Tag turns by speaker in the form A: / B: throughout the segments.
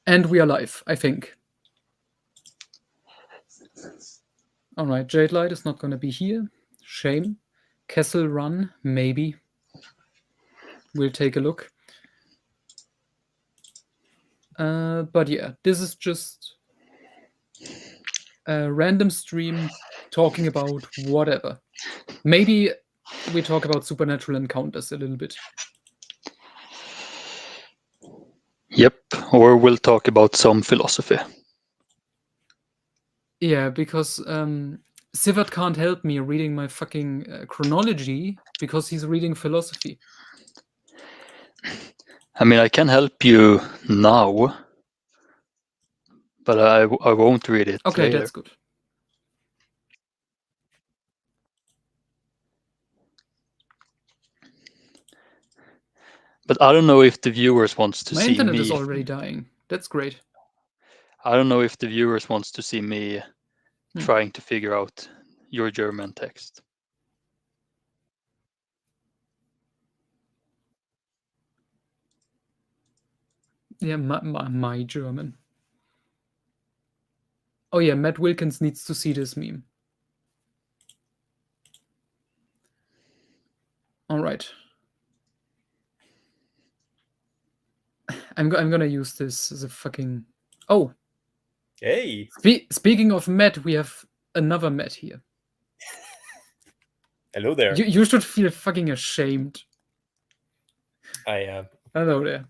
A: And we are live, I think. All right, Jade Light is not going to be here. Shame. Kessel Run, maybe. We'll take a look. But yeah, this is just a random stream talking about whatever. Maybe we talk about supernatural encounters a little bit.
B: Yep, or we'll talk about some philosophy.
A: Yeah, because Sivert can't help me reading my fucking chronology because he's reading philosophy.
B: I mean, I can help you now, but I won't read it
A: Okay,
B: later.
A: that's good.
B: But I don't know if the viewers wants to
A: My
B: see
A: internet
B: me.
A: is already dying. That's great.
B: I don't know if the viewers wants to see me trying to figure out your German text.
A: Yeah, my German. Oh yeah, Matt Wilkins needs to see this meme. All right. I'm gonna use this as a fucking... Oh!
C: Hey!
A: Speaking of Matt, we have another Matt here.
C: Hello there.
A: You should feel fucking ashamed.
C: I am.
A: Hello there.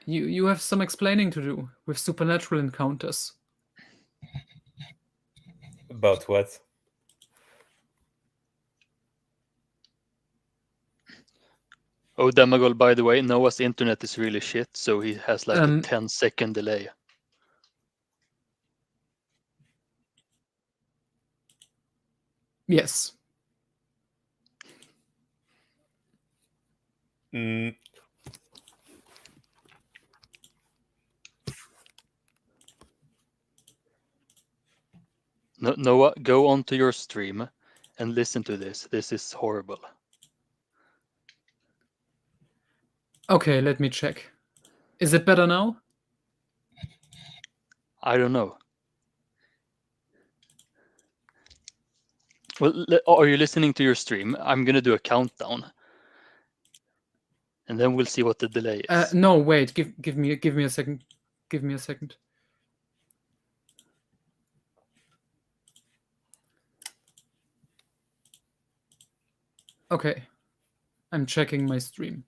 A: You have some explaining to do with supernatural encounters.
C: About what?
B: Oh, Demagol, by the way, Noah's internet is really shit, so he has like a 10-second delay.
A: Yes.
B: Noah, go onto your stream and listen to this. This is horrible.
A: Okay, let me check. Is it better now?
B: I don't know. Well, are you listening to your stream? I'm gonna do a countdown, and then we'll see what the delay is.
A: No, wait. Give me a second. Give me a second. Okay, I'm checking my stream.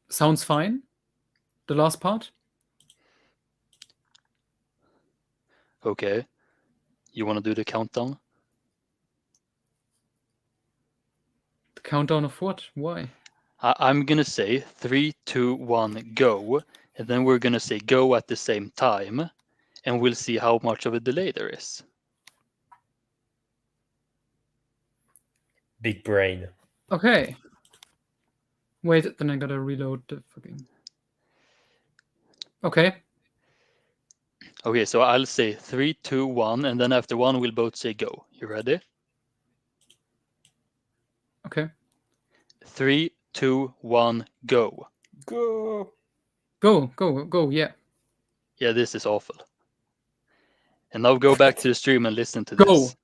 A: Sounds fine. The last part.
B: Okay. You want to do the countdown?
A: The countdown of what? Why?
B: I'm gonna say 3, 2, 1, go, and then we're gonna say go at the same time, and we'll see how much of a delay there is.
C: Big brain.
A: Okay. Wait, then I gotta reload the fucking... Okay.
B: Okay, so I'll say 3, 2, 1, and then after 1, we'll both say go. You ready?
A: Okay.
B: 3, 2, 1, go.
C: Go.
A: Go, yeah.
B: Yeah, this is awful. And now go back to the stream and listen to
A: Go.
B: this.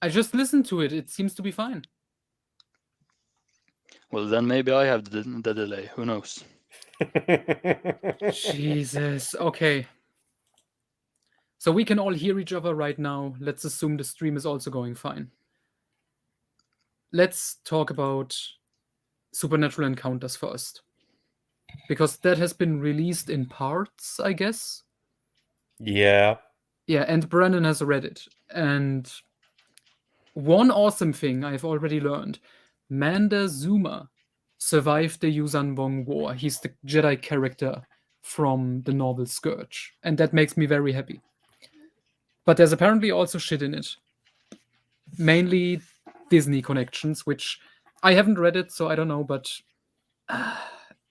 A: I just listened to it. It seems to be fine.
B: Well, then maybe I have the delay. Who knows?
A: Jesus. Okay. So we can all hear each other right now. Let's assume the stream is also going fine. Let's talk about supernatural encounters first. Because that has been released in parts, I guess.
C: Yeah.
A: Yeah, and Brennan has read it. And one awesome thing I've already learned, Manda Zuma survived the Yuuzhan War. He's the Jedi character from the novel Scourge. And that makes me very happy. But there's apparently also shit in it. mainly Disney connections, which I haven't read it, so I don't know, but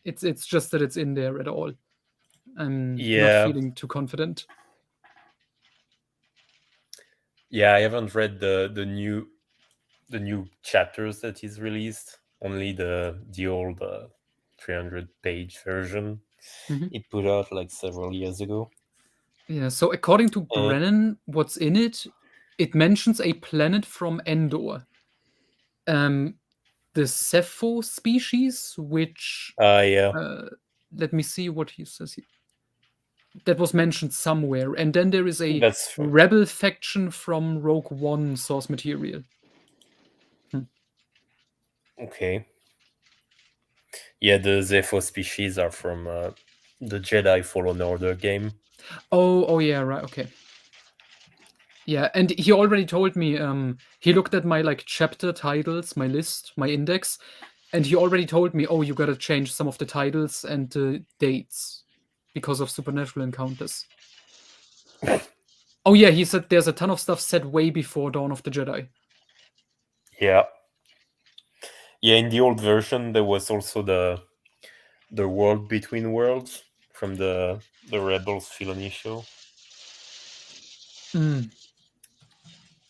A: it's just that it's in there at all. I'm not
C: Yeah.
A: feeling too confident.
C: Yeah, I haven't read the new chapters that he's released. Only the old 300-page version
A: Mhm.
C: he put out like several years ago.
A: Yeah, so according to
C: Uh,
A: Brennan, what's in it? It mentions a planet from Endor. The Cepho species, which
C: yeah,
A: let me see what he says here. That was mentioned somewhere. And then there is a
C: that's from,
A: rebel faction from Rogue One source material.
C: okay. Yeah, the Zepho species are from the Jedi Fallen Order game.
A: Oh yeah, right, okay. Yeah, and he already told me, he looked at my like chapter titles, my list, my index, and he already told me, oh, you gotta change some of the titles and the dates because of supernatural encounters. Oh yeah, he said there's a ton of stuff set way before Dawn of the Jedi.
C: Yeah. Yeah, in the old version there was also the World Between Worlds from the Rebels Filoni show.
A: Mm,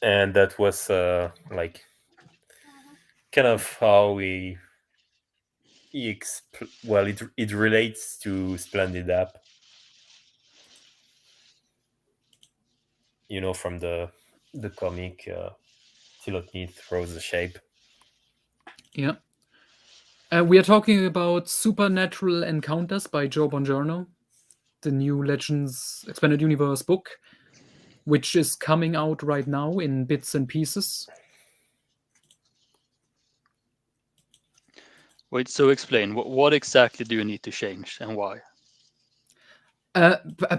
C: And that was like kind of how well, it relates to Splendid App, from the comic Tilotny Throws the Shape.
A: yeah. We are talking about Supernatural Encounters by Joe Bongiorno, the new Legends Expanded Universe book, which is coming out right now in bits and pieces.
B: Wait, so explain what exactly do you need to change and why?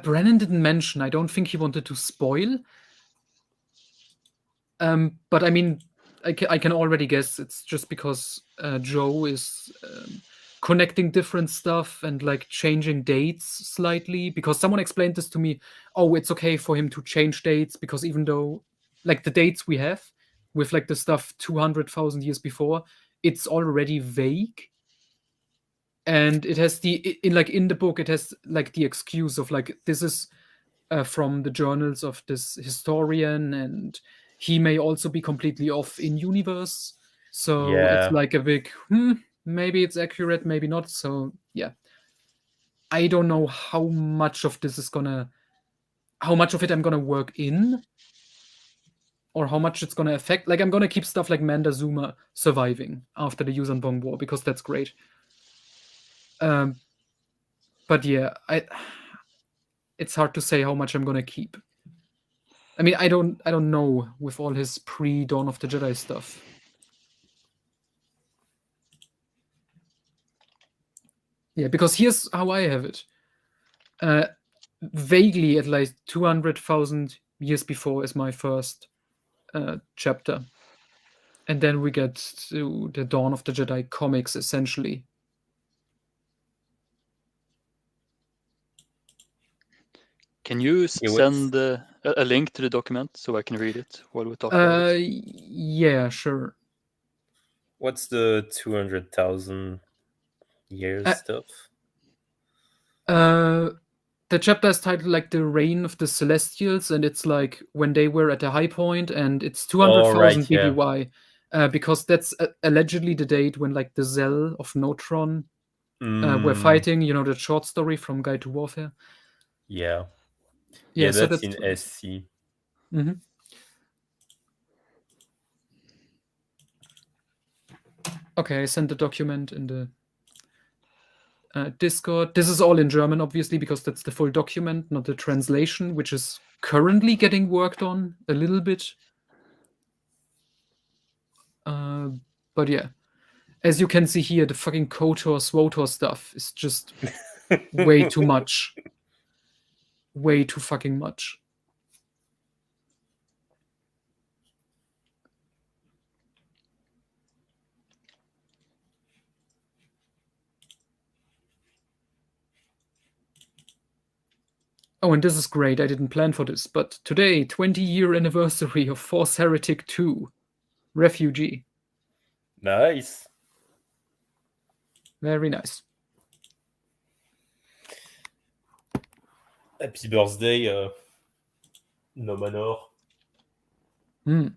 A: Brennan didn't mention. I don't think he wanted to spoil. But I mean, I can already guess it's just because Joe is connecting different stuff and like changing dates slightly. Because someone explained this to me. Oh, it's okay for him to change dates because even though like the dates we have with like the stuff 200,000 years before, it's already vague. And it has in the book it has like the excuse of like this is from the journals of this historian, and he may also be completely off in universe. So it's
C: Yeah.
A: like a big, maybe it's accurate, maybe not. So yeah, I don't know how much of this is gonna, how much of it I'm gonna work in, or how much it's gonna affect. Like I'm gonna keep stuff like Manda Zuma surviving after the Yuuzhan Vong War because that's great. But yeah, it's hard to say how much I'm gonna keep. I mean, I don't know with all his pre Dawn of the Jedi stuff. Yeah, because here's how I have it. Vaguely, at like 200,000 years before is my first chapter. And then we get to the Dawn of the Jedi comics, essentially.
B: Can you
C: Yeah,
B: send a link to the document so I can read it while we talk about it?
A: Yeah, sure.
C: what's the 200,000 years
A: Uh,
C: stuff?
A: the chapter is titled like the Reign of the Celestials, and it's like when they were at a high point, and it's
C: Oh,
A: 200,000
C: right, yeah.
A: BBY, because that's allegedly the date when like the Zell of Notron were fighting. You know, the short story from Guide to Warfare.
C: Yeah.
A: Yeah,
C: Yeah,
A: so
C: that's
A: that's
C: in SC.
A: Mhm. Okay, I sent the document in the Discord. This is all in German, obviously, because that's the full document, not the translation, which is currently getting worked on a little bit. But yeah, as you can see here, the fucking KOTOR, SWOTOR stuff is just way too much. Way too fucking much. Oh, and this is great. I didn't plan for this, but today, 20-year anniversary of Force Heretic 2. Refugee.
C: Nice.
A: Very nice.
C: Happy birthday, No Manor.
A: Hmm.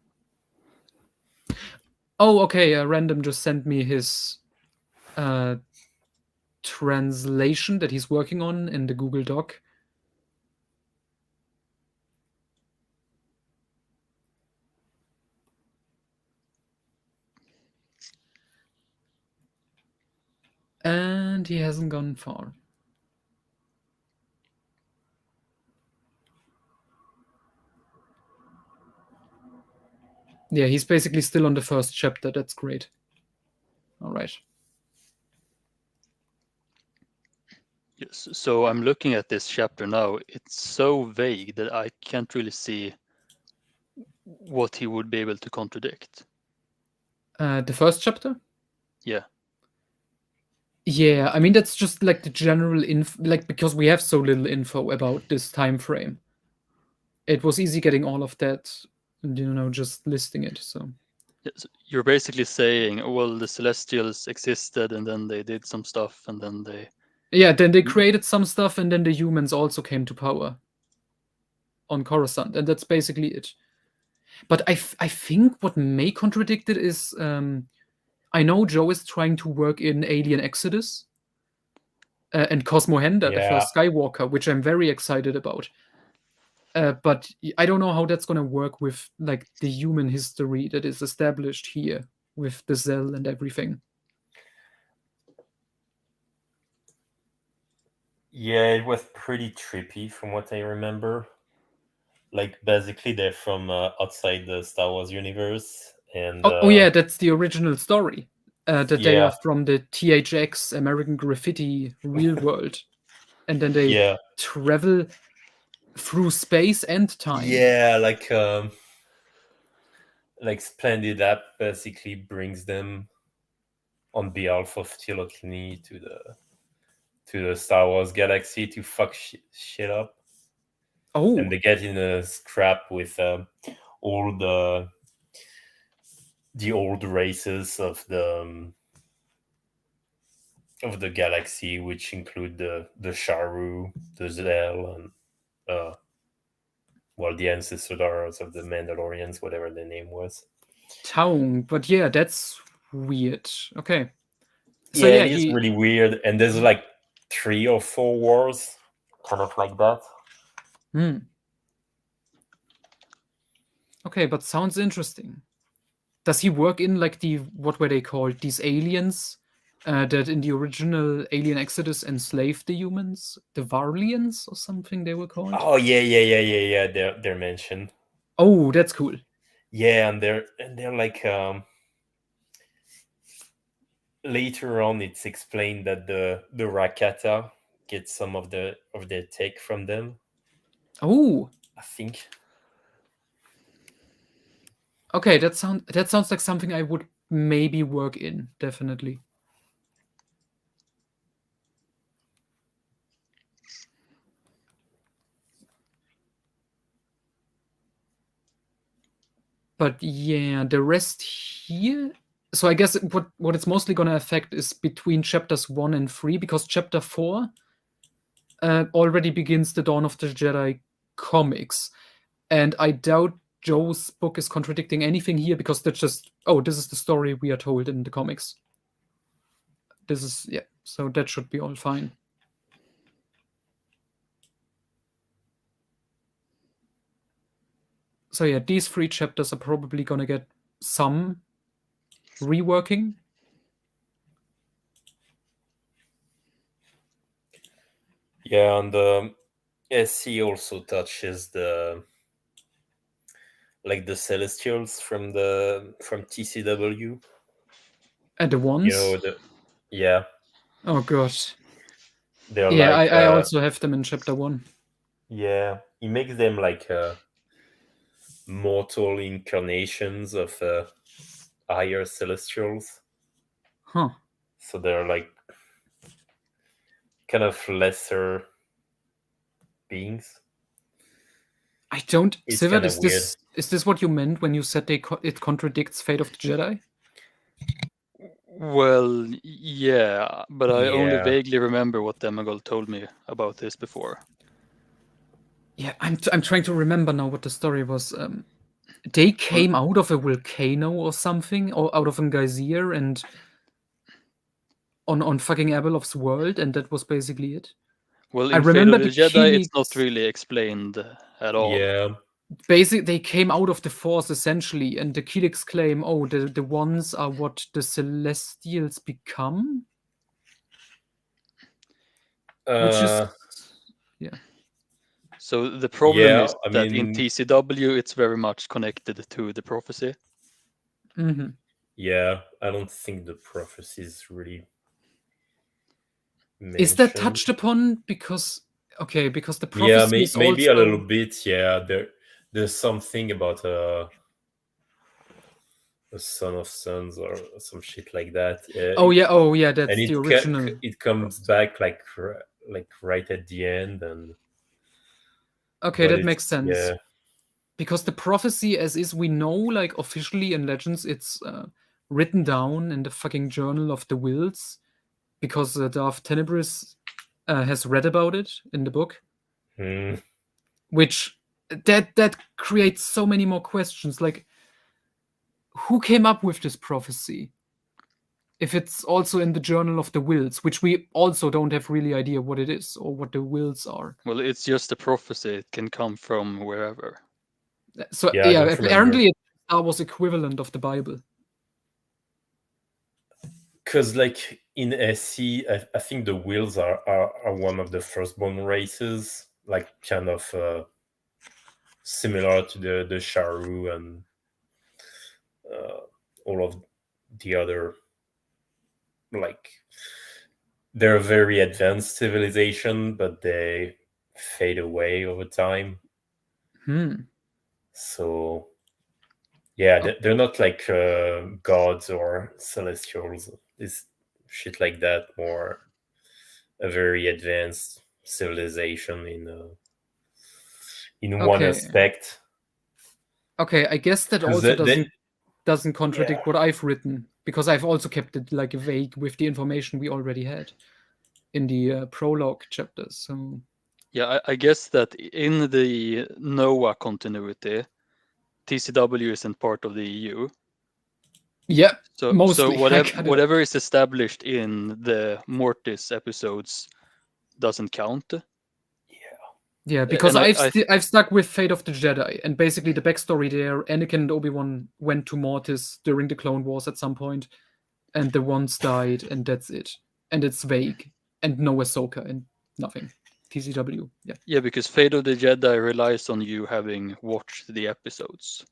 A: Oh, okay. Random just sent me his translation that he's working on in the Google Doc. And he hasn't gone far. Yeah, he's basically still on the first chapter. That's great. All right.
B: Yes, so I'm looking at this chapter now. It's so vague that I can't really see what he would be able to contradict.
A: The first chapter?
B: Yeah.
A: Yeah, I mean that's just like the general info, like because we have so little info about this time frame. It was easy getting all of that, just listing it. So
B: Yes, you're basically saying, well, the Celestials existed and then they did some stuff and then they.
A: yeah, then they created some stuff, and then the humans also came to power on Coruscant, and that's basically it. But I think what may contradict it is I know Joe is trying to work in Alien Exodus and Cosmo Henda, the
C: Yeah.
A: first Skywalker, which I'm very excited about. But I don't know how that's gonna work with like the human history that is established here with the Zell and everything.
C: Yeah, it was pretty trippy from what I remember. Like, basically, they're from outside the Star Wars universe. And
A: Oh yeah, that's the original story. That they
C: yeah.
A: are from the THX American Graffiti real world, and then they
C: Yeah.
A: travel through space and time.
C: Yeah, like Splendid App basically brings them on behalf of Tilotny to the Star Wars galaxy to fuck shit up.
A: Oh,
C: And they get in a scrap with all the old races of the galaxy, which include the Sharu, the Zell, and the ancestors of the Mandalorians, whatever their name was.
A: Taung, but yeah, that's weird. Okay. So
C: Yeah,
A: yeah,
C: it is really weird, and there's like 3 or 4 wars, kind of like that.
A: Okay, but sounds interesting. Does he work in like what were they called? These aliens that in the original Alien Exodus enslaved the humans? The Varlians or something they were called?
C: Oh yeah. They're mentioned.
A: Oh, that's cool.
C: Yeah, and they're like later on it's explained that the Rakata get some of their tech from them.
A: Oh,
C: I think.
A: okay, that sounds like something I would maybe work in, definitely. But yeah, the rest here. So I guess what it's mostly gonna affect is between chapters 1 and 3, because chapter 4 already begins the Dawn of the Jedi comics, and I doubt Joe's book is contradicting anything here because that's just this is the story we are told in the comics. This is so that should be all fine. So yeah, these 3 chapters are probably gonna get some reworking.
C: Yeah, and SC also touches the Celestials from TCW.
A: And the ones.
C: Yeah.
A: Oh gosh.
C: They're
A: Yeah,
C: like
A: I also have them in chapter 1.
C: Yeah, he makes them like mortal incarnations of higher celestials.
A: Huh.
C: So they're like kind of lesser beings.
A: I don't.
C: It's
A: Sivert,
C: kind of weird.
A: is this what you meant when you said it contradicts Fate of the Jedi?
B: Well, yeah, but I only
C: Yeah.
B: vaguely remember what Demagol told me about this before.
A: Yeah, I'm trying to remember now what the story was. They came out of a volcano or something, or out of a geyser, and on fucking Abeloth's world, and that was basically it.
B: Well,
A: I
B: in Fate of
A: remember
B: the
A: the
B: Jedi, it's not
A: Keelix.
B: really explained at all.
C: Yeah.
A: Basically, they came out of the Force essentially, and the Keelix claim, oh, the ones are what the Celestials become, which is yeah.
B: So the problem
C: Yeah,
B: is
C: I
B: that in
C: mean,
B: TCW, it's very much connected to the prophecy.
A: Mm-hmm.
C: yeah, I don't think the prophecy is really mentioned.
A: Is that touched upon? Because because the
C: Yeah,
A: prophecy is
C: maybe a
A: also
C: little bit. Yeah, there's something about a son of sons or some shit like that.
A: oh yeah, that's
C: and
A: the original.
C: it comes back like right at the end, and
A: Okay,
C: but
A: that
C: it's
A: makes sense.
C: yeah.
A: Because the prophecy, as is, we know, like officially in Legends, it's written down in the fucking Journal of the Wills, because Darth Tenebris has read about it in the book,
C: Hmm.
A: which that creates so many more questions. Like, who came up with this prophecy? If it's also in the Journal of the Wills, which we also don't have really idea what it is or what the wills are.
B: Well, it's just a prophecy. It can come from wherever.
A: So
C: Yeah, I don't remember.
A: apparently it's Star Wars equivalent of the Bible.
C: Because like in SC, I think the Wills are one of the firstborn races, like kind of similar to the Sharu and all of the other, like, they're a very advanced civilization, but they fade away over time. So yeah, they're not like gods or celestials. It's shit like that. More a very advanced civilization in one
A: Okay.
C: aspect.
A: Okay, I guess that
C: 'Cause
A: also
C: they-
A: doesn't contradict
C: Yeah.
A: what I've written, because I've also kept it like vague with the information we already had in the prologue chapters. So
B: Yeah, I guess that in the Noah continuity, TCW isn't part of the EU.
A: yeah,
B: So
A: mostly. I got it.
B: whatever is established in the Mortis episodes doesn't count.
A: Yeah, because
B: And
A: I've stuck with Fate of the Jedi, and basically the backstory there: Anakin and Obi-Wan went to Mortis during the Clone Wars at some point, and the ones died, and that's it. And it's vague, and no Ahsoka, and nothing. TCW, yeah.
B: Yeah, because Fate of the Jedi relies on you having watched the episodes.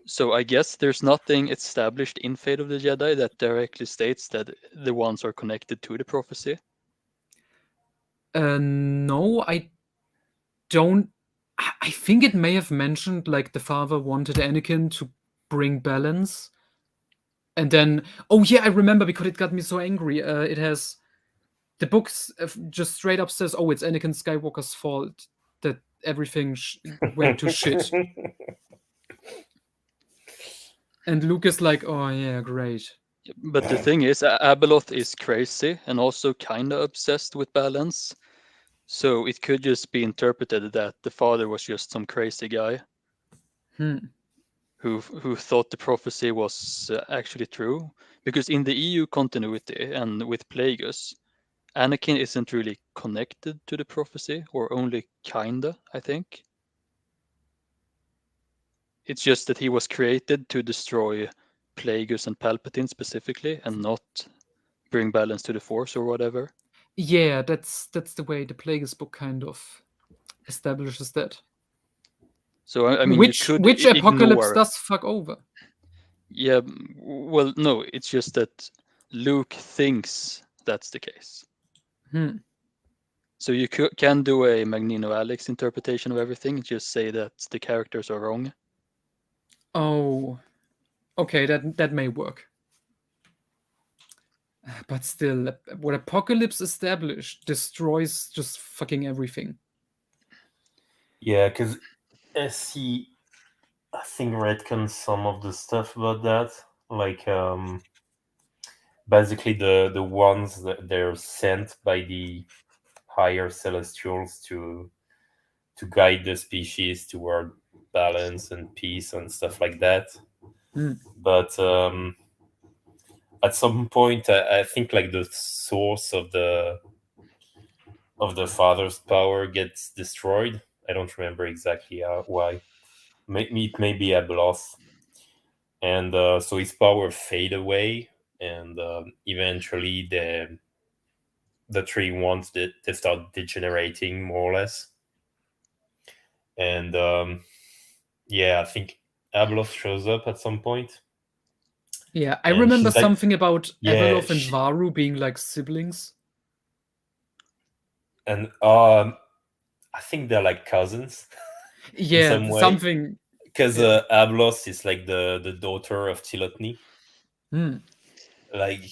B: So I guess there's nothing established in Fate of the Jedi that directly states that the ones are connected to the prophecy.
A: No, I don't. I think it may have mentioned like the father wanted Anakin to bring balance, and then oh yeah, I remember because it got me so angry. It has the books just straight up says, "Oh, it's Anakin Skywalker's fault that everything went to shit." And Luke is like, "Oh yeah, great."
B: But the thing is, Abeloth is crazy and also kind of obsessed with balance. So it could just be interpreted that the father was just some crazy guy who thought the prophecy was actually true. Because in the EU continuity and with Plagueis, Anakin isn't really connected to the prophecy, or only kinda, I think. It's just that he was created to destroy Plagueis and Palpatine specifically, and not bring balance to the Force or whatever.
A: Yeah, that's the way the Plagueis book kind of establishes that.
B: So I mean, you could
A: which apocalypse
B: ignore.
A: does fuck over?
B: Yeah, well, no, it's just that Luke thinks that's the case. So you can do a Magneto Alex interpretation of everything, just say that the characters are wrong.
A: Oh, okay, that may work. But still, what Apocalypse established destroys just fucking everything.
C: Yeah, because SE, I think, retcons some of the stuff about that. Like, basically the ones that they're sent by the higher celestials to guide the species toward balance and peace and stuff like that. But at some point, I think like the source of the father's power gets destroyed. I don't remember exactly why. It may be Abeloth, and so his power fade away, and eventually the three ones they start degenerating more or less. And yeah, I think Abeloth shows up at some point.
A: Yeah, I
C: And
A: remember
C: she's like-
A: something about
C: Yeah,
A: Abeloth and Varu being like siblings.
C: And I think they're like cousins.
A: Yeah,
C: some way.
A: something.
C: Because Abeloth is like the daughter of Tilotny. Like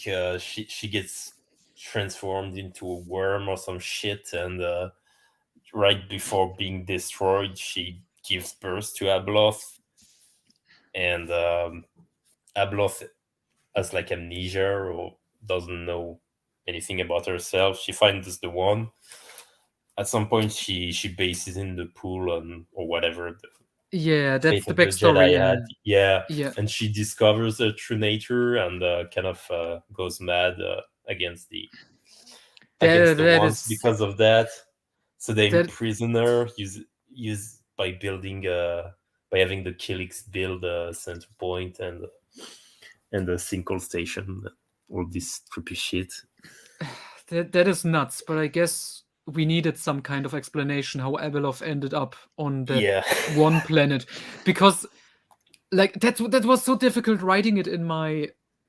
C: she gets transformed into a worm or some shit, and right before being destroyed, she gives birth to Abeloth, and Abeloth has like amnesia or doesn't know anything about herself. She finds the one. At some point, she bases in the pool or whatever.
A: Yeah, that's
C: fate
A: the
C: of the
A: backstory.
C: Jedi had. Yeah,
A: Yeah.
C: and she discovers her true nature and kind of goes mad against the ones because of that. So they imprison her use by building by having the Kilix build a center point and the Sinkhole station, all this trippy shit.
A: That is nuts, but I guess we needed some kind of explanation how Abeloth ended up on that one planet, because like that was so difficult writing it in my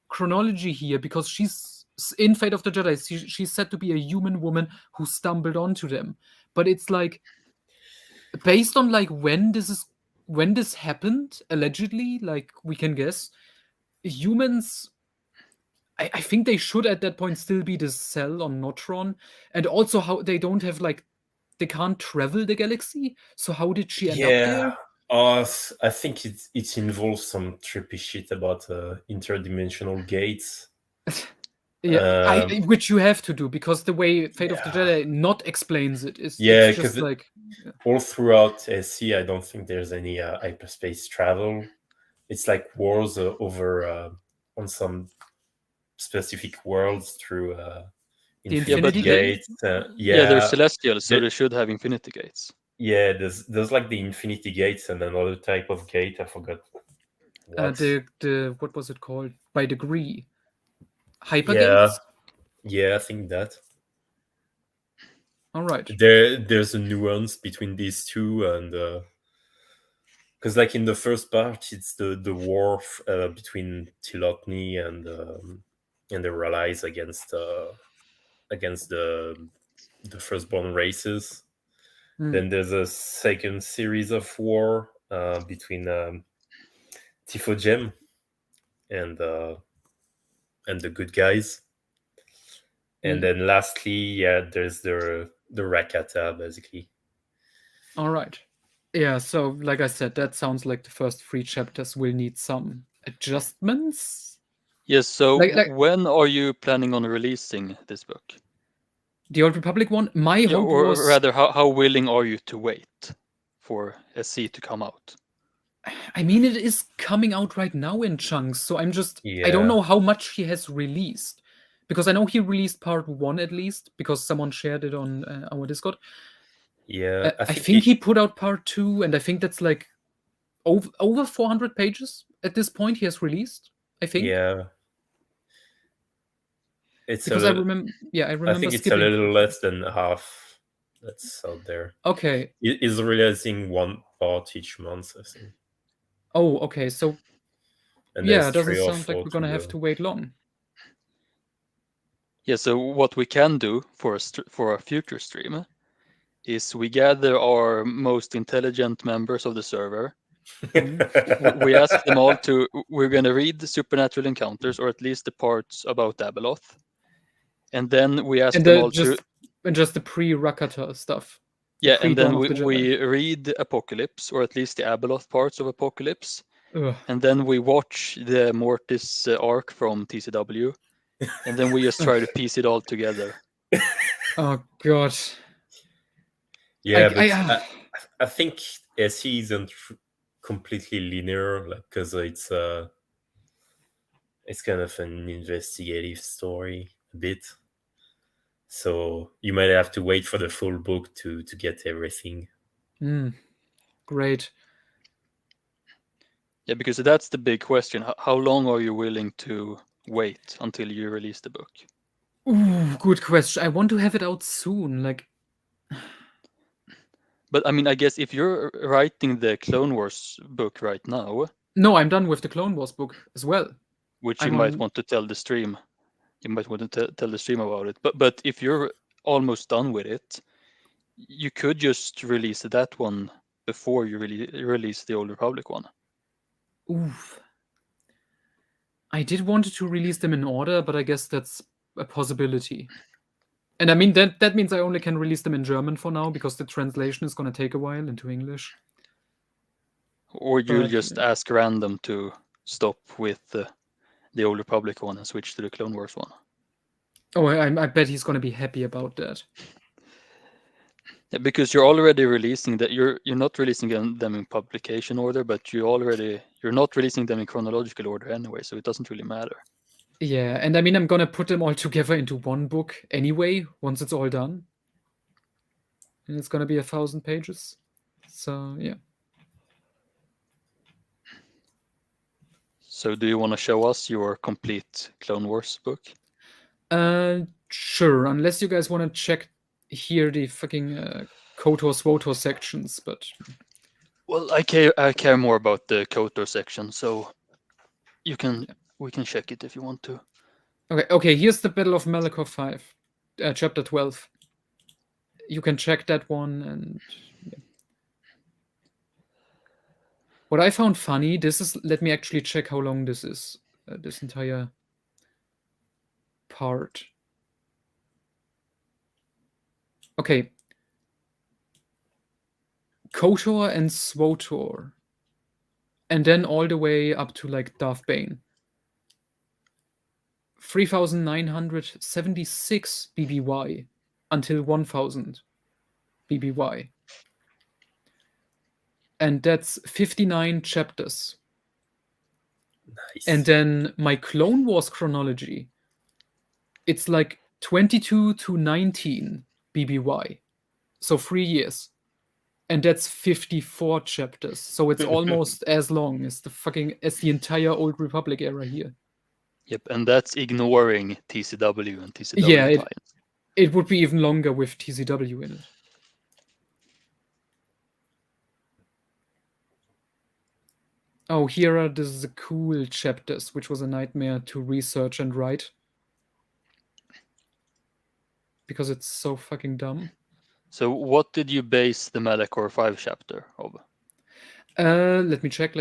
A: chronology here, because she's in Fate of the Jedi. She's said to be a human woman who stumbled onto them, but it's like based on like when this happened allegedly, like we can guess humans. I think they should at that point still be the cell on Notron, and also how they don't have like they can't travel the galaxy. So how did she end up there?
C: I think it involves some trippy shit about interdimensional gates.
A: Yeah, which you have to do because the way Fate of the Jedi not explains it is it's just like
C: all throughout SC, I don't think there's any hyperspace travel. It's like wars over on some specific worlds through
A: the Infinity
C: Gates.
B: They're celestial, so they should have Infinity Gates.
C: Yeah, there's like the Infinity Gates and another type of gate. I forgot what.
A: The what was it called? By degree. Hypergates?
C: Yeah, I think that.
A: All right.
C: There's a nuance between these two, and because like in the first part, it's the war between Tilotny and their allies against the firstborn races. Then there's a second series of war between Tifo-Gem and the good guys. And then lastly, there's the Rakata, basically.
A: All right. Yeah, so like I said, that sounds like the first 3 chapters will need some adjustments.
B: Yes, so when are you planning on releasing this book?
A: The Old Republic one? My hope was...
B: Or rather, how willing are you to wait for SC to come out?
A: I mean, it is coming out right now in chunks, so I'm just... I don't know how much he has released. Because I know he released part 1 at least, because someone shared it on our Discord.
C: Yeah,
A: I think he put out part 2, and I think that's like over 400 pages at this point he has released, I think.
C: Yeah. It's
A: because I remember
C: I think it's a little less than half that's out there.
A: Okay.
C: He's releasing 1 part each month, I think.
A: Oh, okay. So
C: and
A: it doesn't sound like we're gonna have to wait long.
B: Yeah, so what we can do for a future stream is we gather our most intelligent members of the server. We ask them all we're going to read the Supernatural Encounters, or at least the parts about Abeloth. And then we ask them all
A: just the pre-Rakata stuff.
B: Yeah, and then
A: pre-dawn of the
B: we read Apocalypse, or at least the Abeloth parts of Apocalypse,
A: Ugh.
B: and then we watch the Mortis arc from TCW, and then we just try to piece it all together.
A: Oh god.
C: Yeah, but I think SE isn't completely linear, like, because it's kind of an investigative story a bit. So you might have to wait for the full book to get everything.
A: Great.
B: Yeah, because that's the big question. How long are you willing to wait until you release the book?
A: Ooh, good question. I want to have it out soon. Like,
B: but I mean, I guess if you're writing the Clone Wars book right now,
A: no, I'm done with the Clone Wars book as well.
B: Which you might want to tell the stream. You might want to tell the stream about it. But if you're almost done with it, you could just release that one before you release the Old Republic one.
A: Oof. I did want to release them in order, but I guess that's a possibility. And I mean, that means I only can release them in German for now, because the translation is going to take a while into English.
B: Or you'll just ask random to stop with the Old Republic one and switch to the Clone Wars one.
A: Oh, I bet he's going to be happy about that.
B: Yeah, because you're already releasing that. You're not releasing them in publication order, but you're not releasing them in chronological order anyway, so it doesn't really matter.
A: Yeah, and I mean, I'm gonna put them all together into one book anyway, once it's all done. And it's gonna be 1,000 pages. So, yeah.
B: So do you want to show us your complete Clone Wars book?
A: Sure, unless you guys want to check here the fucking KOTOR SWOTOR sections, but...
B: Well, I care more about the KOTOR section, so we can check it if you want to.
A: Okay, here's the Battle of Malachor 5, chapter 12. You can check that one, and... Yeah. What I found funny, let me actually check how long this is, this entire part. Okay. KOTOR and SWOTOR. And then all the way up to like Darth Bane. 3,976 BBY until 1,000 BBY. And that's 59 chapters.
C: Nice.
A: And then my Clone Wars chronology, it's like 22 to 19 BBY. So 3 years. And that's 54 chapters. So it's almost as long as the entire Old Republic era here.
B: Yep, and that's ignoring TCW and TCW
A: yeah, it would be even longer with TCW in it. Oh, here are the cool chapters, which was a nightmare to research and write. Because it's so fucking dumb.
B: So what did you base the Malachor 5 chapter of?
A: Let me check.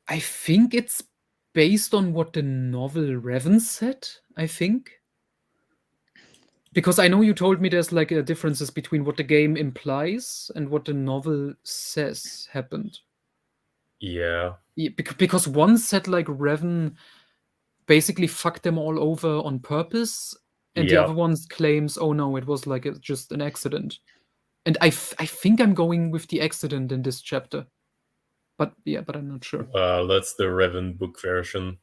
A: I think it's based on what the novel Revan said, I think. Because I know you told me there's like differences between what the game implies and what the novel says happened.
C: Yeah.
A: Because one said like Revan basically fucked them all over on purpose, and the other one claims, oh no, it was like just an accident. And I think I'm going with the accident in this chapter. But I'm not sure.
C: That's the Revan book version.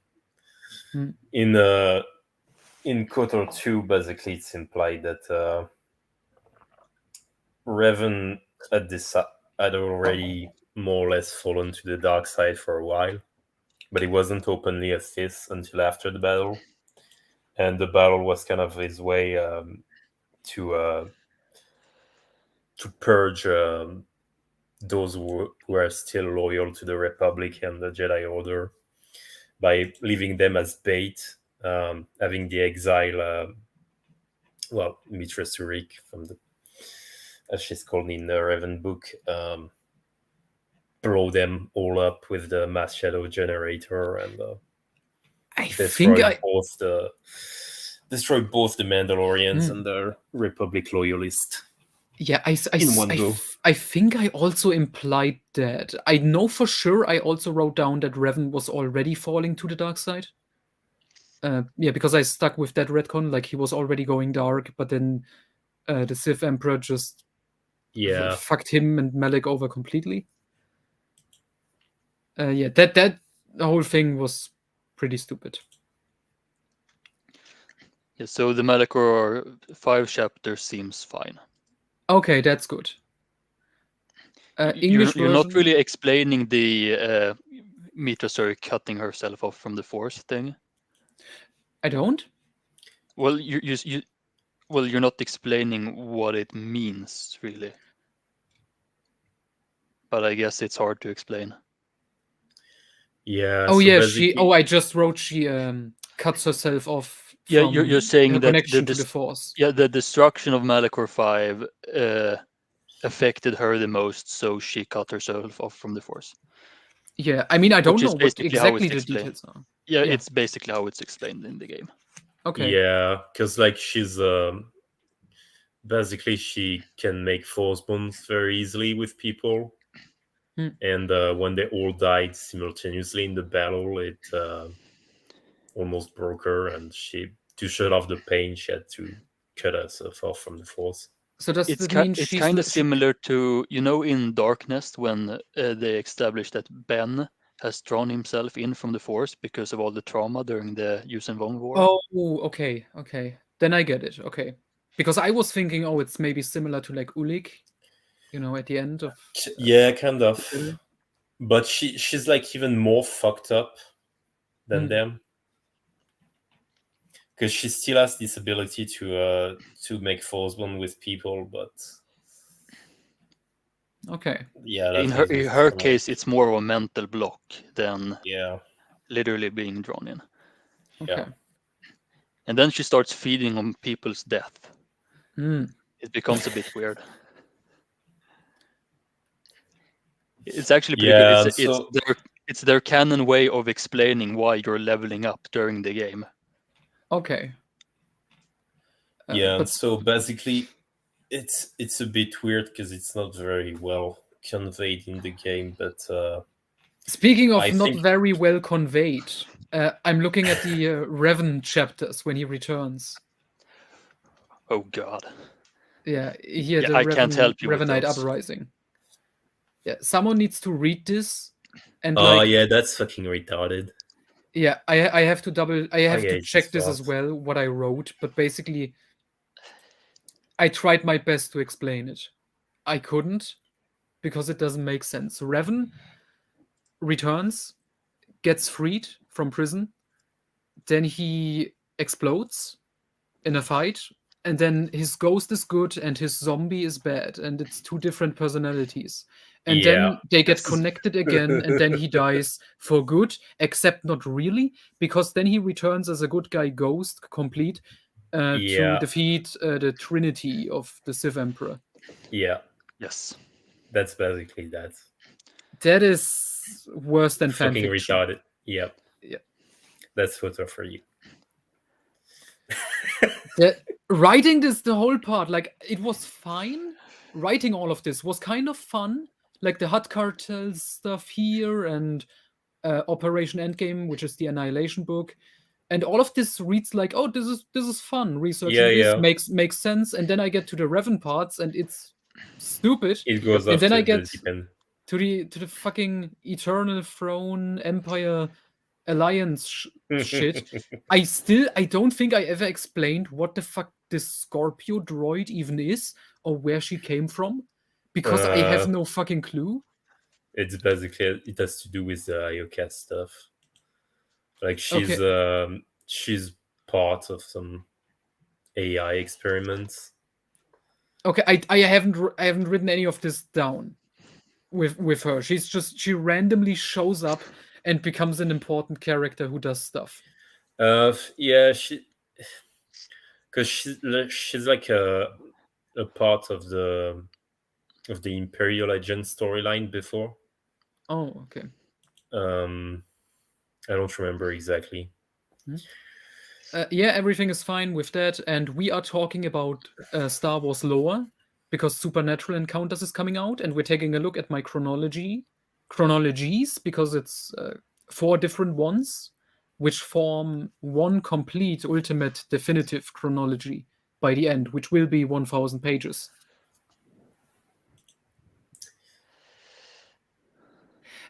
A: Hmm.
C: In KOTOR 2, basically, it's implied that Revan had already more or less fallen to the dark side for a while, but he wasn't openly a Sith until after the battle. And the battle was kind of his way to purge those who are still loyal to the Republic and the Jedi Order by leaving them as bait, having the exile, Mitra Surik, from as she's called in the Revan book, blow them all up with the mass shadow generator and
A: I
C: destroy
A: think I
C: both the Mandalorians
A: Hmm.
C: and the Republic loyalists
A: yeah,
C: in one go.
A: I think I also implied that. I know for sure I also wrote down that Revan was already falling to the dark side. Yeah, because I stuck with that retcon, like he was already going dark, but then the Sith Emperor just
C: Yeah.
A: fucked him and Malak over completely. Yeah, that the whole thing was pretty stupid.
B: Yeah, so the Malachor 5 chapter seems fine.
A: Okay, that's good. English
B: You're not
A: version.
B: really explaining the Mythosur cutting herself off from the Force thing.
A: I don't.
B: Well, you're not explaining what it means really. But I guess it's hard to explain.
C: Yeah.
A: Oh
C: so
A: yeah,
C: basically,
A: I just wrote she cuts herself off
B: Yeah,
A: from
B: you're saying
A: her
B: that
A: connection to the Force.
B: yeah, the destruction of Malachor 5 affected her the most, so she cut herself off from the Force.
A: Yeah, I mean I don't
B: Which
A: know
B: is
A: what
B: basically how
A: exactly
B: it's
A: the
B: explained.
A: details are.
B: Yeah,
A: Yeah.
B: it's basically how it's explained in the game.
A: Okay.
C: yeah, because like she's basically she can make force bonds very easily with people. And when they all died simultaneously in the battle, it almost broke her, and to shut off the pain, she had to cut herself off from the Force.
A: So does that mean
B: It's
A: she's
B: kind of similar to, in Darkness when they established that Ben has drawn himself in from the Force because of all the trauma during the Yuuzhan Vong War.
A: Oh, okay. Then I get it. Okay. Because I was thinking, oh, it's maybe similar to like Ulik, at the end of
C: Yeah, kind of. But she's like even more fucked up than them, because she still has this ability to make force bond with people, but
A: okay.
C: yeah,
B: In her case, it's more of a mental block than literally being drawn in.
A: Okay.
B: And then she starts feeding on people's death.
A: Mm.
B: It becomes a bit weird. It's actually pretty good. It's their canon way of explaining why you're leveling up during the game.
A: Okay.
C: Yeah, so basically, it's a bit weird because it's not very well conveyed in the game. But
A: speaking of very well conveyed, I'm looking at the Revan chapters when he returns.
B: Oh God.
A: Yeah, here
B: I can't help you with
A: Revanite
B: those.
A: Uprising. Yeah, someone needs to read this, and
C: yeah, that's fucking retarded.
A: Yeah, I have to check this as well, what I wrote, but basically I tried my best to explain it. I couldn't, because it doesn't make sense. Revan returns, gets freed from prison, then he explodes in a fight, and then his ghost is good and his zombie is bad, and it's two different personalities. And then they get connected again, and then he dies for good, except not really, because then he returns as a good guy ghost, complete, to defeat the Trinity of the Sith Emperor.
C: Yeah.
B: Yes.
C: That's basically that.
A: That is worse than
C: fucking
A: fanfiction.
C: Retarded. Yep.
A: Yeah.
C: That's photo for you.
A: Writing this, the whole part, like, it was fine. Writing all of this was kind of fun. Like the Hutt Cartel stuff here and Operation Endgame, which is the Annihilation book. And all of this reads like, oh, this is fun. Researching this makes sense. And then I get to the Revan parts and it's stupid.
C: It goes
A: and then I get
C: to
A: the fucking Eternal Throne Empire Alliance shit. I don't think I ever explained what the fuck this Scorpio droid even is or where she came from, because I have no fucking clue.
C: It's basically, it has to do with the IOCAT stuff. Like she's part of some AI experiments.
A: Okay, I haven't written any of this down with her. She randomly shows up and becomes an important character who does stuff.
C: Yeah, because she's like a part of the Imperial Agent storyline before.
A: Oh, okay.
C: I don't remember exactly.
A: Yeah, everything is fine with that, and we are talking about Star Wars lore because Supernatural Encounters is coming out, and we're taking a look at my chronologies because it's 4 different ones, which form one complete, ultimate, definitive chronology by the end, which will be 1,000 pages.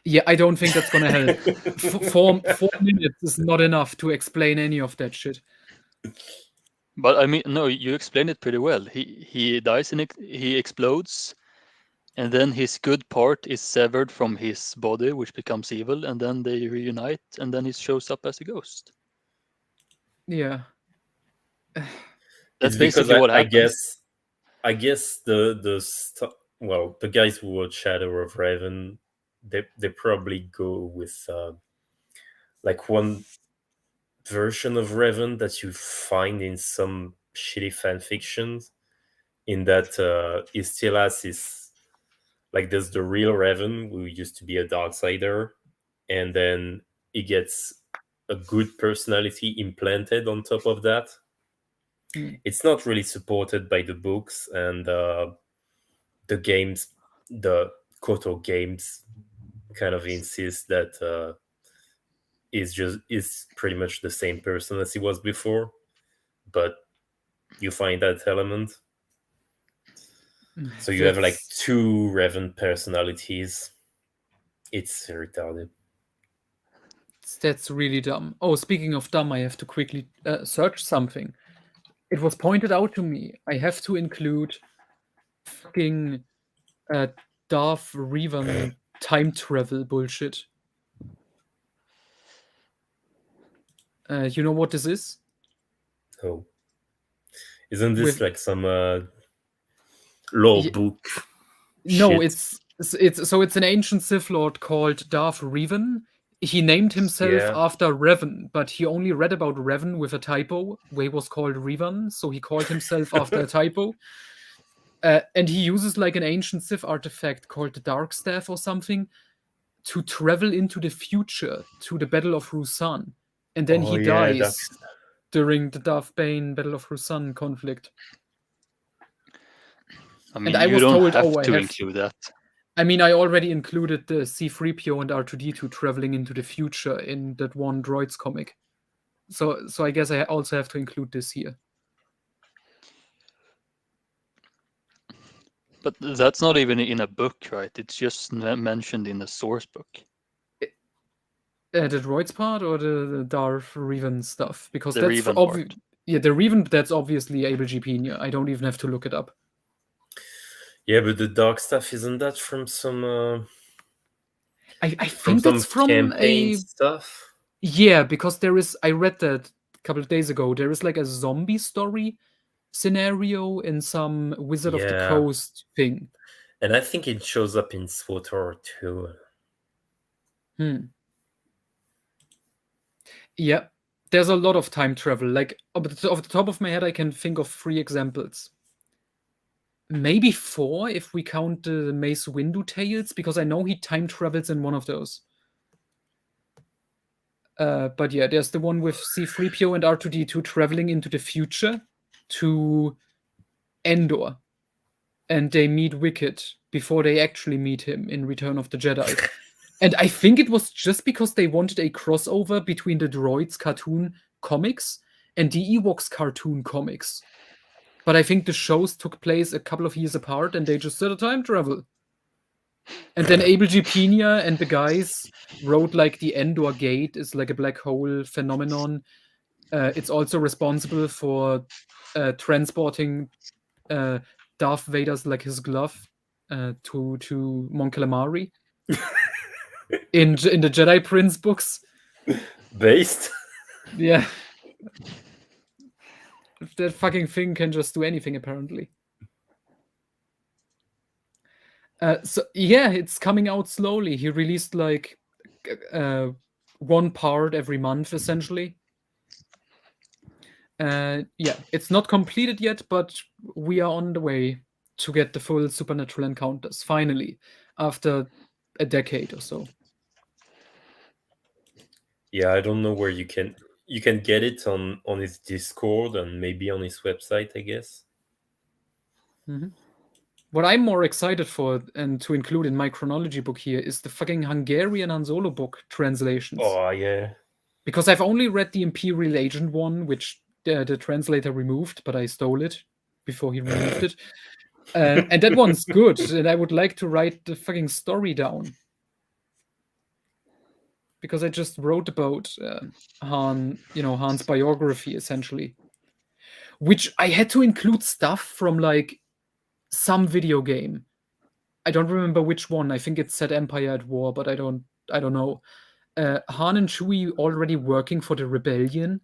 A: Yeah, I don't think that's gonna help. 4 minutes is not enough to explain any of that shit.
B: But I mean, no, you explained it pretty well. He dies and he explodes, and then his good part is severed from his body, which becomes evil, and then they reunite, and then he shows up as a ghost.
A: Yeah.
B: That's
C: It's because
B: basically what
C: I
B: happens.
C: guess the guys who wrote Shadow of Raven, they probably go with like one version of Revan that you find in some shitty fan fictions, in that he still has his, like, there's the real Revan who used to be a Darksider, and then he gets a good personality implanted on top of that. It's not really supported by the books, and the games, the Koto games, kind of insist that is pretty much the same person as he was before, but you find that element. So you have like 2 Revan personalities. It's retarded.
A: That's really dumb. Oh, speaking of dumb, I have to quickly search something. It was pointed out to me. I have to include fucking Darth Revan time travel bullshit. You know what this is?
C: Oh, isn't this
A: With
C: like some lore book?
A: no,
C: shit?
A: it's an ancient Sith Lord called Darth Revan. He named himself
C: Yeah.
A: after Revan, but he only read about Revan with a typo, where he was called Revan, so he called himself after a typo. And he uses like an ancient Sith artifact called the Dark Staff or something to travel into the future to the Battle of Rusan. And then
C: Oh
A: he
C: yeah,
A: dies during the Darth Bane Battle of Rusan conflict.
B: I
A: And
B: mean,
A: I
B: you
A: was
B: don't
A: told,
B: have
A: oh, I
B: to
A: have.
B: include that.
A: I mean, I already included the C-3PO and R2-D2 traveling into the future in that one Droids comic. So I guess I also have to include this here.
B: But that's not even in a book, right? It's just mentioned in the source book.
A: The Droids part or the Darth Revan stuff? Because
B: The
A: that's
B: Revan part.
A: yeah, the Revan, that's obviously Able GP. I don't even have to look it up.
C: Yeah, but the dark stuff, isn't that from some
A: I
C: from
A: think
C: some
A: that's from
C: campaign
A: a
C: stuff?
A: yeah, because there is. I read that a couple of days ago. There is like a zombie story scenario in some Wizard of the
C: Yeah.
A: Coast thing.
C: And I think it shows up in SWTOR too.
A: Yeah, there's a lot of time travel. Like off the top of my head, I can think of 3 examples. Maybe 4 if we count the Mace Windu tales, because I know he time travels in one of those. But yeah, there's the one with C-3PO and R2-D2 traveling into the future to Endor, and they meet Wicket before they actually meet him in Return of the Jedi. And I think it was just because they wanted a crossover between the Droids cartoon comics and the Ewoks cartoon comics. But I think the shows took place a couple of years apart and they just did a time travel. And then Abel G. Pena and the guys wrote like the Endor Gate is like a black hole phenomenon. It's also responsible for transporting Darth Vader's like his glove to Mon Calamari in the Jedi Prince books.
C: Based?
A: Yeah. That fucking thing can just do anything, apparently. So yeah, it's coming out slowly. He released like one part every month, essentially. Yeah, it's not completed yet, but we are on the way to get the full Supernatural Encounters, finally. After a decade or so.
C: Yeah, I don't know where you can get it on his Discord and maybe on his website, I guess.
A: Mm-hmm. What I'm more excited for and to include in my chronology book here is the fucking Hungarian Han Solo book translations.
C: Oh yeah.
A: Because I've only read the Imperial Agent one, which the translator removed, but I stole it before he removed it. And that one's good, and I would like to write the fucking story down. Because I just wrote about Han's biography, essentially. Which I had to include stuff from, like, some video game. I don't remember which one. I think it said Empire at War, but I don't know. Han and Chewie already working for the rebellion,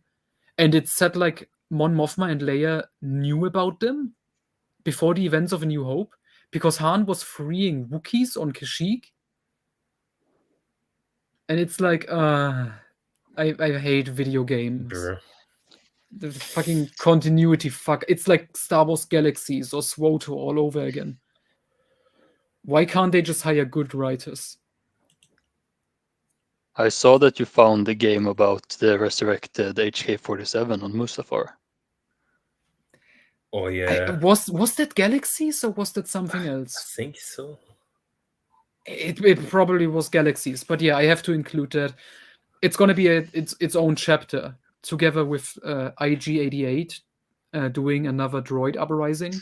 A: and it said like Mon Mothma and Leia knew about them before the events of A New Hope, because Han was freeing Wookiees on Kashyyyk. And it's like, I hate video games.
C: Sure.
A: The fucking continuity fuck. It's like Star Wars Galaxies or SWOTO all over again. Why can't they just hire good writers?
B: I saw that you found the game about the resurrected HK-47 on Mustafar.
C: Oh yeah.
A: Was that Galaxies or was that something else?
C: I think so.
A: It probably was Galaxies, but yeah, I have to include that. It's gonna be its own chapter together with IG-88 doing another droid uprising.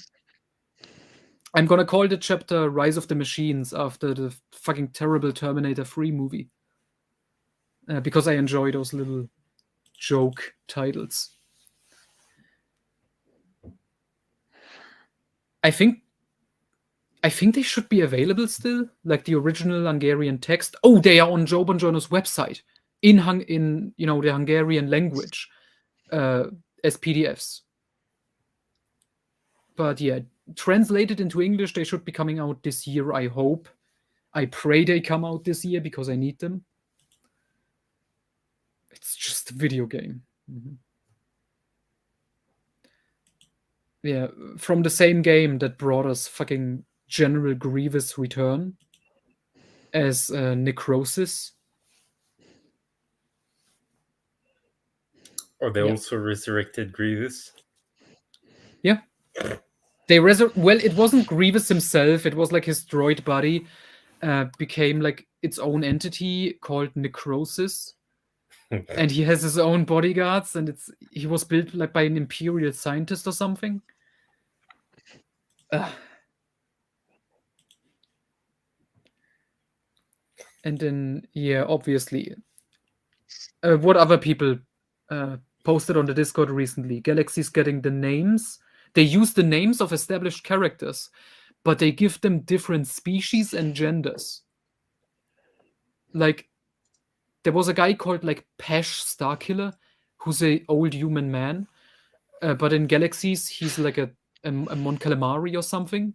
A: I'm gonna call the chapter Rise of the Machines after the fucking terrible Terminator 3 movie. Because I enjoy those little joke titles. I think they should be available still, like the original Hungarian text. Oh, they are on Joe Bongiorno's website in the Hungarian language as PDFs. But yeah, translated into English, they should be coming out this year, I hope. I pray they come out this year because I need them. It's just a video game. Mm-hmm. Yeah, from the same game that brought us fucking General Grievous return as Necrosis.
C: Or they also resurrected Grievous?
A: Yeah. Well, it wasn't Grievous himself. It was like his droid body became like its own entity called Necrosis. And he has his own bodyguards, and he was built like by an Imperial scientist or something. And then, yeah, obviously, what other people posted on the Discord recently? Galaxy's getting the names. They use the names of established characters, but they give them different species and genders. Like, there was a guy called like Pesh Starkiller, who's a old human man, but in Galaxies he's like a Mon Calamari or something.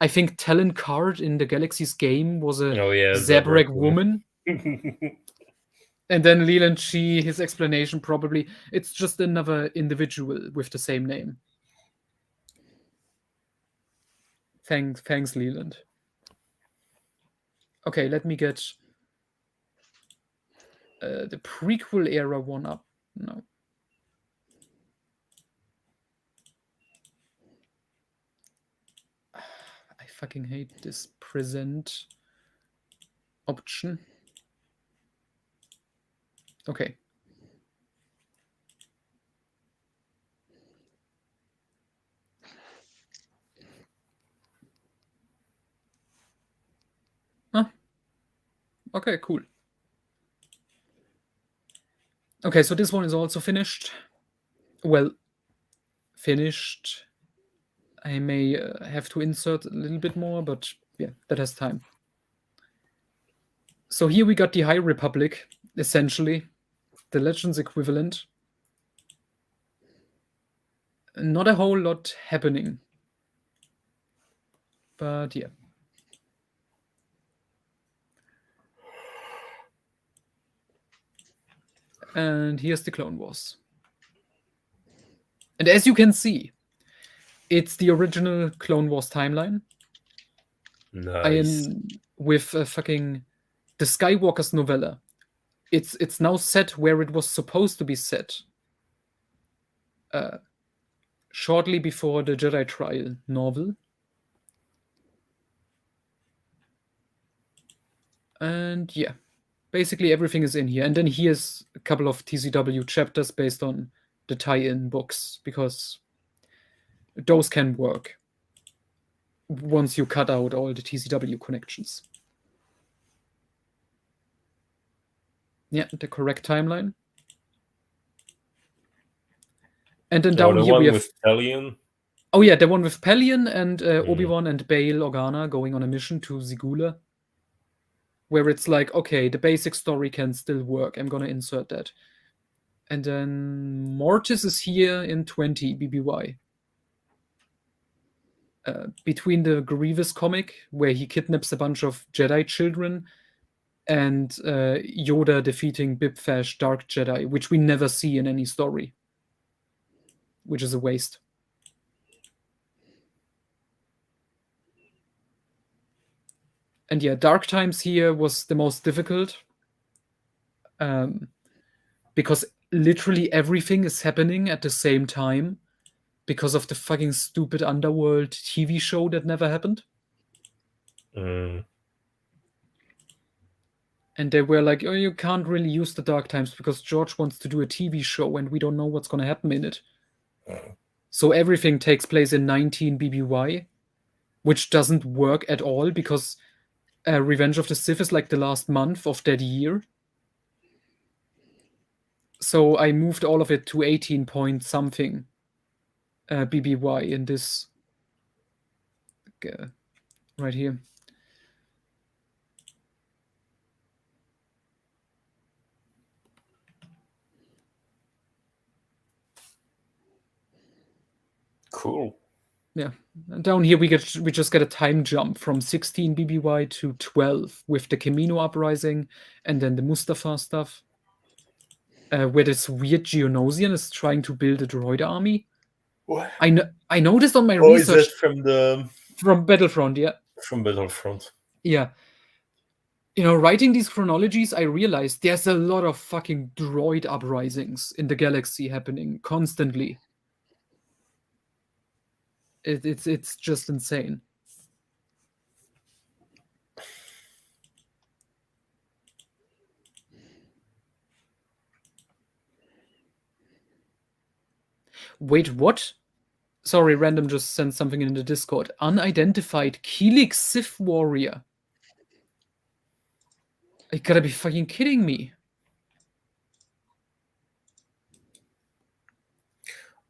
A: I think Talon Card in the Galaxies game was a Zabrak woman. And then Leland Chi, his explanation probably, it's just another individual with the same name. Thanks, Leland. Okay, let me get the prequel era one up. No. I fucking hate this present option. Okay. Okay, cool. Okay, so this one is also finished. Well, finished. I may have to insert a little bit more, but yeah, that has time. So here we got the High Republic, essentially, the Legends equivalent. Not a whole lot happening. But yeah. And here's the Clone Wars. And as you can see, it's the original Clone Wars timeline.
C: Nice.
A: With fucking the Skywalker's novella. It's now set where it was supposed to be set. Shortly before the Jedi Trial novel. And yeah, basically everything is in here. And then here's a couple of TCW chapters based on the tie-in books, because those can work once you cut out all the TCW connections. Yeah, the correct timeline. And then down
C: the
A: here
C: one
A: we have...
C: with Pelion?
A: Oh yeah, the one with Pelion and Obi-Wan and Bail Organa going on a mission to Zigula. Where it's like, okay, the basic story can still work. I'm gonna insert that. And then Mortis is here in 20 BBY. Between the Grievous comic, where he kidnaps a bunch of Jedi children, and Yoda defeating Bibfash Dark Jedi, which we never see in any story, which is a waste. And yeah, Dark Times here was the most difficult, because literally everything is happening at the same time because of the fucking stupid Underworld TV show that never happened.
C: Mm.
A: And they were like, oh, you can't really use the Dark Times because George wants to do a TV show and we don't know what's going to happen in it. So everything takes place in 19 BBY, which doesn't work at all because Revenge of the Sith is like the last month of that year. So I moved all of it to 18 point something BBY in this right here.
C: Cool.
A: Yeah. And down here we just get a time jump from 16 BBY to 12 with the Camino uprising and then the Mustafar stuff. Where this weird Geonosian is trying to build a droid army.
C: What?
A: I noticed on my research...
C: Is that
A: from Battlefront, yeah.
C: From Battlefront.
A: Yeah. You know, writing these chronologies, I realized there's a lot of fucking droid uprisings in the galaxy happening constantly. It's just insane. Wait, what? Sorry, random just sent something in the Discord. Unidentified Keelik Sith warrior. You gotta be fucking kidding me.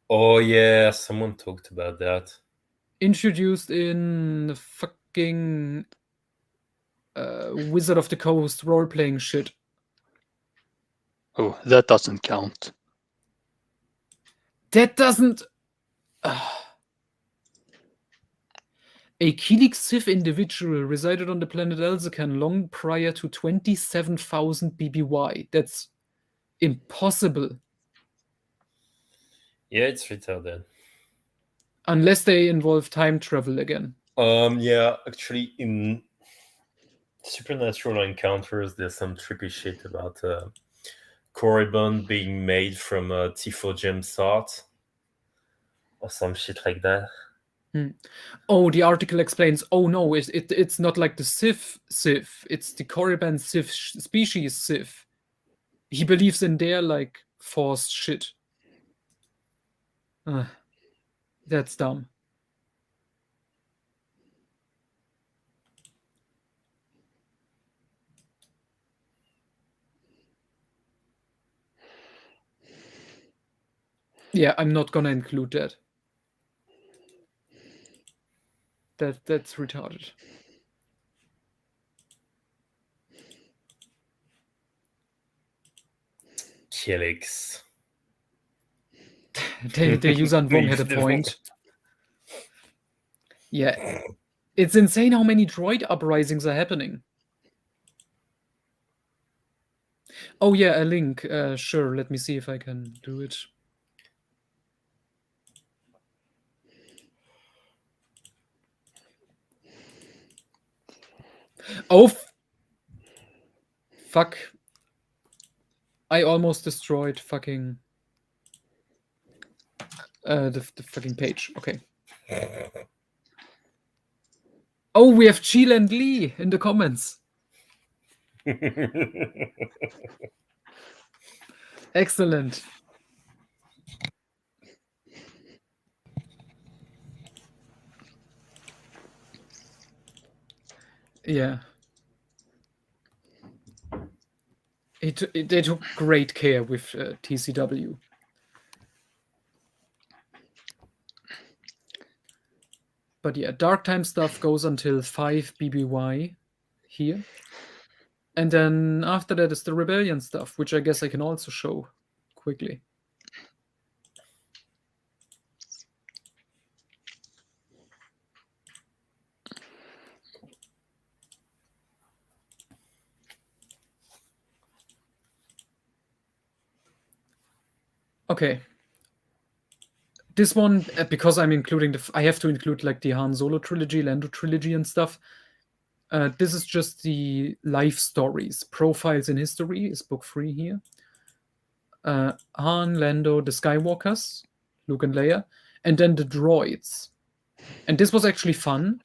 C: Oh yeah, someone talked about that.
A: Introduced in the fucking Wizard of the Coast role-playing shit.
B: Oh, that doesn't count.
A: That doesn't... A Keelik Sith individual resided on the planet Elzacan long prior to 27,000 BBY. That's impossible.
C: Yeah, it's retarded. Unless
A: they involve time travel again.
C: Yeah, actually, in Supernatural Encounters, there's some tricky shit about Korriban being made from Tifo Gem Sart or some shit like that.
A: Oh, the article explains, oh no, it's not like the Sith, it's the Korriban Sith species Sith. He believes in their, like, force shit. That's dumb. Yeah, I'm not gonna include that. That's retarded.
C: Kelix.
A: The Yuuzhan Vong had a point. Yeah. It's insane how many droid uprisings are happening. Oh yeah, a link. Sure, let me see if I can do it. Oh, fuck. I almost destroyed fucking the fucking page. Okay. Oh, we have Chile and Lee in the comments. Excellent. Yeah. They took great care with TCW. But yeah, Dark Time stuff goes until 5 BBY here. And then after that is the Rebellion stuff, which I guess I can also show quickly. Okay. This one, because I'm including I have to include like the Han Solo trilogy, Lando trilogy and stuff. This is just the life stories. Profiles in History is book 3 here. Han, Lando, the Skywalkers, Luke and Leia, and then the droids. And this was actually fun.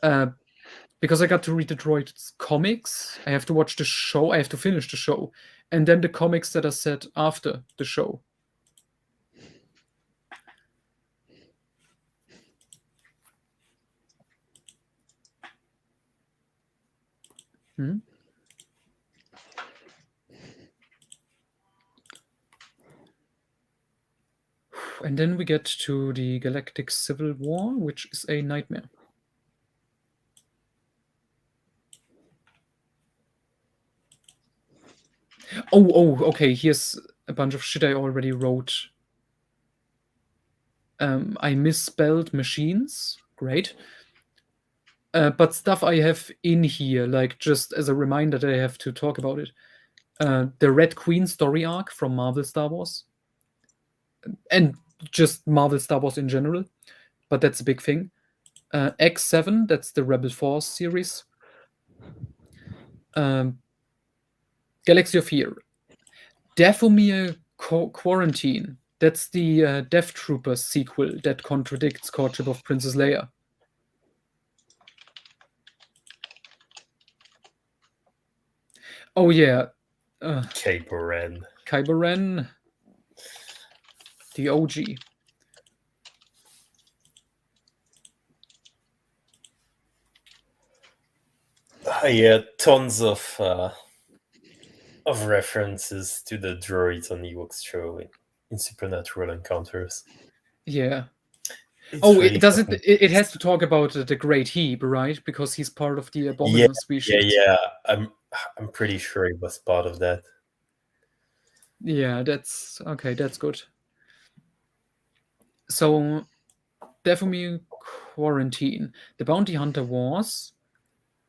A: Because I got to read the droids comics. I have to watch the show. I have to finish the show. And then the comics that are set after the show. And then we get to the Galactic Civil War, which is a nightmare. Oh, okay. Here's a bunch of shit I already wrote. I misspelled machines. Great. But stuff I have in here, like just as a reminder that I have to talk about it. The Red Queen story arc from Marvel Star Wars. And just Marvel Star Wars in general. But that's a big thing. X7, that's the Rebel Force series. Galaxy of Fear. Dathomir Quarantine. That's the Death Troopers sequel that contradicts Courtship of Princess Leia. Oh yeah.
C: Kylo Ren.
A: Kylo Ren. The OG.
C: Yeah, tons of references to the droids on Ewoks show in Supernatural Encounters.
A: Yeah.
C: It's
A: Oh,
C: really
A: it has to talk about the Great Heap, right? Because he's part of the Abominable species.
C: Yeah. I'm pretty sure he was part of that.
A: Yeah, that's okay. That's good. So, Dathomir Quarantine. The Bounty Hunter Wars.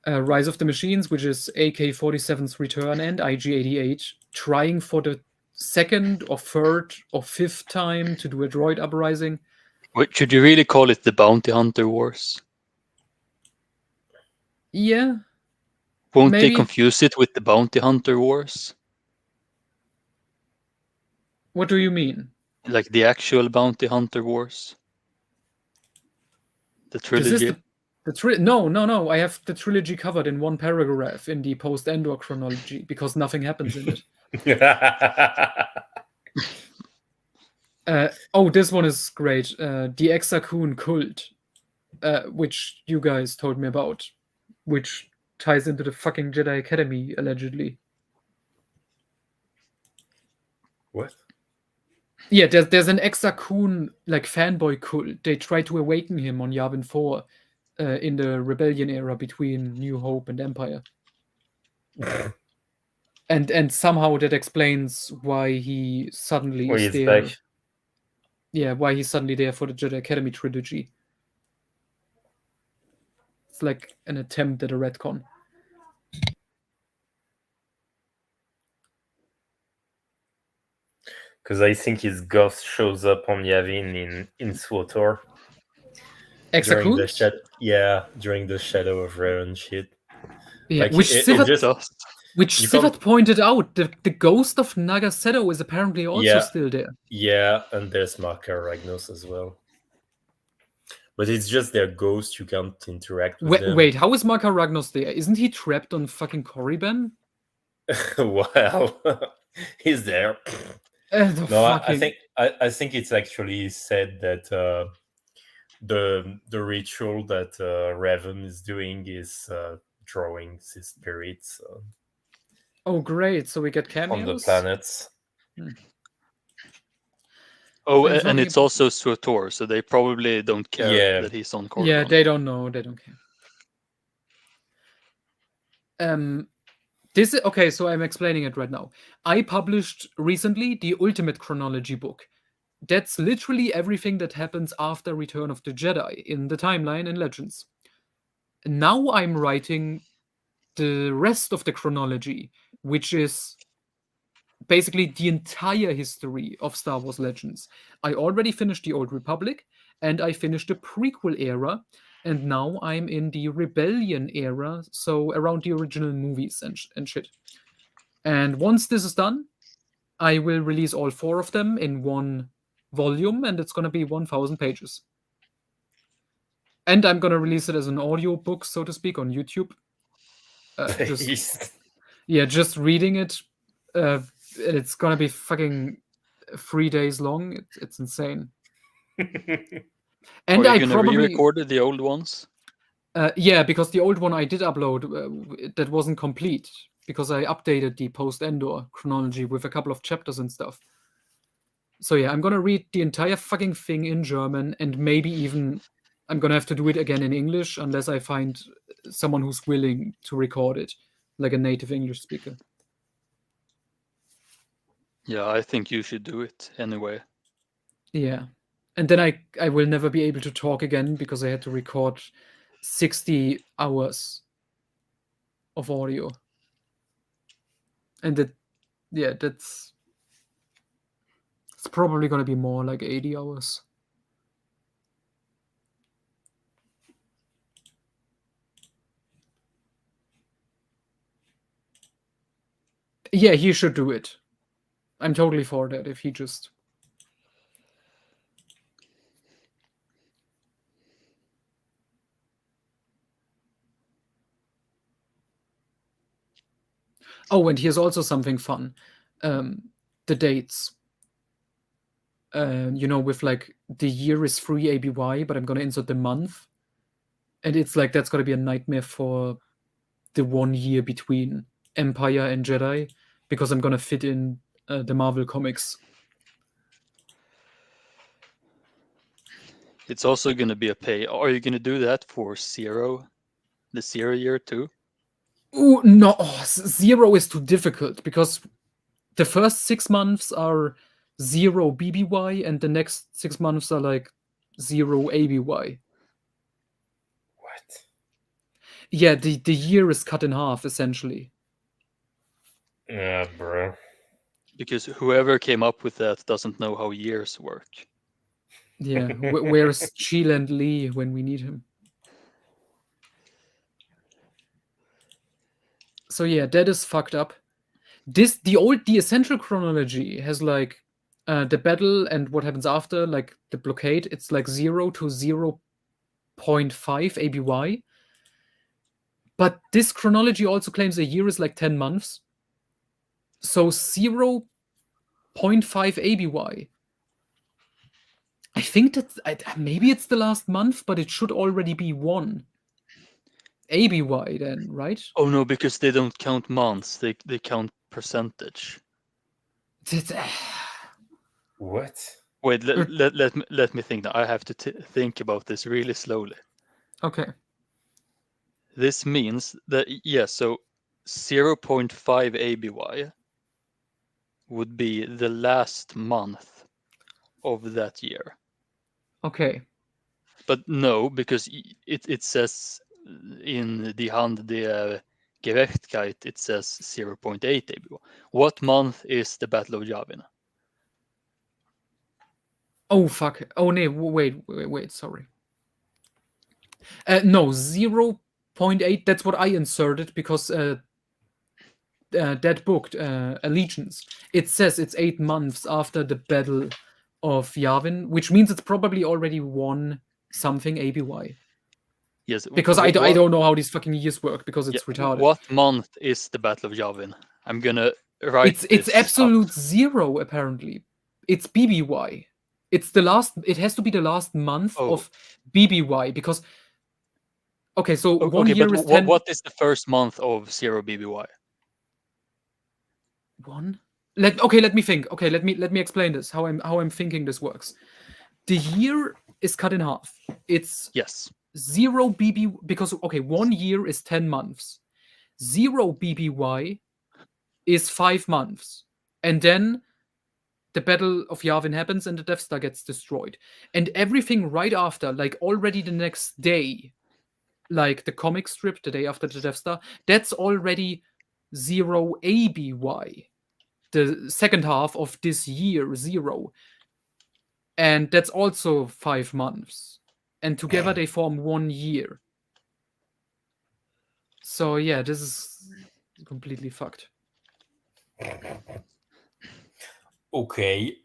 A: Rise of the Machines, which is AK-47's return, and IG-88 trying for the second or third or fifth time to do a droid uprising.
B: Wait, should you really call it the Bounty Hunter Wars?
A: Yeah.
B: Won't
A: maybe.
B: they confuse it with the Bounty Hunter Wars?
A: What do you mean?
B: Like the actual Bounty Hunter Wars? The trilogy?
A: No. I have the trilogy covered in one paragraph in the post-Endor chronology because nothing happens in it. This one is great. The Exar Kun cult, which you guys told me about, which ties into the fucking Jedi Academy, allegedly.
C: What?
A: Yeah, there's an Exar Kun like fanboy cult. They try to awaken him on Yavin 4 in the rebellion era between New Hope and Empire. and somehow that explains why he suddenly is there.
C: Back.
A: Yeah, why he's suddenly there for the Jedi Academy trilogy. It's like an attempt at a retcon.
C: Because I think his ghost shows up on Yavin in SWTOR.
A: Exar Kun?
C: During the Shadow of Revan shit.
A: Yeah,
C: Like,
A: which
C: it
A: Sivert,
C: just
A: which
C: you
A: Sivert
C: can't.
A: pointed out, the ghost of Nagaseto is apparently also
C: Yeah.
A: still there.
C: Yeah, and there's Marka Ragnos as well. But it's just their ghost. You can't interact with them.
A: Wait, how is Marka Ragnos there? Isn't he trapped on fucking Korriban?
C: Well, he's there. No, I think it's actually said that the ritual that Revan is doing is drawing his spirits
A: Oh, great! So we get
C: on the
A: cameos.
C: planets.
B: Oh,
A: I'm
B: and
A: talking
B: it's also Suator, so they probably don't care
C: Yeah.
B: that he's on Korriban.
A: Yeah, they don't know. They don't care. This is okay. So I'm explaining it right now. I published recently the Ultimate Chronology book. That's literally everything that happens after Return of the Jedi in the timeline in Legends. Now I'm writing the rest of the chronology, which is basically the entire history of Star Wars Legends. I already finished the Old Republic, and I finished the prequel era, and now I'm in the Rebellion era, so around the original movies and shit. And once this is done, I will release all 4 of them in one volume, and it's gonna be 1,000 pages. And I'm gonna release it as an audio book, so to speak, on YouTube. Just reading it. It's gonna be fucking 3 days long. It's insane. And
B: Are you
A: I
B: gonna
A: probably
B: re-record the old ones?
A: yeah, because the old one I did upload that wasn't complete because I updated the post-Endor chronology with a couple of chapters and stuff. So yeah, I'm gonna read the entire fucking thing in German, and maybe even I'm gonna have to do it again in English unless I find someone who's willing to record it, like a native English speaker.
B: Yeah, I think you should do it anyway.
A: Yeah. And then I will never be able to talk again because I had to record 60 hours of audio. And it's probably going to be more like 80 hours. Yeah, he should do it. I'm totally for that if he just... Oh, and here's also something fun. The dates. With like the year is 3 ABY, but I'm going to insert the month. And it's like that's going to be a nightmare for the 1 year between Empire and Jedi, because I'm going to fit in the Marvel comics.
B: It's also going to be a pay. Are you going to do that for the 0 year too?
A: Ooh, no, 0 is too difficult because the first 6 months are 0 BBY and the next 6 months are like 0 ABY.
C: What?
A: Yeah, the year is cut in half essentially.
C: Yeah, bro.
B: Because whoever came up with that doesn't know how years work.
A: Yeah, where's Cheeland Lee when we need him? So yeah, that is fucked up. The essential chronology has like the battle and what happens after, like the blockade. It's like 0 to 0.5 ABY. But this chronology also claims a year is like 10 months. So 0.5 ABY. I think that maybe it's the last month, but it should already be 1 ABY then, right?
B: Oh no, because they don't count months; they count percentage.
C: What?
B: Wait, let me think now. I have to think about this really slowly.
A: Okay.
B: This means that so 0.5 ABY would be the last month of that year.
A: Okay.
B: But no, because it says in the Hand der Gerechtigkeit, it says 0.8 ABY. What month is the Battle of Yavin?
A: Oh, fuck. Oh, no, wait, sorry. No, 0 0.8, that's what I inserted because that book, Allegiance, it says it's 8 months after the Battle of Yavin, which means it's probably already won something ABY.
B: Yes.
A: Because I don't know how these fucking years work because it's retarded.
B: What month is the Battle of Yavin? I'm gonna write
A: It's absolute zero apparently. It's BBY. It's the last. It has to be the last month of BBY because. Okay, so 1 year is 10.
B: What is the first month of 0 BBY?
A: 1. Let me think. Okay, let me explain this. How I'm thinking this works. The year is cut in half. It's 0 BB because 1 year is 10 months. 0 BBY is 5 months, and then the Battle of Yavin happens and the Death Star gets destroyed. And everything right after, like already the next day, like the comic strip, the day after the Death Star, that's already 0 ABY, the second half of this year, 0. And that's also 5 months. And together they form 1 year. So yeah, this is completely fucked.
C: Okay.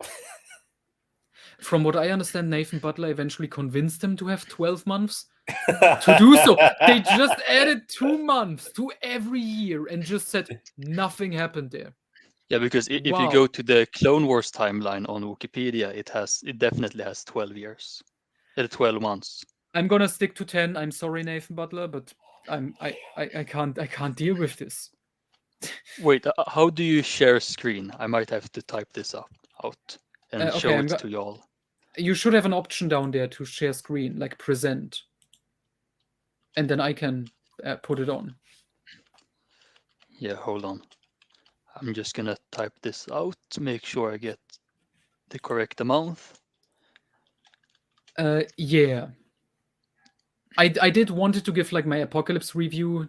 A: From what I understand, Nathan Butler eventually convinced him to have 12 months to do so. They just added 2 months to every year and just said nothing happened there.
B: Yeah, because if you go to the Clone Wars timeline on Wikipedia, it definitely has 12 years. 12 months.
A: I'm gonna stick to 10. I'm sorry, Nathan Butler, but I can't deal with this.
B: Wait, how do you share screen? I might have to type this out and show it to y'all.
A: You should have an option down there to share screen, like present. And then I can put it on.
B: Yeah, hold on. I'm just gonna type this out to make sure I get the correct amount.
A: Yeah. I did wanted to give like my Apocalypse review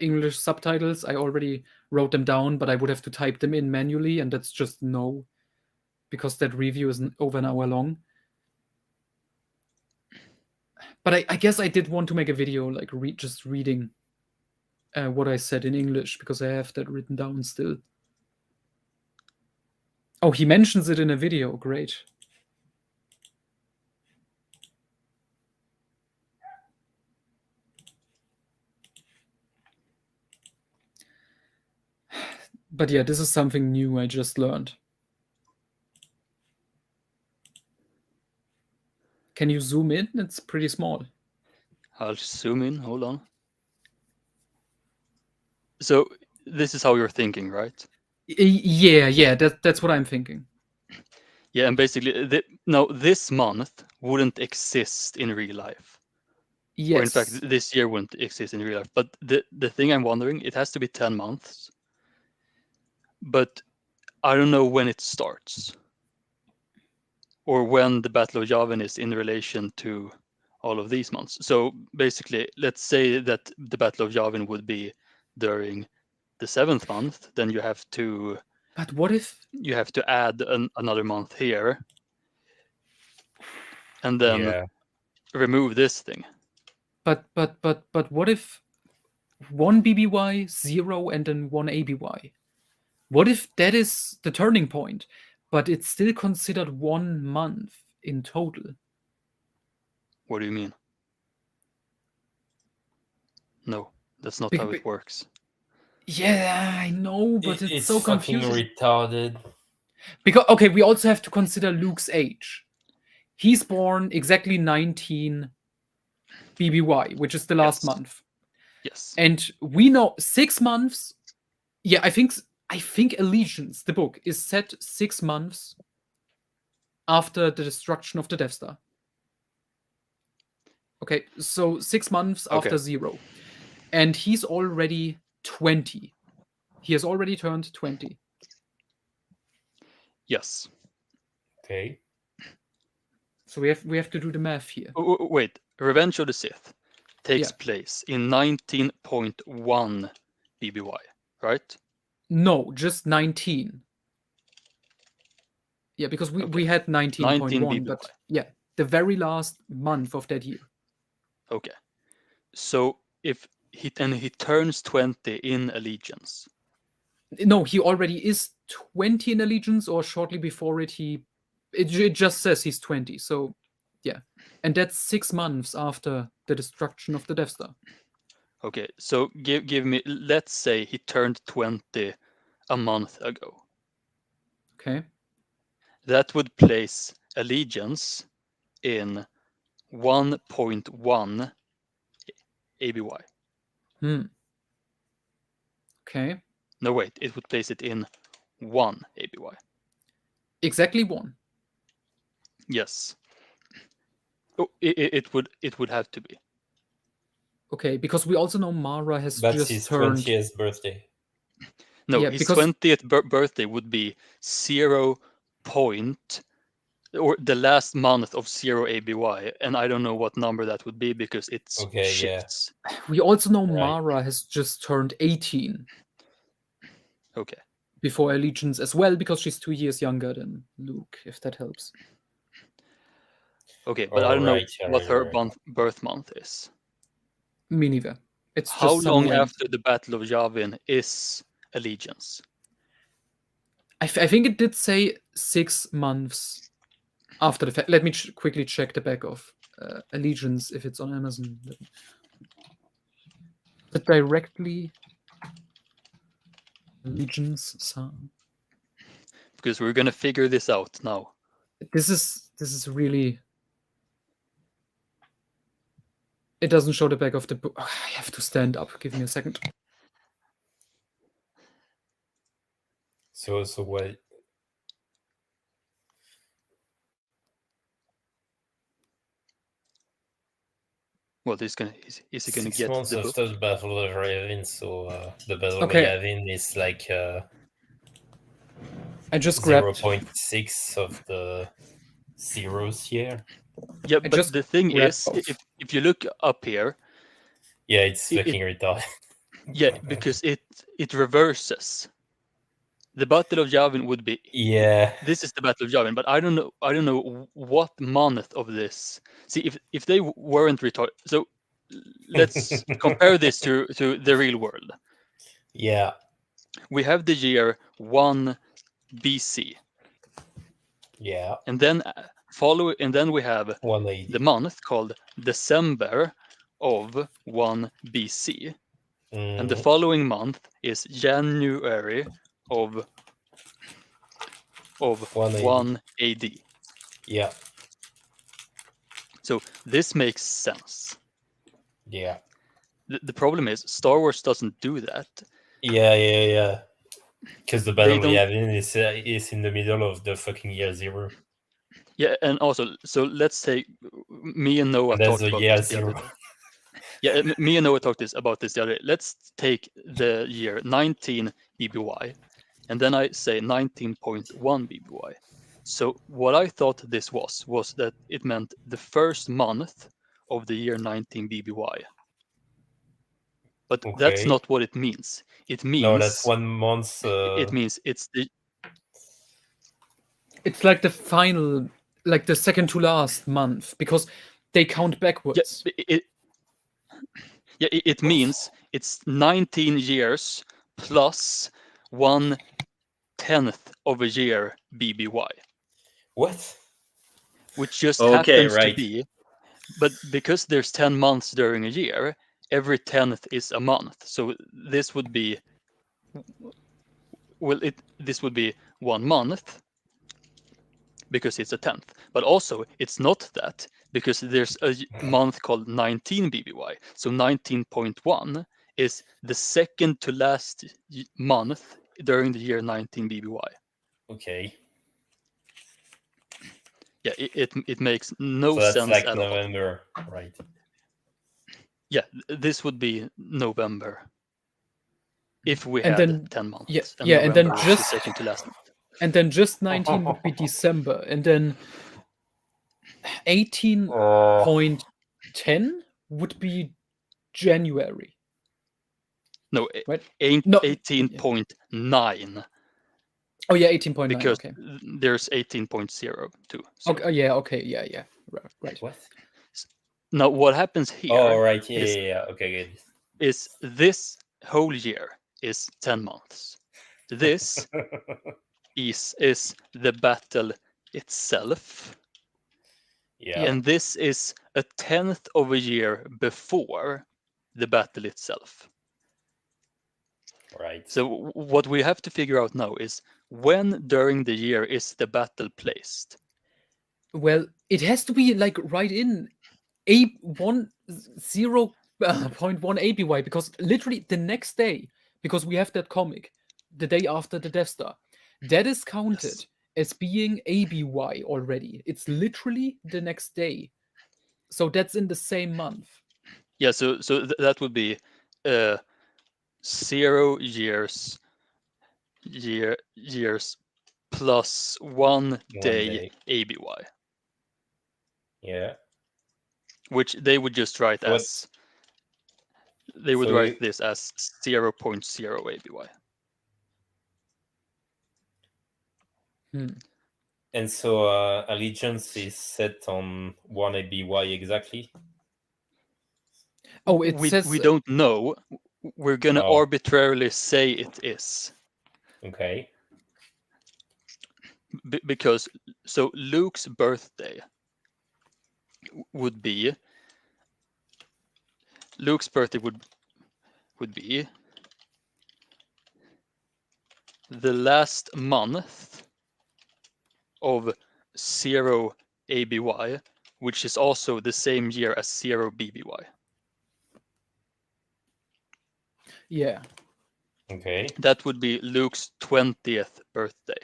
A: English subtitles. I already wrote them down, but I would have to type them in manually, and that's just no, because that review is over an hour long. But I guess I did want to make a video like just reading what I said in English, because I have that written down still. Oh, he mentions it in a video. Great. But yeah, this is something new I just learned. Can you zoom in? It's pretty small.
B: I'll zoom in. Hold on. So this is how you're thinking, right?
A: Yeah, that's what I'm thinking.
B: Yeah, and basically, this month wouldn't exist in real life.
A: Yes.
B: Or in fact, this year wouldn't exist in real life. But the thing I'm wondering, it has to be 10 months. But I don't know when it starts. Or when the Battle of Yavin is in relation to all of these months. So basically, let's say that the Battle of Yavin would be during the 7th month, then you have to...
A: But what if...
B: You have to add another month here. And then remove this thing.
A: But what if 1 BBY, 0, and then 1 ABY? What if that is the turning point, but it's still considered 1 month in total?
B: What do you mean? No, that's not how it works.
A: Yeah, I know, but it's so confusing.
C: Fucking retarded.
A: Because, okay, we also have to consider Luke's age. He's born exactly 19 BBY, which is the last month.
B: Yes.
A: And we know 6 months. Yeah, I think Allegiance, the book, is set 6 months after the destruction of the Death Star. Okay, so 6 months after 0. And he's already 20. He has already turned 20.
B: Yes.
C: Okay.
A: So we have to do the math here.
B: Wait, Revenge of the Sith takes place in 19.1 BBY, right?
A: No, just 19. Yeah, because we had 19.1, but yeah, the very last month of that year.
B: Okay. So if he turns 20 in Allegiance.
A: No, he already is 20 in Allegiance, or shortly before it, it just says he's 20. So, yeah. And that's 6 months after the destruction of the Death Star.
B: Okay, so give me, let's say he turned 20 a month ago.
A: Okay.
B: That would place Allegiance in 1.1 ABY.
A: Okay.
B: No, wait, it would place it in 1 ABY.
A: Exactly 1.
B: Yes. Oh, it would have to be.
A: Okay, because we also know Mara has
C: That's
A: just
C: his
A: turned
C: 20th birthday.
B: No,
A: Yeah,
B: his
A: because
B: 20th birthday would be 0 point, or the last month of 0 ABY, and I don't know what number that would be because it
C: Okay, yeah.
B: shifts.
A: we also know
C: Right.
A: Mara has just turned 18
B: Okay.
A: before Allegiance as well, because she's 2 years younger than Luke, if that helps.
B: Okay, but I don't know
C: Alright,
B: what her
C: right.
B: birth month is.
A: Me neither. It's
B: How
A: just
B: long
A: somewhere.
B: after the Battle of Yavin is Allegiance?
A: I think it did say 6 months after the fact. Let me quickly check the back of Allegiance if it's on Amazon. Is it directly Allegiance Psalm?
B: Because we're gonna figure this out now.
A: This is really. It doesn't show the back of the book. I have to stand up. Give me a second.
C: So what?
B: Well, is he gonna
C: 6
B: get
C: months
B: the book?
C: after the Battle of Yavin, so the Battle
A: Okay.
C: of Yavin is like
A: I just grabbed
C: 0.6 of the zeros here.
B: Yeah,
A: I
B: but
A: just
B: the thing
A: grabbed
B: is,
A: both.
B: if you look up here,
C: Yeah, it's
B: It-
C: fucking retarded.
B: yeah, because it reverses. The Battle of Yavin would be.
C: Yeah.
B: This is the Battle of Yavin, but I don't know what month of this. See, if they weren't retarded, so let's compare this to the real world.
C: Yeah.
B: We have the year 1 BC,
C: Yeah.
B: and then we have
C: 180.
B: the month called December of 1 BC, and the
C: Mhm.
B: following month is January of
C: 180.
B: 1 AD.
C: Yeah.
B: So this makes sense.
C: Yeah.
B: The problem is Star Wars doesn't do that.
C: Yeah. Because the
B: They
C: Battle of
B: don't.
C: Yavin is in the middle of the fucking year 0.
B: Yeah, and also, so let's say me and Noah
C: And that's
B: talked
C: the
B: about
C: year
B: this the other
C: 0.
B: day. Yeah, me and Noah talked about this the other day. Let's take the year 19 BBY, and then I say 19.1 BBY. So what I thought this was that it meant the first month of the year 19 BBY. But that's
C: Okay.
B: not what it means. It means
C: No, that's 1 month.
B: it means it's the
A: It's like the final, like the second to last month, because they count backwards.
B: it means it's 19 years plus 1/10 of a year BBY,
C: What?
B: which just
C: Okay,
B: happens
C: right.
B: to be, but because there's 10 months during a year, every 10th is a month. So this would be, this would be 1 month because it's a 10th, but also it's not that because there's a month called 19 BBY. So 19.1 is the second to last month during the year 19 BBY.
C: Okay.
B: Yeah, it makes no
C: So that's
B: sense
C: like
B: at all.
C: November, right?
B: Yeah, this would be November if we
A: And
B: had
A: then
B: 10 months.
A: yeah,
B: and
A: yeah, and then
B: November was the
A: just
B: second to last month.
A: and then just 19 would be December, and then 18.10 would be January.
B: No,
A: Right? No.
B: 18.9
A: Oh yeah, 18.9.
B: because
A: Okay.
B: there's 18.0 too. So
A: Okay. Yeah. Okay. Yeah. Right.
C: What?
B: now what happens here
C: Oh, right.
B: is
C: Yeah. Okay, good.
B: is this whole year is 10 months. This is the battle itself.
C: Yeah.
B: And this is a 10th of a year before the battle itself.
C: Right.
B: So what we have to figure out now is when during the year is the battle placed?
A: Well, it has to be like right in A10.1 ABY, because literally the next day, because we have that comic, the day after the Death Star, that is counted as being ABY already. It's literally the next day. So that's in the same month.
B: Yeah, so that would be 0 years plus 1 day ABY.
C: Yeah.
B: Which they would just write
C: So
B: as they would write this as 0.0 ABY.
C: And so allegiance is set on 1 ABY exactly?
A: Oh, it says
B: we don't know. We're gonna arbitrarily say it is.
C: Okay.
B: Because so Luke's birthday would be the last month of 0 ABY, which is also the same year as 0 BBY.
A: Yeah.
C: Okay.
B: That would be Luke's 20th birthday.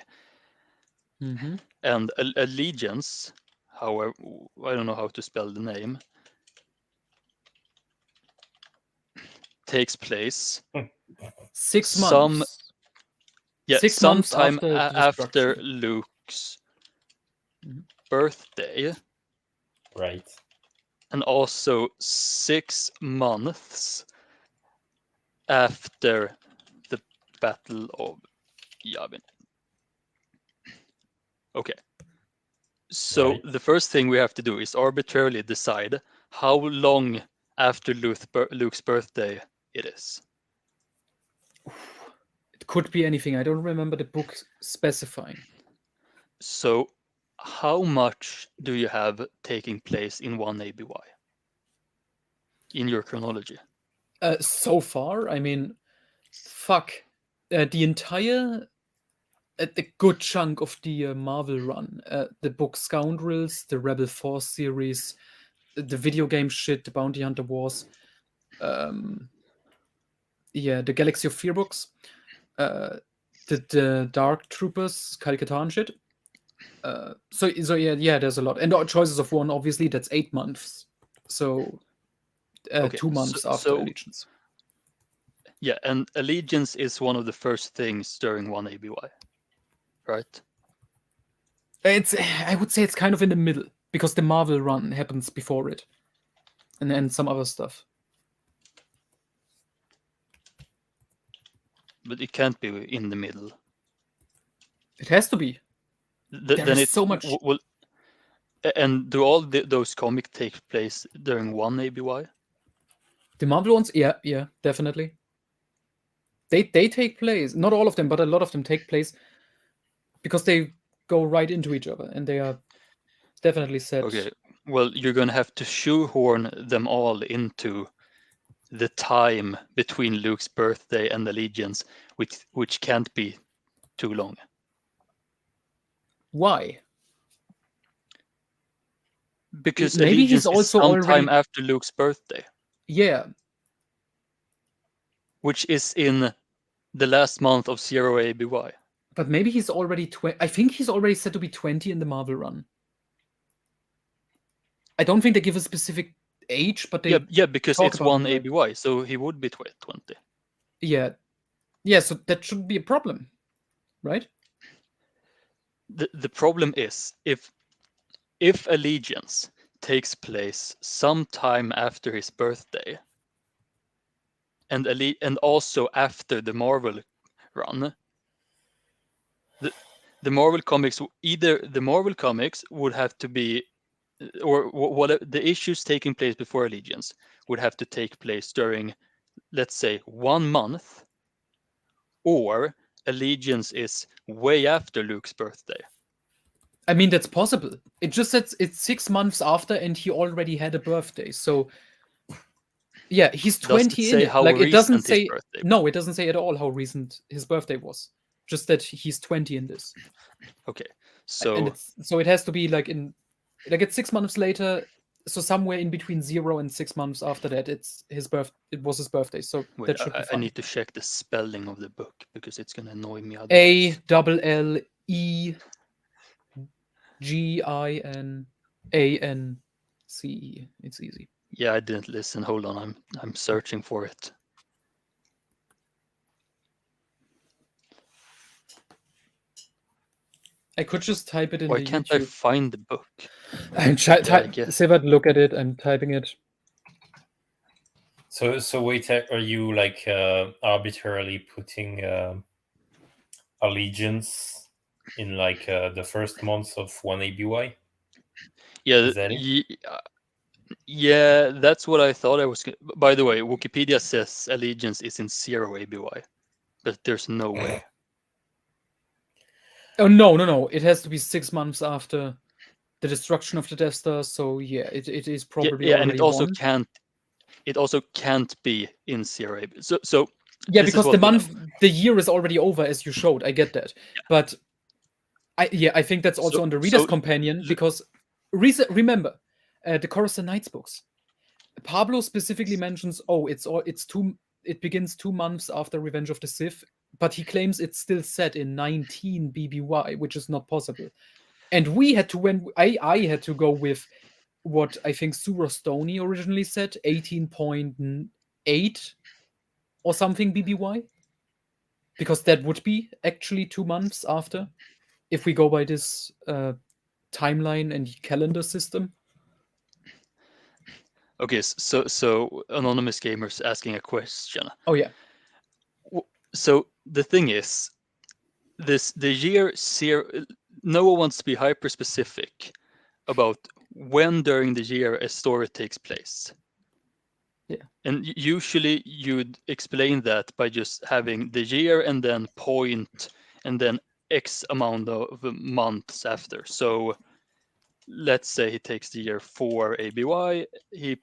A: Mm-hmm.
B: And allegiance, however, I don't know how to spell the name, takes place
A: 6 months.
B: Yeah,
A: 6 months
B: sometime
A: after
B: Luke's birthday.
C: Right.
B: And also 6 months after the Battle of Yavin. Okay. So the first thing we have to do is arbitrarily decide how long after Luke's birthday it is.
A: It could be anything. I don't remember the book specifying.
B: So how much do you have taking place in 1 ABY in your chronology?
A: So far, I mean, fuck. The entire, the good chunk of the Marvel run, the book Scoundrels, the Rebel Force series, the video game shit, the Bounty Hunter Wars, yeah, the Galaxy of Fear books, the Dark Troopers, Kal-Katarn shit. So yeah, there's a lot, and the Choices of One, obviously, that's 8 months. So 2 months after Allegiance.
B: Yeah, and Allegiance is one of the first things during 1 ABY, right?
A: I would say it's kind of in the middle, because the Marvel run happens before it, and then some other stuff.
B: But it can't be in the middle.
A: It has to be.
B: Then it's so much. And do all those comics take place during 1 ABY?
A: The Marvel ones, yeah, definitely. They take place. Not all of them, but a lot of them take place because they go right into each other, and they are definitely set.
B: Okay, well, you're gonna have to shoehorn them all into the time between Luke's birthday and Allegiance, which can't be too long.
A: Why?
B: Because
A: maybe
B: Allegiance
A: he's also
B: is sometime
A: already
B: after Luke's birthday.
A: Yeah.
B: Which is in the last month of 0 ABY.
A: But maybe he's already 20. I think he's already said to be 20 in the Marvel run. I don't think they give a specific age, but they
B: yeah, because it's 1 ABY, so he would be 20.
A: Yeah, so that shouldn't be a problem, right?
B: The problem is if Allegiance takes place sometime after his birthday, and also after the Marvel run, the Marvel comics, either the Marvel comics would have to be, or what the issues taking place before Allegiance would have to take place during let's say, 1 month, or allegiance is way after Luke's birthday.
A: I mean, that's possible. It just says it's 6 months after, and he already had a birthday. So, yeah, he's
B: Does
A: 20
B: it
A: in
B: say
A: it.
B: how
A: Like, it doesn't
B: recent his
A: say.
B: birthday?
A: No, it doesn't say at all how recent his birthday was. Just that he's 20 in this.
B: Okay,
A: And
B: so
A: it has to be like it's 6 months later. So somewhere in between 0 and 6 months after that, it was his birthday. So
B: wait,
A: that should be
B: I
A: fine.
B: need to check the spelling of the book because it's gonna annoy me
A: A
B: otherwise.
A: double L E GINANCE. It's easy.
B: Yeah, I didn't listen. Hold on, I'm searching for it.
A: I could just type it in
B: Why
A: the
B: can't I
A: YouTube.
B: find the book?
A: I'm Sivert, look at it. I'm typing it.
C: So wait, are you like arbitrarily putting allegiance in like the first month of 1 ABY?
B: Yeah,
C: Is that it?
B: yeah, that's what I thought I was. By the way, Wikipedia says allegiance is in 0 ABY, but there's no way.
A: Oh no! It has to be 6 months after the destruction of the Death Star. So yeah, it is probably
B: Yeah, and
A: already
B: it also
A: one.
B: can't. It also can't be in 0 ABY. So
A: Yeah,
B: this is
A: because
B: what we know.
A: the year is already over, as you showed. I get that, but I think that's also on the Reader's Companion because remember the Coruscant Nights books. Pablo specifically mentions, it begins 2 months after Revenge of the Sith, but he claims it's still set in 19 BBY, which is not possible. And we had to I had to go with what I think Suro Stoney originally said, 18.8 or something BBY, because that would be actually 2 months after, if we go by this timeline and calendar system.
B: Okay, so anonymous gamers asking a question.
A: Oh yeah.
B: So the thing is, the year 0. No one wants to be hyper specific about when during the year a story takes place.
A: Yeah.
B: And usually you'd explain that by just having the year and then point and then X amount of months after. So let's say he takes the year 4 ABY, he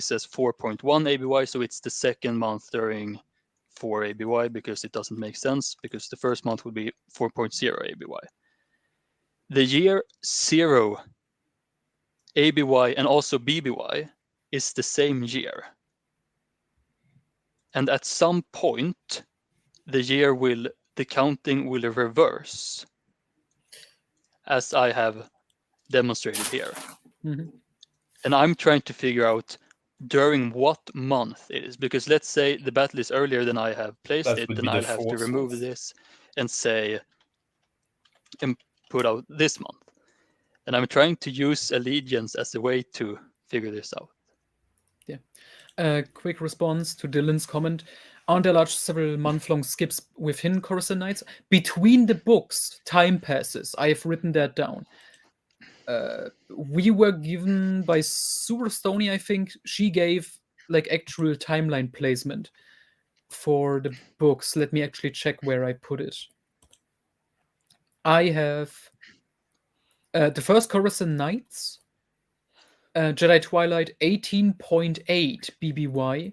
B: says 4.1 ABY, so it's the second month during 4 ABY because it doesn't make sense because the first month would be 4.0 ABY. The year 0 ABY and also BBY is the same year. And at some point, the counting will reverse, as I have demonstrated here.
A: Mm-hmm.
B: And I'm trying to figure out during what month it is, because let's say the battle is earlier than I have placed it, then I'll have to remove this and say, and put out this month. And I'm trying to use allegiance as a way to figure this out.
A: Yeah. Quick response to Dylan's comment. Aren't there large several month-long skips within Coruscant Nights? Between the books, time passes. I have written that down. We were given by Super Stoney, I think. She gave like actual timeline placement for the books. Let me actually check where I put it. I have the first Coruscant Nights, Jedi Twilight 18.8 BBY,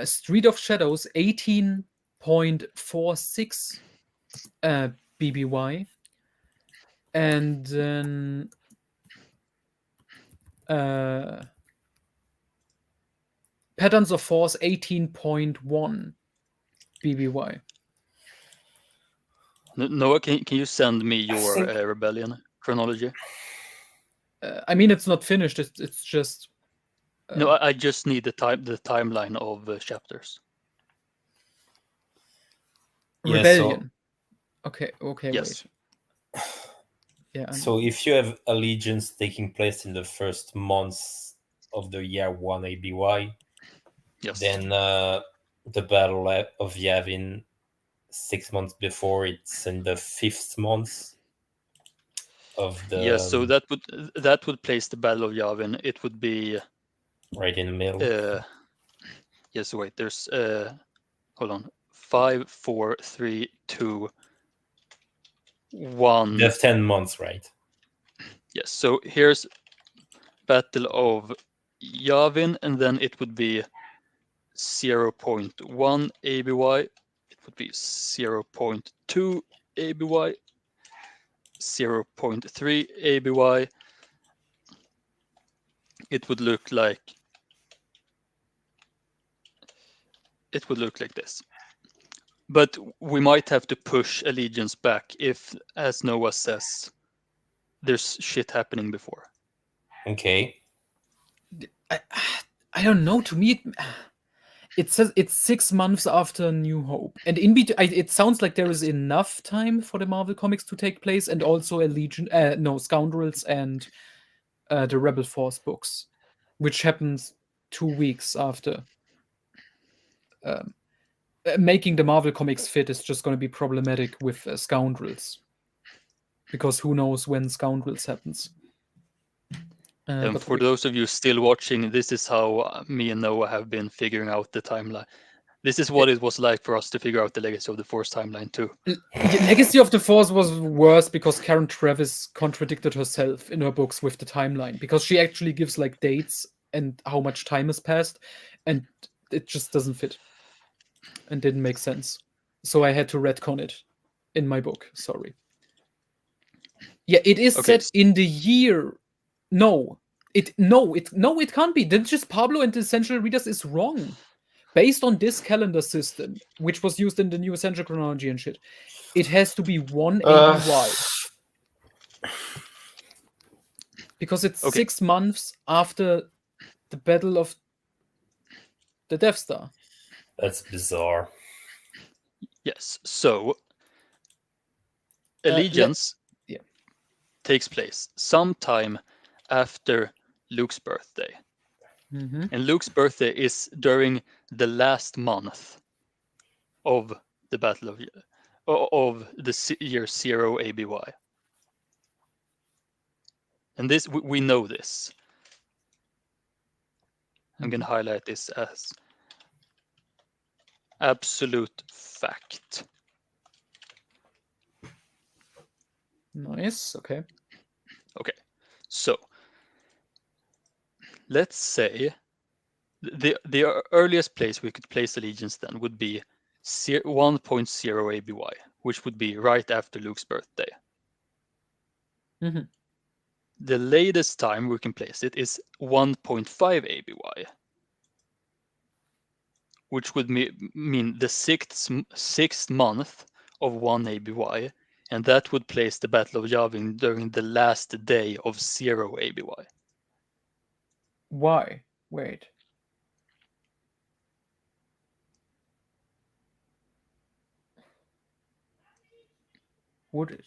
A: Street of Shadows 18.46 BBY, and then Patterns of Force 18.1 BBY.
B: Noah, can you send me your Rebellion chronology?
A: I mean, it's not finished. It's just.
B: No, I just need the timeline of chapters.
A: Rebellion. Okay,
B: yes.
A: Wait. Yeah.
C: So if you have allegiance taking place in the first months of the year 1 ABY,
B: yes,
C: then the Battle of Yavin 6 months before, it's in the 5th month of the.
B: Yes, so that would place the Battle of Yavin. It would be
C: right in the middle.
B: Yes, wait. There's hold on. 5, 4, 3, 2, 1.
C: That's 10 months, right?
B: Yes. So here's Battle of Yavin, and then it would be 0.1 ABY. It would be 0.2 ABY, 0.3 ABY. It would look like this. But we might have to push allegiance back if, as Noah says, there's shit happening before.
C: Okay.
A: I don't know. To me, it says it's 6 months after New Hope, and in between, it sounds like there is enough time for the Marvel comics to take place, and also Scoundrels and the Rebel Force books, which happens 2 weeks after. Making the Marvel comics fit is just going to be problematic with Scoundrels, because who knows when Scoundrels happens.
B: And for those of you still watching, this is how me and Noah have been figuring out the timeline. This is what it was like for us to figure out the Legacy of the Force timeline too.
A: Legacy of the Force was worse because Karen Traviss contradicted herself in her books with the timeline, because she actually gives like dates and how much time has passed, and it just doesn't fit and didn't make sense. So I had to retcon it in my book. Sorry. Yeah, it is set in the year. No, it can't be. Then just Pablo and the Essential Readers is wrong. Based on this calendar system, which was used in the new Essential Chronology and shit, it has to be 1 ABY. Because it's 6 months after the Battle of the Death Star.
C: That's bizarre.
B: Yes, so Allegiance takes place sometime after Luke's birthday.
A: Mm-hmm.
B: And Luke's birthday is during the last month of the Battle of the year 0 ABY. And this we know this. I'm going to highlight this as absolute fact.
A: Nice. Okay.
B: So let's say the earliest place we could place Allegiance then would be 1.0 ABY, which would be right after Luke's birthday.
A: Mm-hmm.
B: The latest time we can place it is 1.5 ABY, which would mean the sixth month of 1 ABY, and that would place the Battle of Yavin during the last day of 0 ABY.
A: Why? Wait. Would it?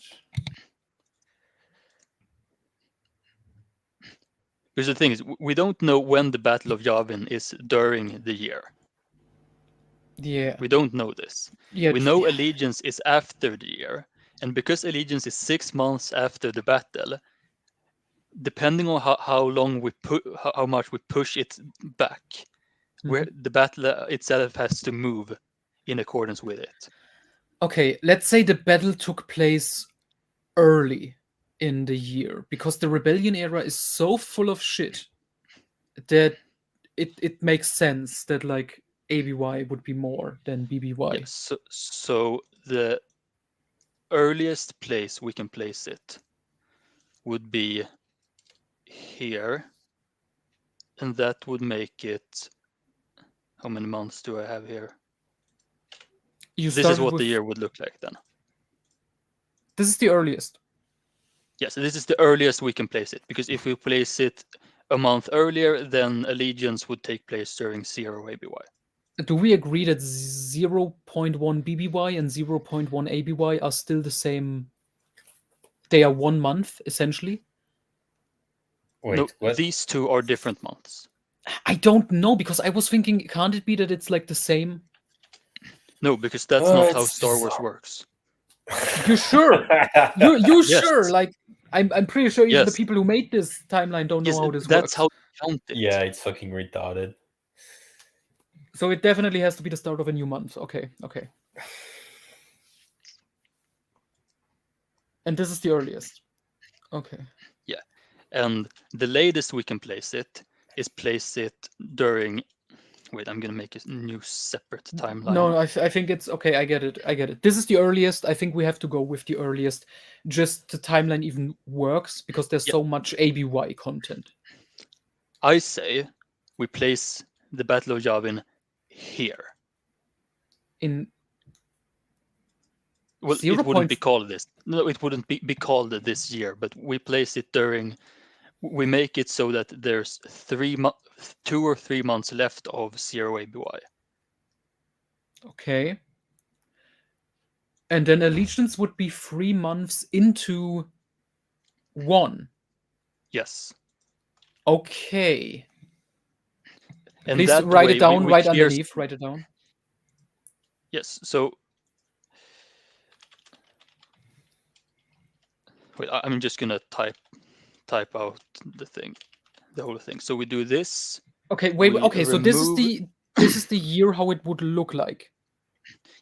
B: Because the thing is, we don't know when the Battle of Yavin is during the year.
A: Yeah.
B: We don't know this.
A: Yeah,
B: we know Allegiance is after the year. And because Allegiance is 6 months after the battle, depending on how much we push it back, where the battle itself has to move in accordance with it.
A: Okay, let's say the battle took place early in the year, because the Rebellion era is so full of shit that it makes sense that like ABY would be more than BBY.
B: Yes, so the earliest place we can place it would be here, and that would make it, how many months do I have here? This is what the year would look like then.
A: This is the earliest.
B: Yes, this is the earliest we can place it, because if we place it a month earlier, then Allegiance would take place during 0 ABY.
A: Do we agree that 0.1 BBY and 0.1 ABY are still the same? They are 1 month, essentially?
C: Wait,
B: no,
C: what?
B: These two are different months.
A: I don't know, because I was thinking, can't it be that it's like the same?
B: No, because that's not how Star Wars works.
A: You sure? You
B: Yes.
A: sure? Like, I'm pretty sure even
B: Yes.
A: the people who made this timeline don't know how this
B: that's
A: works.
B: how they count it.
C: Yeah, it's fucking retarded.
A: So it definitely has to be the start of a new month. Okay. And this is the earliest. Okay.
B: Yeah, and the latest we can place it is place it during. Wait, I'm gonna make a new separate timeline.
A: No, I think it's okay. I get it. This is the earliest. I think we have to go with the earliest. Just the timeline even works because there's so much ABY content.
B: I say we place the Battle of Yavin here. Well, it wouldn't be called this. No, it wouldn't be called this year, but we place it during. We make it so that there's 2 or 3 months left of 0 ABY.
A: Okay. And then Allegiance would be 3 months into 1.
B: Yes.
A: Okay.
B: And
A: please
B: that
A: write
B: way,
A: it down right
B: clears...
A: underneath. Write it down.
B: Yes. So. Wait, I'm just gonna type out the whole thing. So we do this.
A: Okay, wait. Okay, so this is the year how it would look like.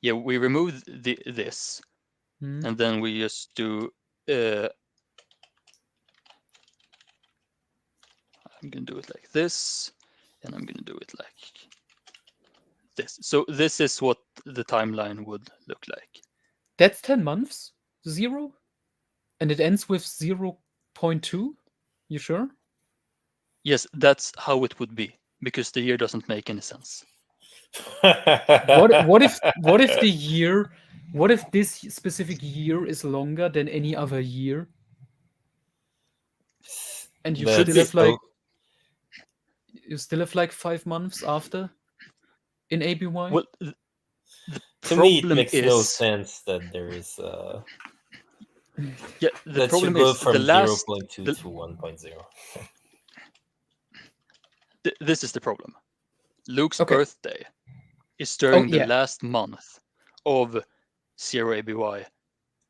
B: Yeah, we remove this, and then we just do. I'm gonna do it like this, and I'm gonna do it like this. So this is what the timeline would look like.
A: That's 10 months, 0, and it ends with 0.2. You sure?
B: Yes, that's how it would be, because the year doesn't make any sense.
A: What if this specific year is longer than any other year? And you still have like 5 months after in ABY?
B: Well, the
C: to me it makes no sense that there is
B: yeah, the
C: that
B: problem
C: you go
B: is
C: from
B: the last
C: 0.2 to 1.0.
B: This is the problem. Luke's birthday is during the last month of 0 ABY.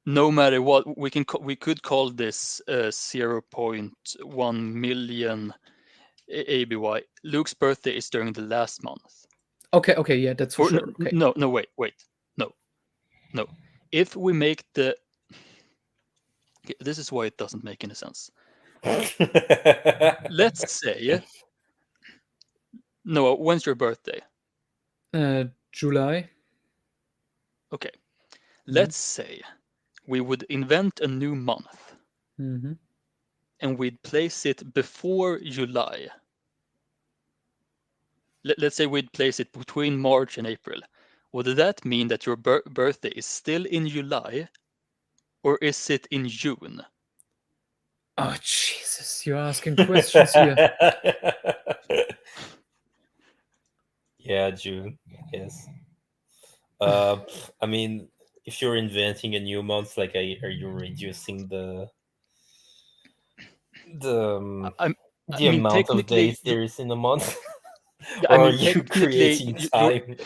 B: No matter what, we could call this 0.1 million ABY. Luke's birthday is during the last month.
A: Okay, yeah, that's for sure. Okay.
B: No, wait, no. If we make the, this is why it doesn't make any sense. Let's say, Noah, when's your birthday?
A: July.
B: Okay, let's say we would invent a new month, and we'd place it before July. Let's say we'd place it between March and April. Would that mean that your birthday is still in July, or is it in June?
A: Oh, Jesus, you're asking questions here.
C: Yeah, June, yes. I mean, if you're inventing a new month, like, are you reducing the amount of days there is in a month? Or are you creating time?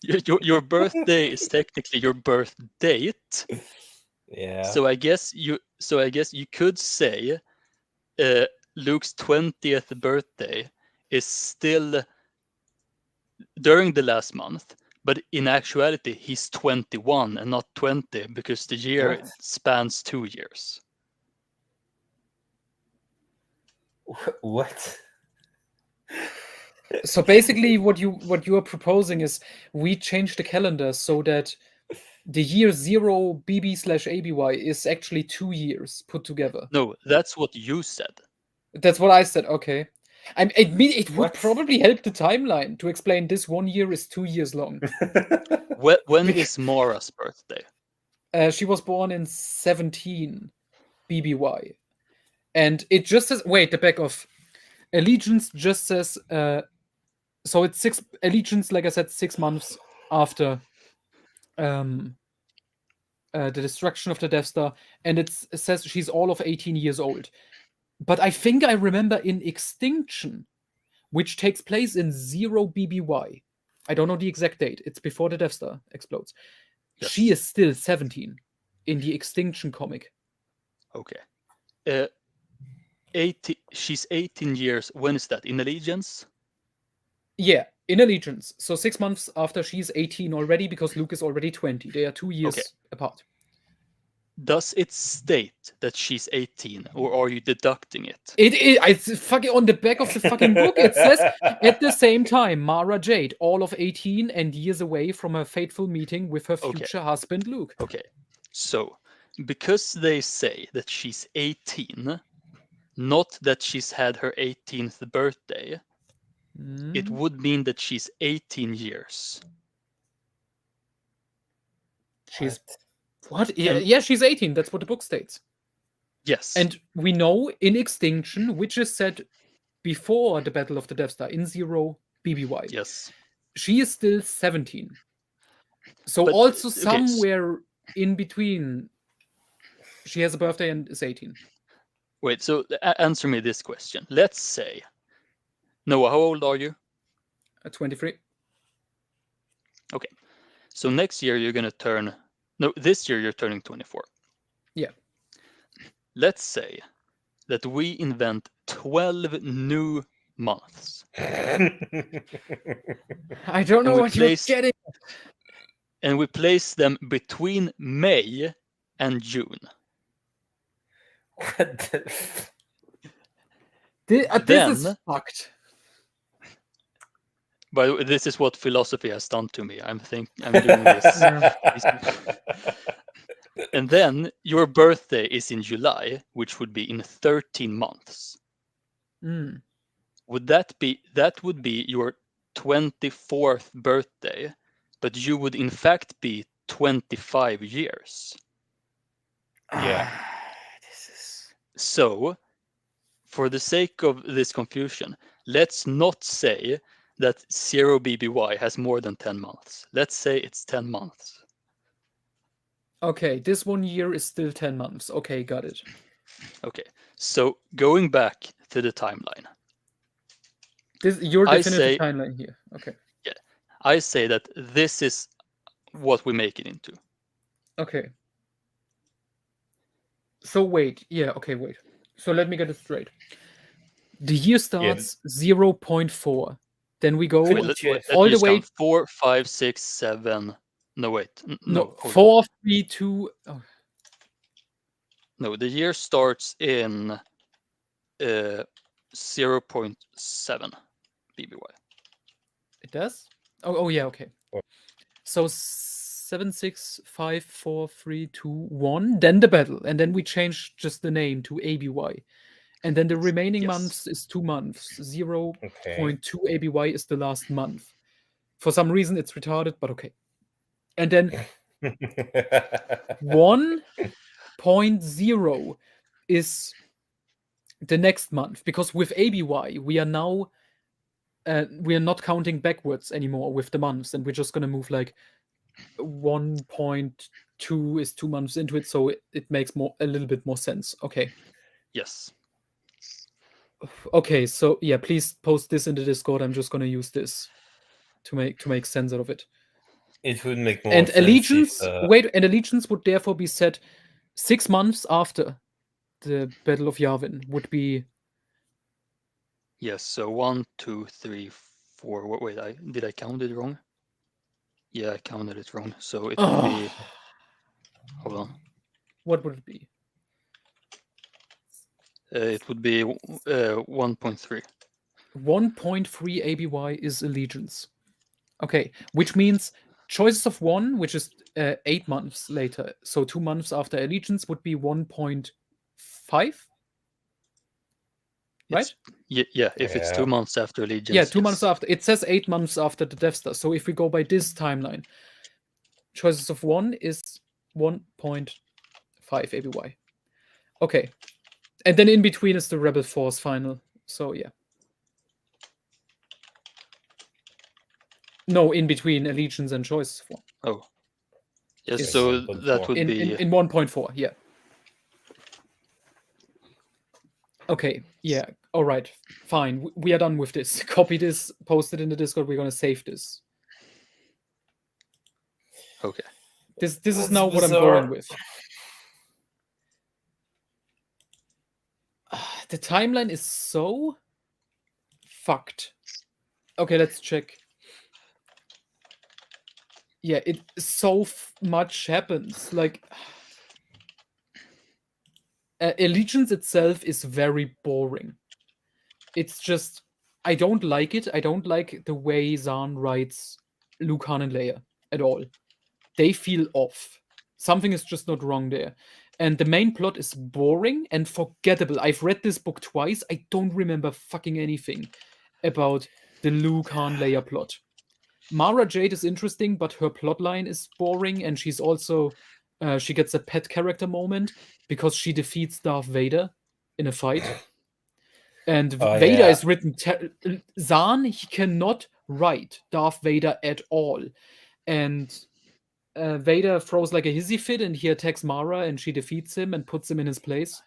B: Your birthday is technically your birth date.
C: Yeah.
B: So I guess you could say Luke's 20th birthday is still during the last month, but in actuality he's 21 and not 20 because the year spans 2 years.
C: What?
A: So basically what you are proposing is we change the calendar so that the year 0 BB/ABY is actually 2 years put together.
B: No, that's what you said.
A: That's what I said. Okay. It would probably help the timeline to explain this 1 year is 2 years long.
B: When is Mara's birthday?
A: She was born in 17 BBY. And it just says, wait, the back of Allegiance just says, so it's Allegiance, like I said, 6 months after the destruction of the Death Star, and it says she's all of 18 years old. But I think I remember in Extinction, which takes place in 0 BBY, I don't know the exact date, it's before the Death Star explodes. Yes. She is still 17 in the Extinction comic.
B: Okay. She's 18 years. When is that? In Allegiance?
A: Yeah, In Allegiance. So 6 months after she's 18 already, because Luke is already 20. They are 2 years apart.
B: Does it state that she's 18, or are you deducting it?
A: It's fucking on the back of the fucking book. It says, at the same time, Mara Jade, all of 18 and years away from her fateful meeting with her future husband, Luke.
B: Okay, so because they say that she's 18, not that she's had her 18th birthday, it would mean that she's 18 years.
A: She's what? Yeah, she's 18. That's what the book states.
B: Yes.
A: And we know in Extinction, which is said before the Battle of the Death Star, in 0 BBY.
B: Yes.
A: She is still 17. So
B: But,
A: also
B: okay,
A: somewhere in between, she has a birthday and is 18.
B: Wait, so answer me this question. Let's say, Noah, how old are you?
A: 23.
B: Okay. So next year you're going to turn, no, this year you're turning 24.
A: Yeah.
B: Let's say that we invent 12 new months.
A: I don't know what you're getting.
B: And we place them between May and June.
C: What the
A: this is fucked.
B: But this is what philosophy has done to me. I'm doing this. And then your birthday is in July, which would be in 13 months. Would that would be your 24th birthday, but you would in fact be 25 years.
C: Yeah.
B: So, for the sake of this confusion, let's not say that 0 BBY has more than 10 months. Let's say it's 10 months.
A: Okay, this 1 year is still 10 months. Okay, got it.
B: Okay, so going back to the timeline.
A: This your definitive timeline here. Okay.
B: Yeah, I say that this is what we make it into.
A: Okay. So wait, wait. So let me get it straight. The year starts 0.4. Then we go all the way
B: 4, 5, 6, 7. No, wait. No,
A: 4, 3, 2. Oh.
B: No, the year starts in 0.7 BBY.
A: It does? Oh yeah, okay. So 7, 6, 5, 4, 3, 2, 1. Then the battle, and then we change just the name to ABY. And then the remaining months is 2 months. 0.2 ABY is the last month. For some reason, it's retarded, but okay. And then 1.0 is the next month, because with ABY, we are now we are not counting backwards anymore with the months, and we're just going to move like 1.2 is 2 months into it, so it makes a little bit more sense. Okay.
B: Yes.
A: Okay, so yeah, please post this in the Discord. I'm just gonna use this to make sense out of it.
C: It would make more
A: and
C: sense.
A: Allegiance, and Allegiance would therefore be set 6 months after the Battle of Yavin would be.
B: Yes, so 1, 2, 3, 4. Wait, did I count it wrong? Yeah, I counted it wrong. So it would be. Hold on.
A: What would it be?
B: It would be 1.3.
A: 1.3 ABY is Allegiance. Okay, which means Choices of 1, which is 8 months later. So 2 months after Allegiance would be 1.5. Right?
B: Yeah, if it's 2 months after Allegiance.
A: Yeah, 2 months after. It says 8 months after the Death Star. So if we go by this timeline, Choices of 1 is 1.5 ABY. Okay. And then in between is the Rebel Force final. So yeah. No, in between Allegiance and Choices of 1.
B: Oh. Yes, so that would be...
A: In 1.4, yeah. Okay, yeah. All right, fine. We are done with this. Copy this, post it in the Discord. We're going to save this.
B: Okay.
A: This is now what I'm going with. The timeline is so fucked. Okay, let's check. Yeah, it so much happens. Like, Allegiance itself is very boring. It's just, I don't like it. I don't like the way Zahn writes Luke, Han, and Leia at all. They feel off. Something is just not wrong there. And the main plot is boring and forgettable. I've read this book twice. I don't remember fucking anything about the Luke, Han, Leia plot. Mara Jade is interesting, but her plotline is boring, and she's also she gets a pet character moment because she defeats Darth Vader in a fight. And
C: Oh,
A: Vader
C: yeah.
A: is written. Zahn, he cannot write Darth Vader at all. And Vader throws like a hissy fit and he attacks Mara and she defeats him and puts him in his place.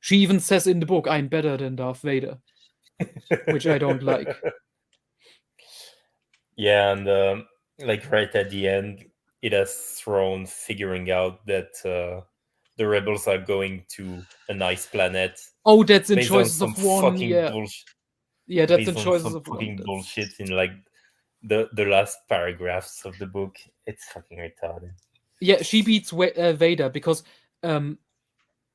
A: She even says in the book, I'm better than Darth Vader, which I don't like.
C: Yeah, and like right at the end, it has thrown figuring out that the rebels are going to a nice planet.
A: Oh, that's in
C: based on
A: Choices
C: some
A: of One.
C: fucking
A: Yeah.
C: bullshit.
A: Yeah, that's in
C: Based on
A: Choices
C: some
A: of One.
C: fucking bullshit in like the last paragraphs of the book. It's fucking retarded.
A: Yeah, she beats Vader because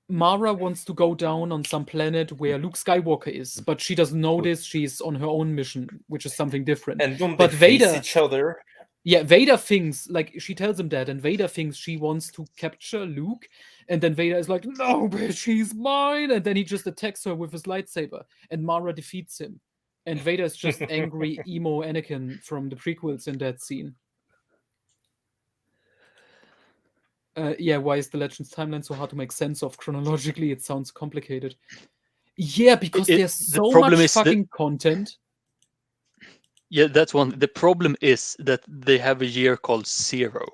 A: Mara wants to go down on some planet where Luke Skywalker is, but she doesn't know this. She's on her own mission, which is something different.
C: And don't
A: but
C: they face
A: Vader,
C: each other?
A: Yeah, Vader thinks, like, she tells him that, and Vader thinks she wants to capture Luke, and then Vader is like, no, bitch, he's mine, and then he just attacks her with his lightsaber, and Mara defeats him. And Vader is just angry emo Anakin from the prequels in that scene. Yeah, why is the Legends timeline so hard to make sense of? Chronologically, it sounds complicated. Yeah, because there's so much fucking content.
B: Yeah, that's one. The problem is that they have a year called 0.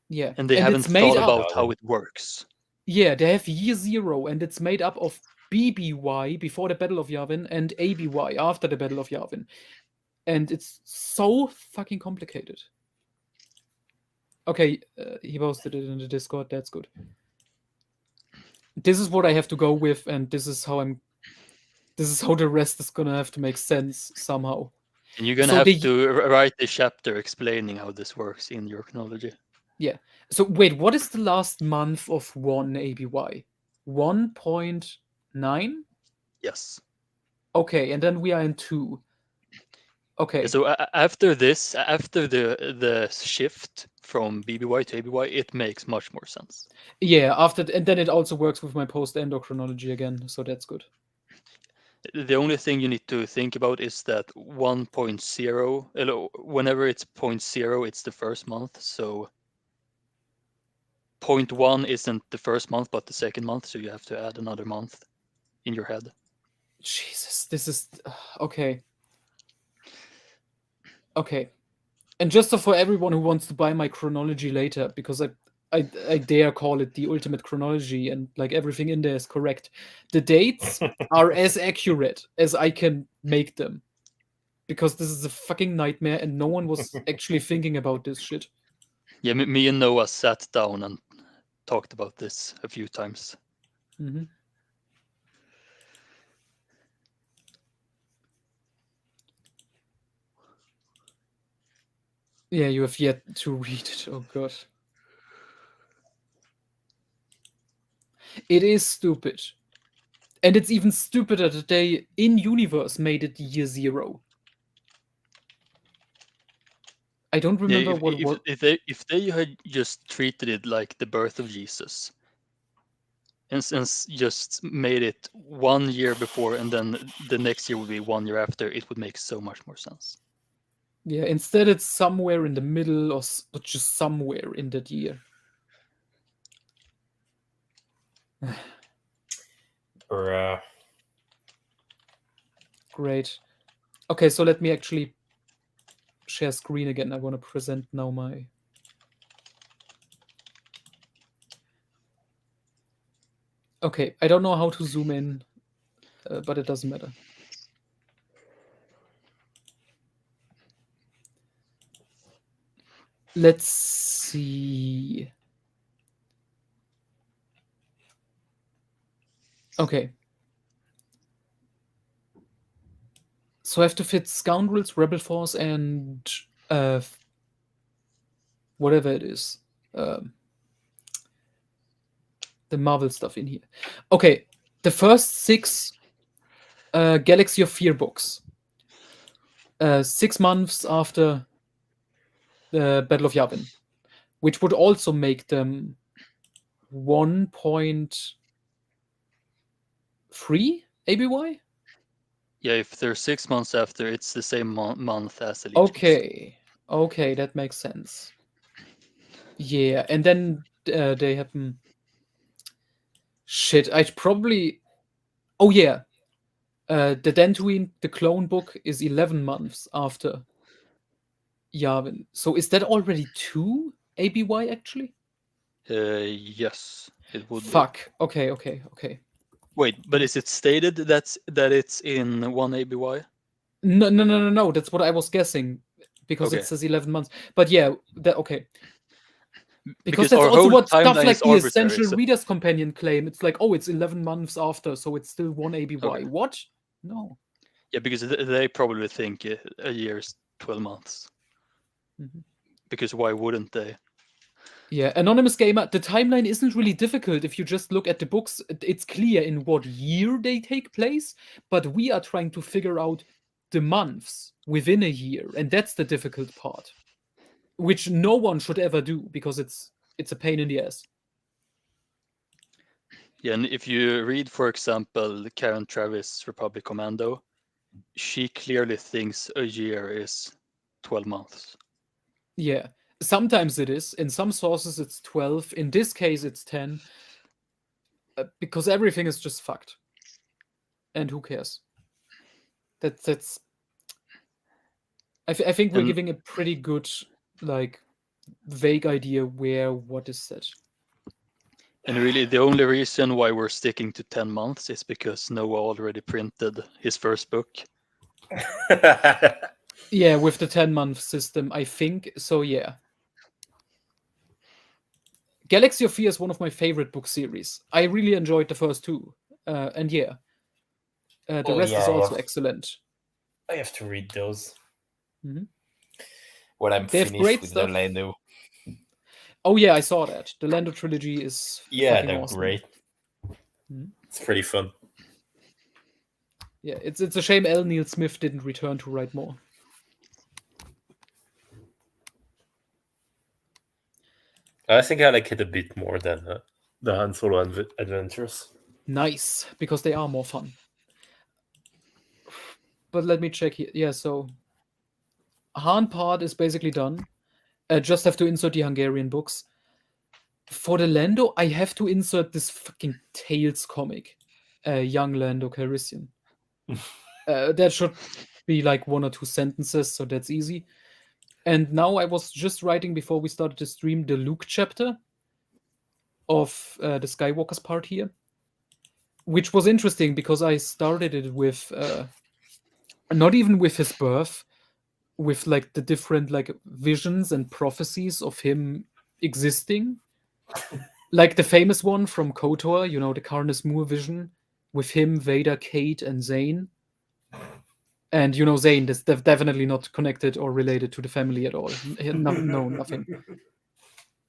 A: Yeah.
B: And they haven't thought about how it works.
A: Yeah, they have year 0, and it's made up of BBY before the Battle of Yavin and ABY after the Battle of Yavin. And it's so fucking complicated. Okay, he posted it in the Discord. That's good. This is what I have to go with, and this is how the rest is gonna have to make sense somehow.
B: And you're gonna have to write a chapter explaining how this works in your chronology.
A: Yeah. So wait, what is the last month of 1 ABY? 1.9?
B: Yes.
A: Okay, and then we are in 2. Okay.
B: So after this, after the shift from BBY to ABY, it makes much more sense.
A: Yeah, and then it also works with my post-endo chronology again, so that's good.
B: The only thing you need to think about is that 1.0, whenever it's 0.0, it's the first month. So 0.1 isn't the first month, but the second month. So you have to add another month in your head.
A: Jesus, this is okay. Okay. And just so for everyone who wants to buy my chronology later, because I dare call it the ultimate chronology, and like everything in there is correct. The dates are as accurate as I can make them, because this is a fucking nightmare, and no one was actually thinking about this shit.
B: Yeah, me and Noah sat down and talked about this a few times.
A: Mm-hmm. Yeah, you have yet to read it. Oh god. It is stupid. And it's even stupider that they, in universe, made it year 0. I don't remember
B: if they had just treated it like the birth of Jesus, and just made it 1 year before, and then the next year would be 1 year after, it would make so much more sense.
A: Yeah, instead it's somewhere in the middle, or just somewhere in that year. Great. Okay, so let me actually share screen again. I want to present now my... Okay, I don't know how to zoom in, but it doesn't matter. Let's see. Okay. So I have to fit Scoundrels, Rebel Force, and whatever it is, the Marvel stuff in here. Okay, the first 6 Galaxy of Fear books, 6 months after the Battle of Yavin, which would also make them 1.3 ABY.
B: Yeah, if they're 6 months after, it's the same month as Allegiance.
A: Okay, that makes sense. Yeah, and then they happen. Shit, I'd probably. Oh yeah, the Dantooine, the clone book, is 11 months after Yavin. So is that already 2 ABY actually?
B: Yes, it would be.
A: Fuck. Okay.
B: Wait, but is it stated that it's in 1 ABY?
A: No. That's what I was guessing because it
B: Okay.
A: says 11 months. But yeah, okay. Because
B: Because
A: that's
B: our
A: also
B: whole
A: what stuff
B: timeline
A: like
B: is
A: the
B: arbitrary.
A: Essential
B: So,
A: Reader's Companion claim. It's like, oh, it's 11 months after, so it's still 1 ABY.
B: Okay.
A: What? No.
B: yeah, because they probably think a year is 12 months.
A: Mhm.
B: Because why wouldn't they?
A: Yeah, Anonymous Gamer, the timeline isn't really difficult if you just look at the books. It's clear in what year they take place, but we are trying to figure out the months within a year, and that's the difficult part, which no one should ever do because it's a pain in the ass.
B: Yeah, and if you read, for example, Karen Travis' Republic Commando, she clearly thinks a year is 12 months.
A: Yeah, sometimes it is. In some sources, it's 12. In this case, it's 10. Because everything is just fucked. And who cares? That's. I think we're
B: And-
A: giving a pretty good, like, vague idea where what is said.
B: And really, the only reason why we're sticking to 10 months is because Noah already printed his first book.
A: Yeah, with the 10-month system, I think. So, yeah. Galaxy of Fear is one of my favorite book series. I really enjoyed the first 2. And yeah. The rest is also excellent.
C: I have to read those.
A: Mhm.
C: When I'm
A: They have
C: finished
A: great
C: with
A: stuff.
C: the Lando.
A: Oh yeah, I saw that. The Lando trilogy is fucking
C: they're
A: awesome.
C: great.
A: Mhm.
C: It's pretty fun.
A: Yeah, it's a shame L. Neil Smith didn't return to write more.
C: I think I like it a bit more than the Han Solo adventures.
A: Nice, because they are more fun. But let me check here. Yeah, so Han part is basically done. I just have to insert the Hungarian books. For the Lando, I have to insert this fucking Tales comic, Young Lando Calrissian. That should be like 1 or 2 sentences, so that's easy. And now I was just writing before we started to stream the Luke chapter of the Skywalker's part here, which was interesting because I started it with not even with his birth, with like the different like visions and prophecies of him existing, like the famous one from KOTOR, you know, the Carnus Moor vision with him, Vader, Kate, and Zane. And you know, Zane is definitely not connected or related to the family at all. No, nothing.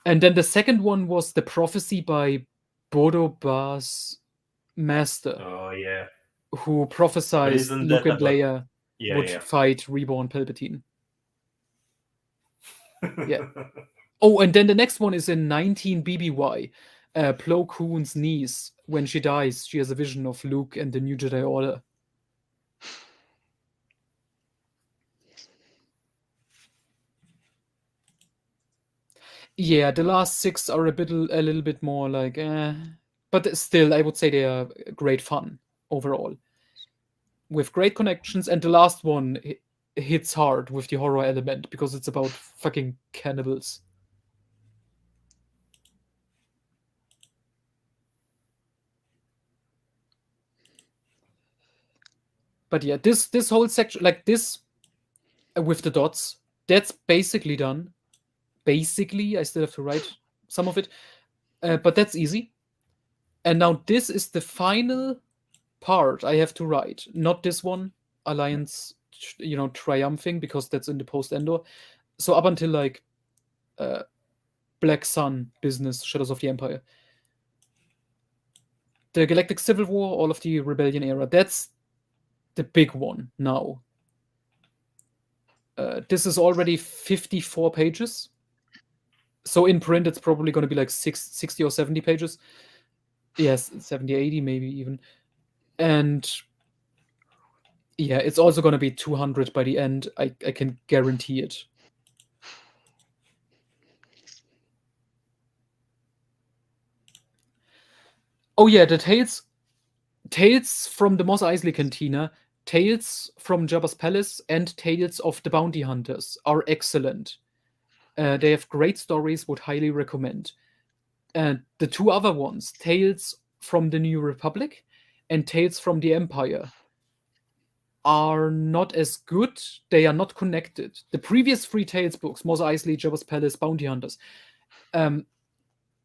A: And then the second one was the prophecy by Bodo Ba's master,
C: Oh yeah.
A: who prophesied
C: isn't
A: Luke
C: that
A: and
C: about-
A: Leia
C: Yeah,
A: would
C: yeah.
A: fight Reborn Palpatine. Yeah. Oh, and then the next one is in 19 BBY. Plo Koon's niece, when she dies, she has a vision of Luke and the New Jedi Order. Yeah, the last 6 are a little bit more like, but still, I would say they are great fun overall, with great connections. And the last one hits hard with the horror element because it's about fucking cannibals. But yeah, this whole section, like this, with the dots, that's basically done. Basically, I still have to write some of it, but that's easy. And now this is the final part I have to write. Not this one, Alliance, you know, triumphing, because that's in the post Endor. So up until like Black Sun business, Shadows of the Empire. The Galactic Civil War, all of the Rebellion era, that's the big one now. This is already 54 pages. So in print, it's probably going to be like 60 or 70 pages. Yes, 70, 80, maybe even. And yeah, it's also going to be 200 by the end. I can guarantee it. Oh yeah, the Tales from the Mos Eisley Cantina, Tales from Jabba's Palace, and Tales of the Bounty Hunters are excellent. They have great stories, would highly recommend. The two other ones, Tales from the New Republic and Tales from the Empire, are not as good. They are not connected. The previous three Tales books, Mos Eisley, Jabba's Palace, Bounty Hunters,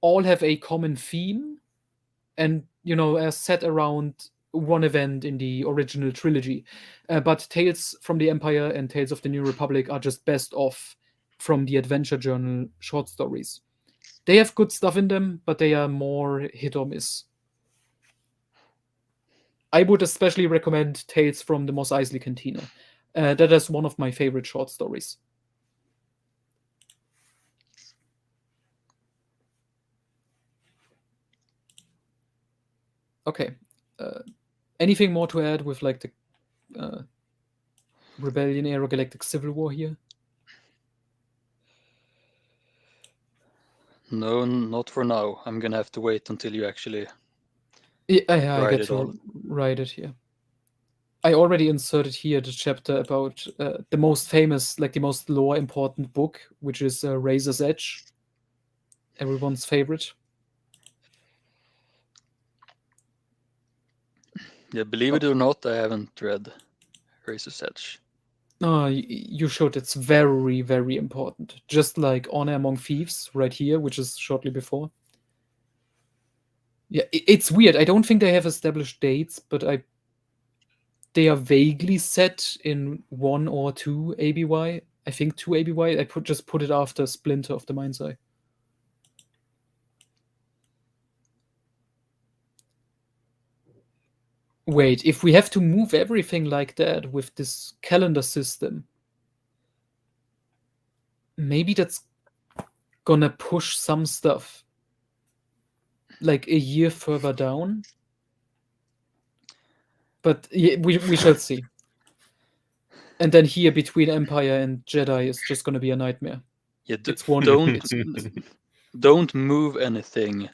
A: all have a common theme and, are set around one event in the original trilogy. But Tales from the Empire and Tales of the New Republic are just best of from the Adventure Journal short stories. They have good stuff in them, but they are more hit or miss. I would especially recommend Tales from the Mos Eisley Cantina. That is one of my favorite short stories. Okay. Anything more to add with like the Rebellion era Galactic Civil War here?
B: No, not for now. I'm gonna have to wait until you actually
A: I
B: write
A: get
B: it
A: to
B: all.
A: write it here. I already inserted here the chapter about the most famous, like the most lore important book, which is Razor's Edge, everyone's favorite.
B: Yeah, believe it or not, I haven't read Razor's Edge.
A: No, you should. It's very, very important. Just like Honor Among Thieves, right here, which is shortly before. Yeah, it's weird. I don't think they have established dates, but they are vaguely set in 1 or 2 ABY. I think 2 ABY. I just put it after Splinter of the Mind's Eye. Wait, if we have to move everything like that with this calendar system, maybe that's gonna push some stuff like a year further down. But yeah, we shall see. And then here between Empire and Jedi is just gonna be a nightmare.
B: Yeah,
A: It's one.
B: don't move anything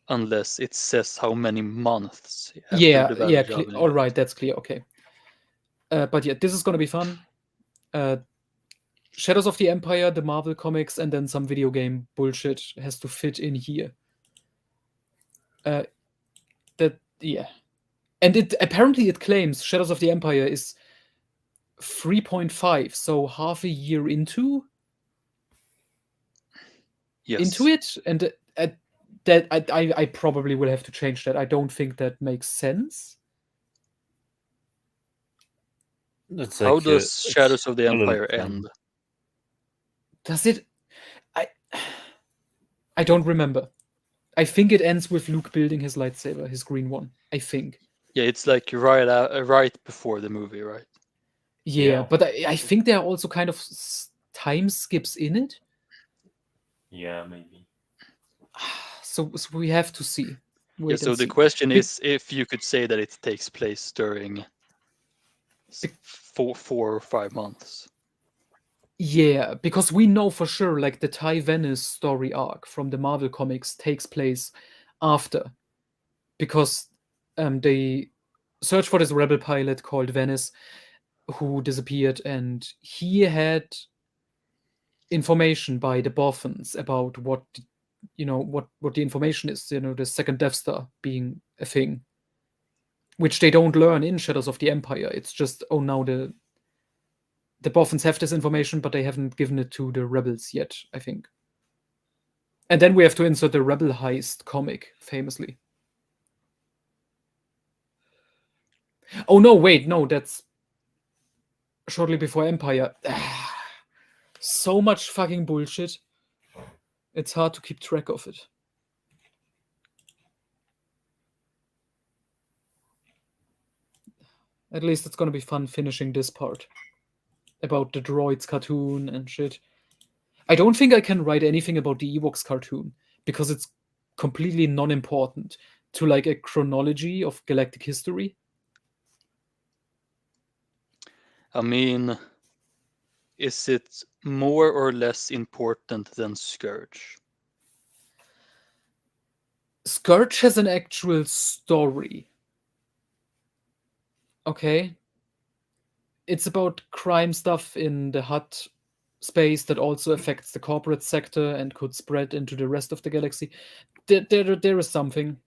B: unless it says how many months after
A: Yeah,
B: the Battle
A: yeah.
B: of Yavin.
A: All right, that's clear. Okay. But yeah, this is gonna be fun. Shadows of the Empire, the Marvel comics, and then some video game bullshit has to fit in here. Yeah. And it apparently it claims Shadows of the Empire is 3.5, so half a year into it, and that I probably will have to change that. I don't think that makes sense.
B: How does Shadows of the Empire end?
A: Does it? I don't remember. I think it ends with Luke building his lightsaber, his green one. I think.
B: Yeah, it's like right before the movie, right?
A: Yeah, but I think there are also kind of time skips in it.
C: Yeah, maybe.
A: So we have to see.
B: Yeah, so the question is if you could say that it takes place during 4 or 5 months.
A: Yeah, because we know for sure, like the Ty Venice story arc from the Marvel comics takes place after, because they search for this rebel pilot called Venice, who disappeared, and he had information by the Boffins about what the information is. The second Death Star being a thing, which they don't learn in Shadows of the Empire. It's just now the Boffins have this information, but they haven't given it to the rebels yet, I think. And then we have to insert the Rebel Heist comic, famously. Oh, no, wait, no, that's shortly before Empire. so much fucking bullshit. It's hard to keep track of it. At least it's gonna be fun finishing this part about the droids cartoon and shit. I don't think I can write anything about the Ewoks cartoon because it's completely non-important to like a chronology of galactic history.
B: I mean, is it more or less important than Scourge?
A: Scourge has an actual story. Okay. It's about crime stuff in the Hutt space that also affects the corporate sector and could spread into the rest of the galaxy. There is something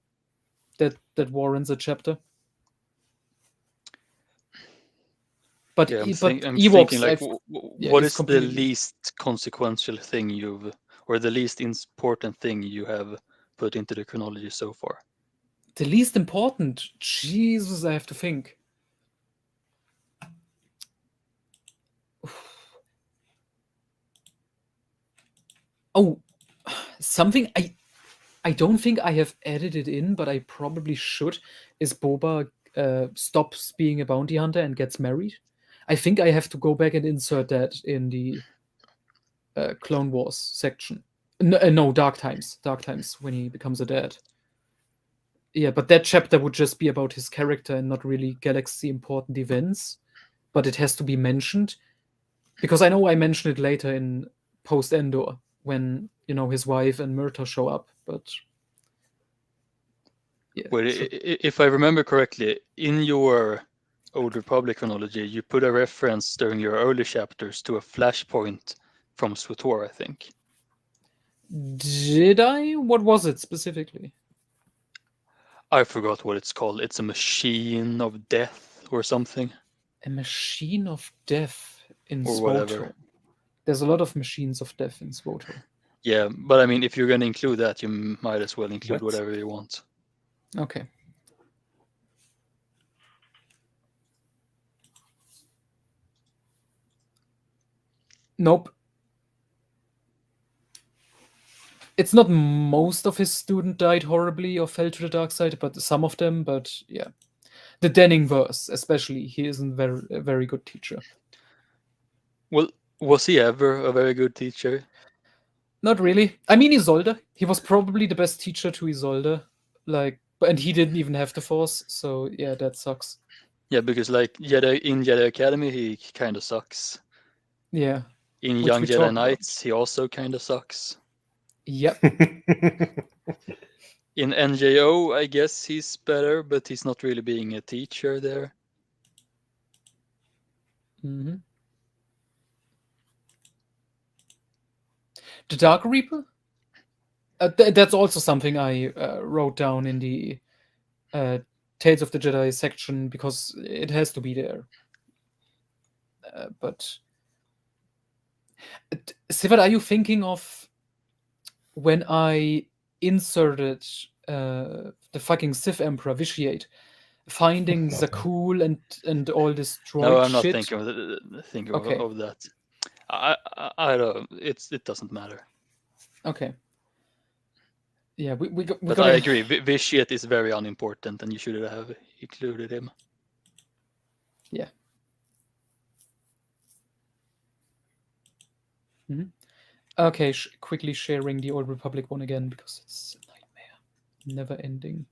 A: that warrants a chapter. But
B: Yeah, I'm
A: Ewoks,
B: thinking like,
A: yeah,
B: what
A: is
B: is the
A: completely-
B: least consequential thing or the least important thing you have put into the chronology so far?
A: The least important? Jesus, I have to think. Oh, something I don't think I have added it in, but I probably should, is Boba stops being a bounty hunter and gets married. I think I have to go back and insert that in the Clone Wars section. No, Dark Times. Dark Times, when he becomes a dad. Yeah, but that chapter would just be about his character and not really galaxy important events. But it has to be mentioned because I know I mentioned it later in post Endor when his wife and Myrta show up. But yeah,
B: Well, if I remember correctly, in your Old Republic chronology, you put a reference during your early chapters to a flashpoint from SWTOR, I think.
A: did I? What was it specifically?
B: I forgot what it's called. It's a machine of death or something.
A: A machine of death in
B: Or whatever.
A: SWTOR. There's a lot of machines of death in SWTOR.
B: Yeah, but I mean, if you're going to include that, you might as well include
C: What?
B: whatever you want.
A: Okay. Nope. It's not most of his students died horribly or fell to the dark side, but some of them. But yeah, the Denning verse, especially, he isn't a very good teacher.
B: Well, was he ever a very good teacher?
A: Not really. I mean, Isolde. He was probably the best teacher to Isolde. And he didn't even have the Force, so yeah, that sucks.
B: Yeah, because like in Jedi Academy, he kind of sucks.
A: Yeah.
B: In
A: Which
B: Young
A: we
B: Jedi
A: talked
B: Knights, he also kind of sucks.
A: Yep.
B: In NJO, I guess he's better, but he's not really being a teacher there.
A: Mm-hmm. The Dark Reaper? That's also something I wrote down in the Tales of the Jedi section because it has to be there. But Sivert, are you thinking of when I inserted the fucking Sith Emperor Vitiate, finding Zakul and all this droid
B: No, I'm not
A: shit?
B: thinking
A: Okay.
B: of that. I don't. It doesn't matter.
A: Okay. Yeah, we
B: But
A: gotta...
B: I agree. Vitiate is very unimportant, and you should have included him.
A: Yeah. Mm-hmm. Okay, quickly sharing the Old Republic one again because it's a nightmare. Never ending.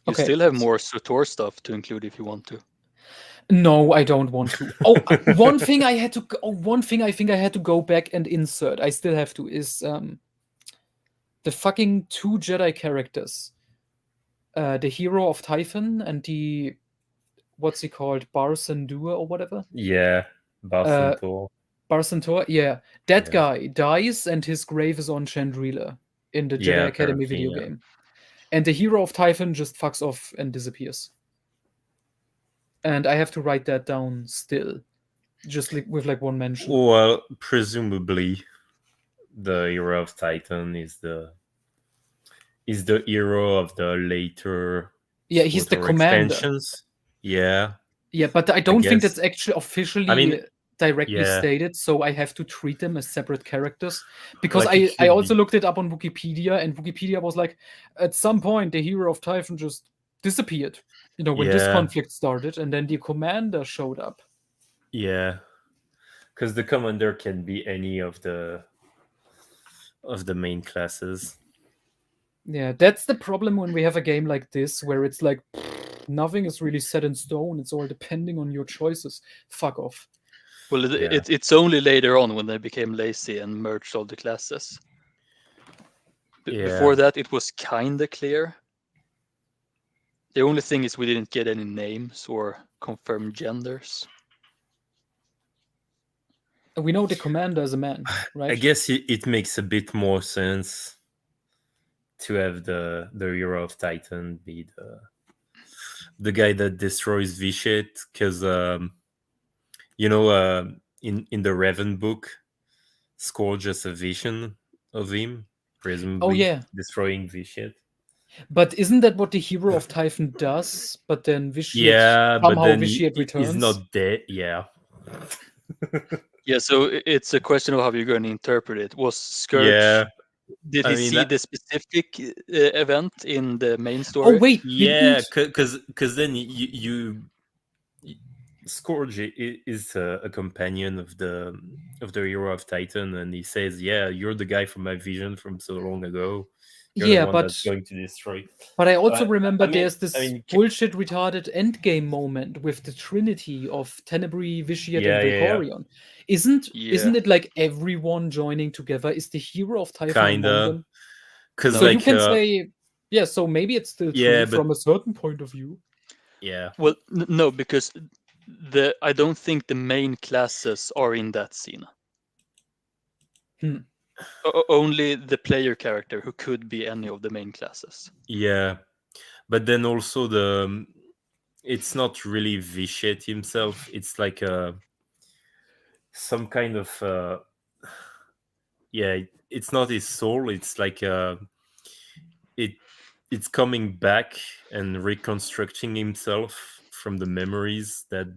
B: You still have more SWTOR stuff to include if you want to.
A: No, I don't want to. Oh, one thing I think I had to go back and insert. I still have to is the fucking 2 Jedi characters. The hero of Typhon and the what's he called? Barsandur or whatever?
C: Yeah, Barsantor.
A: Barsantor, yeah. That guy dies and his grave is on Chandrila in the Jedi Academy video game. And the hero of Typhon just fucks off and disappears. And I have to write that down still. Just with like one mention.
C: Well, presumably the hero of Titan is the hero of the later
A: he's the commander.
C: expansions. Yeah.
A: Yeah, but I don't think
C: guess.
A: that's actually officially
C: I mean,
A: directly
C: yeah,
A: stated, so I have to treat them as separate characters. Because
C: like it
A: I
C: should
A: also
C: be.
A: looked it up on Wikipedia, and Wikipedia was like, at some point, the hero of Typhon just disappeared. You know, when this
C: Yeah,
A: conflict started, and then the commander showed up.
C: yeah, because the commander can be any of the main classes.
A: Yeah, that's the problem when we have a game like this, where it's like, nothing is really set in stone. It's all depending on your choices. Fuck off.
B: Well,
C: Yeah.
B: it's only later on when they became lazy and merged all the classes.
C: Yeah.
B: Before that, it was kind of clear. The only thing is we didn't get any names or confirmed genders.
A: We know the commander is a man, right?
C: I guess it makes a bit more sense to have the hero of Titan be the guy that destroys Vishet, because you know, in the Revan book, Scourge has a vision of him, presumably
A: Oh, yeah.
C: destroying Vishet.
A: But isn't that what the hero of Typhon does? But then Vitiate,
C: Yeah, but
A: somehow
C: then
A: Vitiate
C: he's
A: returns?
C: not dead. Yeah.
B: Yeah, so it's a question of how you're going to interpret it. Was Scourge?
C: Yeah.
B: Did
C: I
B: he
C: mean,
B: see the specific event in the main
A: Oh,
B: story?
A: wait,
C: yeah,
A: didn't...
C: because then Scourge is a companion of the hero of Titan, and he says, "Yeah, you're the guy from my vision from so long ago. You're the
A: Yeah,
C: one that's going to destroy."
A: but I also
C: Uh,
A: remember
C: I mean,
A: there's this bullshit retarded endgame moment with the Trinity of Tenebrae, Vitiate,
C: yeah,
A: and
C: yeah, yeah.
A: Valkorion. Isn't
B: Yeah.
A: it like everyone joining together? Is the hero of Typhon among
C: Kinda,
A: them?
C: because
A: So you
C: like,
A: can say, yeah, so maybe it's still true
C: yeah, but
A: from a certain point of view.
C: yeah,
B: Well, no, because I don't think the main classes are in that scene. Only the player character, who could be any of the main classes.
C: yeah, but then also it's not really Vishet himself. It's like some kind of yeah. It's not his soul. It's like it's coming back and reconstructing himself from the memories that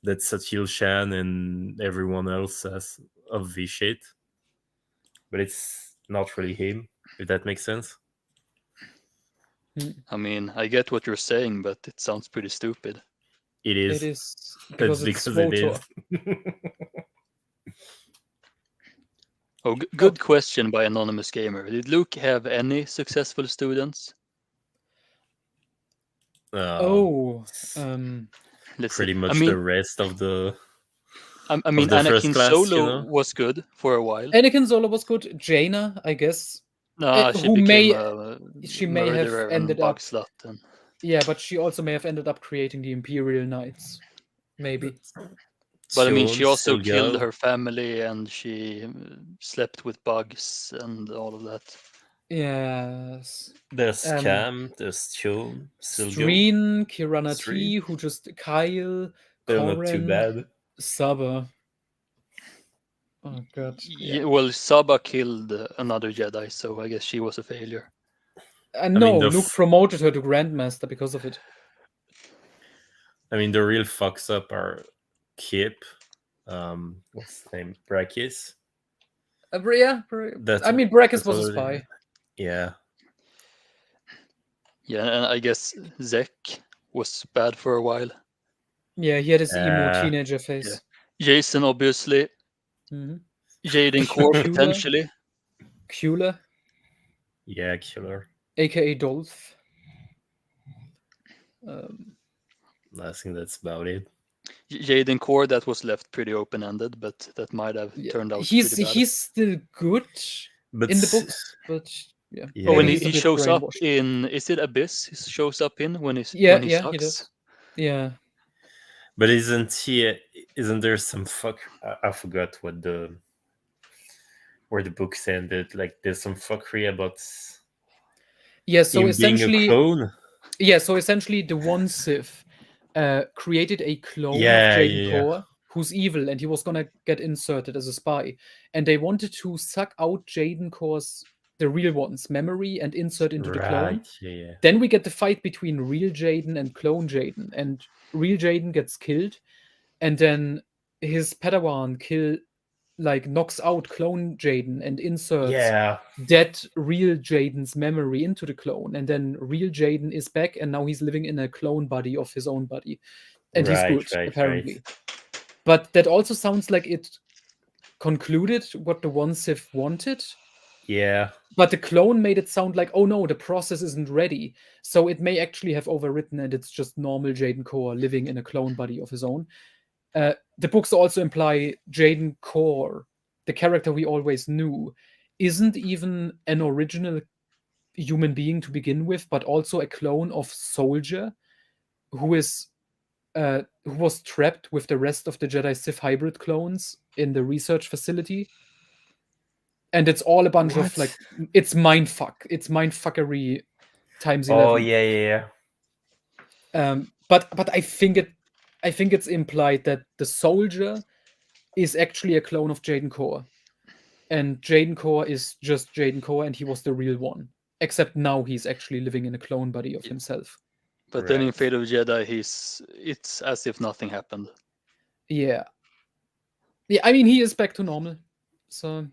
C: Satil Shan and everyone else has of Vishet. But it's not really him, if that makes sense.
B: I mean, I get what you're saying, but it sounds pretty stupid.
C: It is.
A: It is
C: That's
A: because it's
C: because it is.
A: SWOTOR.
B: Oh, good question by Anonymous Gamer. Did Luke have any successful students?
A: Oh,
B: Let's
C: pretty
B: see.
C: much
B: I mean,
C: the rest of the
B: I mean,
C: the first
B: Anakin
C: class,
B: Solo was good for a while.
A: Anakin Solo was good. Jaina, I guess,
B: Nah, she
A: who
B: became
A: may
B: a
A: she may have
B: murderer and
A: ended
B: bug
A: up,
B: slut. And...
A: yeah, but she also may have ended up creating the Imperial Knights, maybe.
B: But I mean, she
C: Sion,
B: also killed
C: Silgal.
B: her family, and she slept with bugs and all of that.
A: Yes.
C: There's Cam, there's Sion, Silgal.
A: Streen, Kirana T, who just Kyle,
C: They're not too
A: Koren,
C: bad.
A: Saba. Oh god.
B: Yeah, well, Saba killed another Jedi, so I guess she was a failure.
A: No, Luke promoted her to Grandmaster because of it.
C: I mean, the real fucks up are Kip. What's his name? Brakis.
A: Yeah, I mean, Brakis was a spy.
C: Yeah.
B: Yeah, and I guess Zek was bad for a while.
A: Yeah, he had his emo teenager face.
B: Yeah. Jason, obviously. Jaden Core, potentially.
A: Kula.
C: Yeah, Killer.
A: AKA Dolph.
C: I think that's about it.
B: Jaden Core, that was left pretty open-ended, but that might have turned out pretty bad.
A: He's still good in the books, but yeah.
B: Oh, when he shows up in, is it Abyss? He shows up in when he sucks?
A: He does. Yeah.
C: But isn't there some I forgot where the books ended. Like there's some fuckery about
A: so
C: him
A: essentially
C: being a clone.
A: Yeah, so essentially the one Sith created a clone of Jaden Core who's evil, and he was gonna get inserted as a spy. And they wanted to suck out Jaden Core's the real one's memory and insert into the clone.
C: Right. Yeah.
A: Then we get the fight between real Jaden and clone Jaden, and real Jaden gets killed, and then his Padawan knocks out clone Jaden and inserts
C: Yeah.
A: dead real Jaden's memory into the clone, and then real Jaden is back, and now he's living in a clone body of his own body, and he's good apparently. But that also sounds like it concluded what the one Sith wanted.
C: Yeah.
A: But the clone made it sound like, oh no, the process isn't ready. So it may actually have overwritten, and it's just normal Jaden Core living in a clone body of his own. The books also imply Jaden Core, the character we always knew, isn't even an original human being to begin with, but also a clone of Soldier, who was trapped with the rest of the Jedi Sith hybrid clones in the research facility. And it's all a bunch of like, it's mindfuck. It's mindfuckery times 11.
C: Oh yeah.
A: But I think it's implied that the Soldier is actually a clone of Jaden Core, and Jaden Core is just Jaden Core, and he was the real one. Except now he's actually living in a clone body of himself.
B: But then in Fate of the Jedi, it's as if nothing happened.
A: Yeah. Yeah, I mean, he is back to normal. So,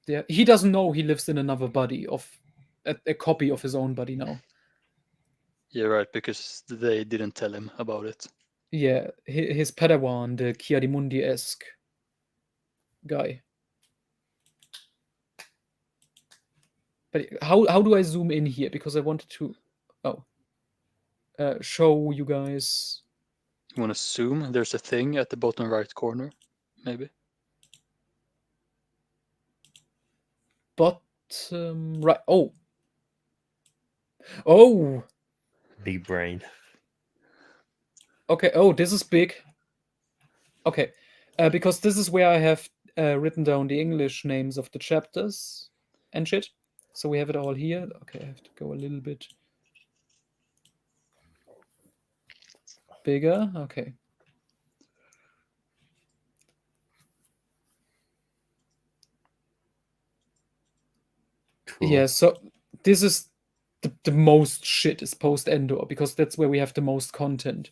A: yeah, he doesn't know he lives in another body of a copy of his own body now.
B: Yeah, right, because they didn't tell him about it.
A: Yeah, his Padawan, the Kiadimundi-esque guy. But how do I zoom in here? Because I wanted to show you guys.
B: You want to zoom? There's a thing at the bottom right corner, maybe.
A: Bottom right. Oh.
C: Big brain.
A: Okay. Oh, this is big. Okay, because this is where I have written down the English names of the chapters and shit. So we have it all here. Okay, I have to go a little bit bigger. Okay. Cool. Yeah, so this is the most shit is post Endor, because that's where we have the most content.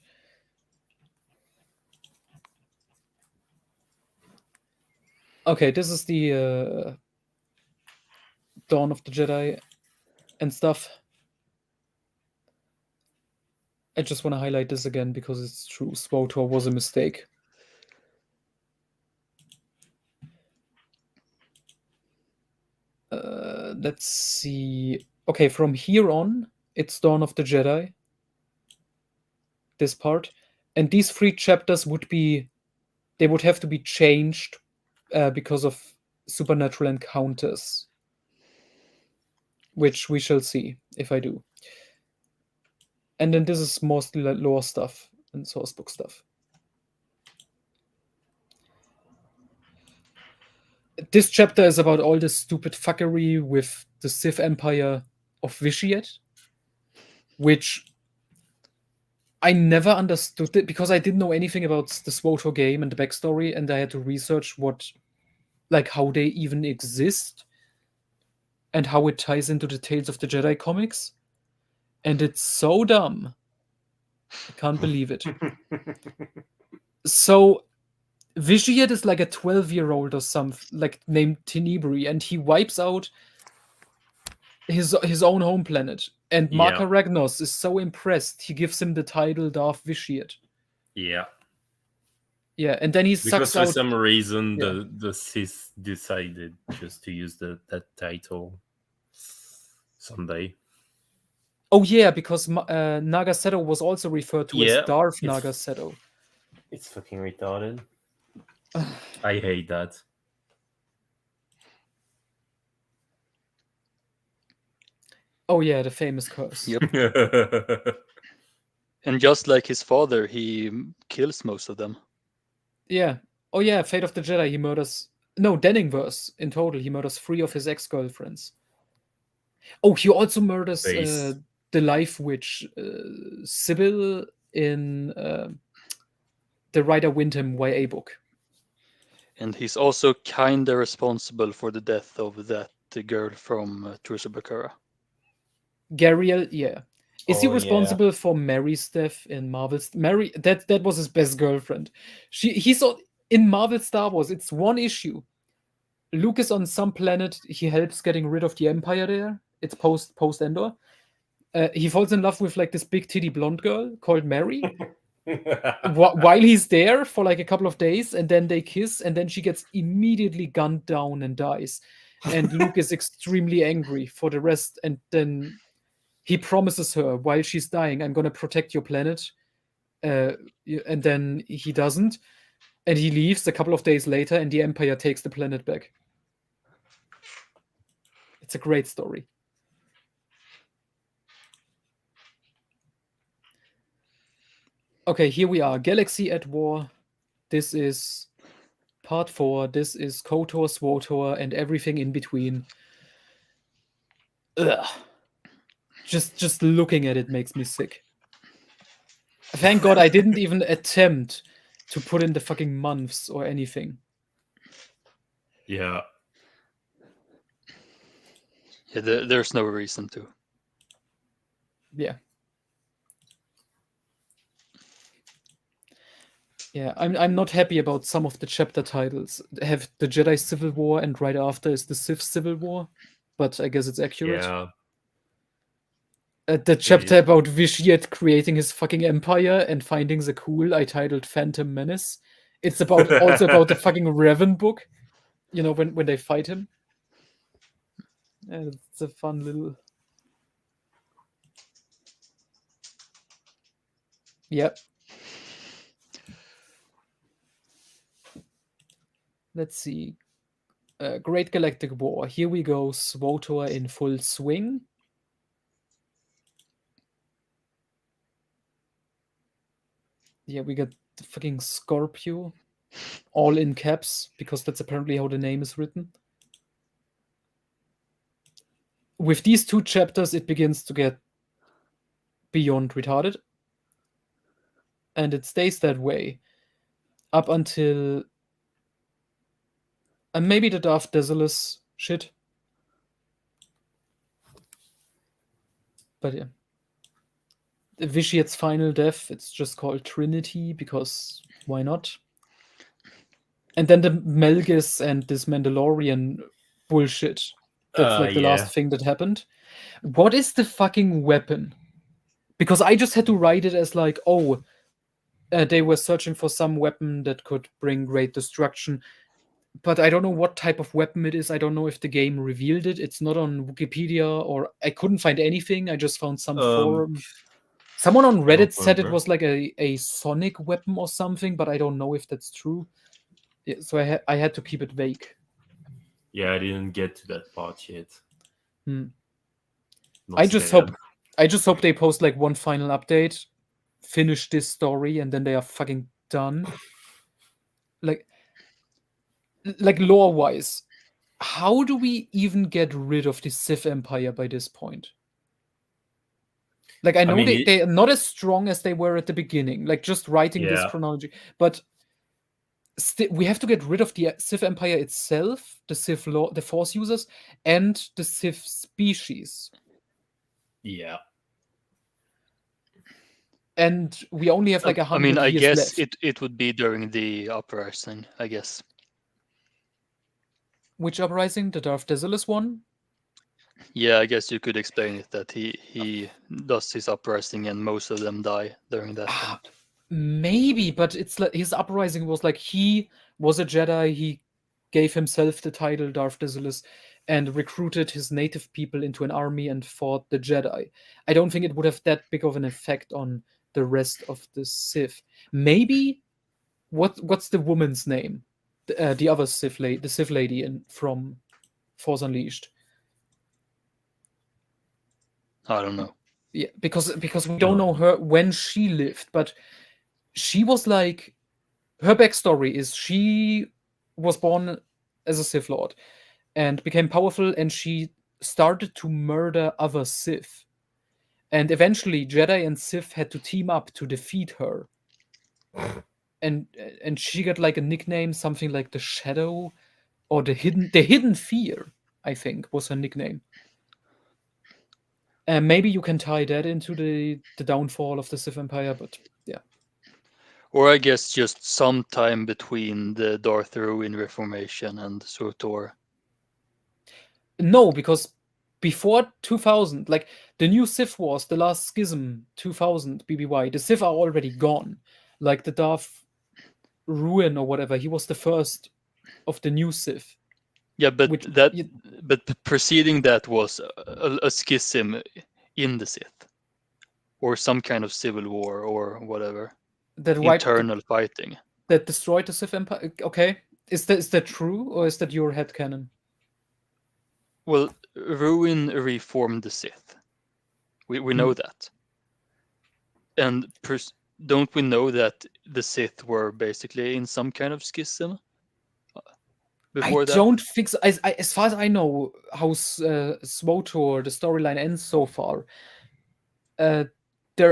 A: Okay, this is the Dawn of the Jedi and stuff. I just want to highlight this again because it's true. SWTOR was a mistake. Let's see. Okay, from here on, it's Dawn of the Jedi. This part. And these 3 chapters would have to be changed because of supernatural encounters, which we shall see if I do. And then this is mostly like lore stuff and sourcebook stuff. This chapter is about all this stupid fuckery with the Sith Empire of Vitiate, which I never understood it because I didn't know anything about the SWTOR game and the backstory, and I had to research how they even exist and how it ties into the Tales of the Jedi comics. And it's so dumb. I can't believe it. So Vitiate is like a 12-year-old or something, like named Tenebri, and he wipes out his own home planet. And Marka Ragnos is so impressed, he gives him the title Darth Vitiate.
C: Yeah.
A: Yeah, and then he sucks out...
C: Because for some reason, the Sith decided just to use that title someday.
A: Oh yeah, because Naga Seto was also referred to as Darth Naga Seto.
C: It's fucking retarded. I hate that.
A: Oh yeah, the famous curse.
B: Yep. And just like his father, he kills most of them.
A: Yeah. Oh yeah, Fate of the Jedi, he murders... No, Denningverse, in total, he murders 3 of his ex-girlfriends. Oh, he also murders the Life Witch, Sybil, in the Ryder Windham YA book.
B: And he's also kinda responsible for the death of that the girl from Tours of Bakura.
A: Gariel, yeah. Is he
C: Oh, yeah.
A: responsible for Mary's death in Marvel's Mary? That was his best girlfriend. He's in Marvel Star Wars. It's one issue. Luke is on some planet. He helps getting rid of the Empire there. It's post Endor. He falls in love with like this big titty blonde girl called Mary. While he's there for like a couple of days, and then they kiss, and then she gets immediately gunned down and dies. And Luke is extremely angry for the rest, and then he promises her while she's dying, I'm gonna protect your planet. And then he doesn't, and he leaves a couple of days later, and the Empire takes the planet back. It's a great story. Okay, here we are. Galaxy at War. This is part 4. This is KOTOR, SWOTOR, and everything in between. Ugh. Just looking at it makes me sick. Thank God I didn't even attempt to put in the fucking months or anything.
C: Yeah.
B: Yeah, there's no reason to.
A: Yeah. Yeah, I'm not happy about some of the chapter titles. Have the Jedi Civil War, and right after is the Sith Civil War, but I guess it's accurate.
C: Yeah.
A: The chapter about Vitiate creating his fucking empire and finding the cool, I titled Phantom Menace. It's also about the fucking Revan book. You know, when they fight him. Yeah, it's a fun little. Yep. Let's see. Great Galactic War. Here we go. SWOTOR in full swing. Yeah, we got the fucking Scorpio. All in caps, because that's apparently how the name is written. With these 2 chapters, it begins to get beyond retarded. And it stays that way. Up until... And maybe the Darth Desolus shit. But yeah. The Vitiate's final death, it's just called Trinity, because why not? And then the Melgis and this Mandalorian bullshit. That's like the last thing that happened. What is the fucking weapon? Because I just had to write it as like, oh, they were searching for some weapon that could bring great destruction. But I don't know what type of weapon it is. I don't know if the game revealed it. It's not on Wikipedia, or I couldn't find anything. I just found some forum. Someone on Reddit said it was like a sonic weapon or something, but I don't know if that's true. Yeah, so I had to keep it vague.
D: Yeah, I didn't get to that part yet.
A: I just hope they post like one final update, finish this story, and then they are fucking done. Like lore-wise, how do we even get rid of the Sith Empire by this point? Like, I know they are not as strong as they were at the beginning, like just writing this chronology, but we have to get rid of the Sith Empire itself, the Sith Lord, the Force users, and the Sith species.
D: Yeah.
A: And we only have like 100 years
B: I guess
A: left.
B: it would be during the uprising, I guess.
A: Which uprising? The Darth Desolus one?
B: Yeah, I guess you could explain it that he does his uprising and most of them die during that point.
A: Maybe, but it's like his uprising was like he was a Jedi, he gave himself the title Darth Desolus and recruited his native people into an army and fought the Jedi. I don't think it would have that big of an effect on the rest of the Sith. Maybe what's the woman's name? The other Sith lady, the Sith lady from Force Unleashed.
B: I don't know.
A: Yeah, because we don't know her when she lived, but she was like, her backstory is she was born as a Sith Lord and became powerful, and she started to murder other Sith. And eventually Jedi and Sith had to team up to defeat her. And she got like a nickname, something like the Shadow or the Hidden Fear, I think, was her nickname. Maybe you can tie that into the downfall of the Sith Empire, but yeah.
B: Or I guess just sometime between the Darth Ruin reformation and SWTOR.
A: No, because before 2000, like the new Sith Wars, the last Schism 2000 BBY, the Sith are already gone. Like the Darth Ruin or whatever, he was the first of the new Sith.
B: Yeah, but but preceding that was a schism in the Sith, or some kind of civil war or whatever.
A: That
B: internal fighting
A: that destroyed the Sith Empire. Okay, is that true, or is that your headcanon?
B: Well, Ruin reformed the Sith. We know that, and don't we know that the Sith were basically in some kind of schism before that?
A: I don't think so. As far as I know, how SWTOR, the storyline ends so far, their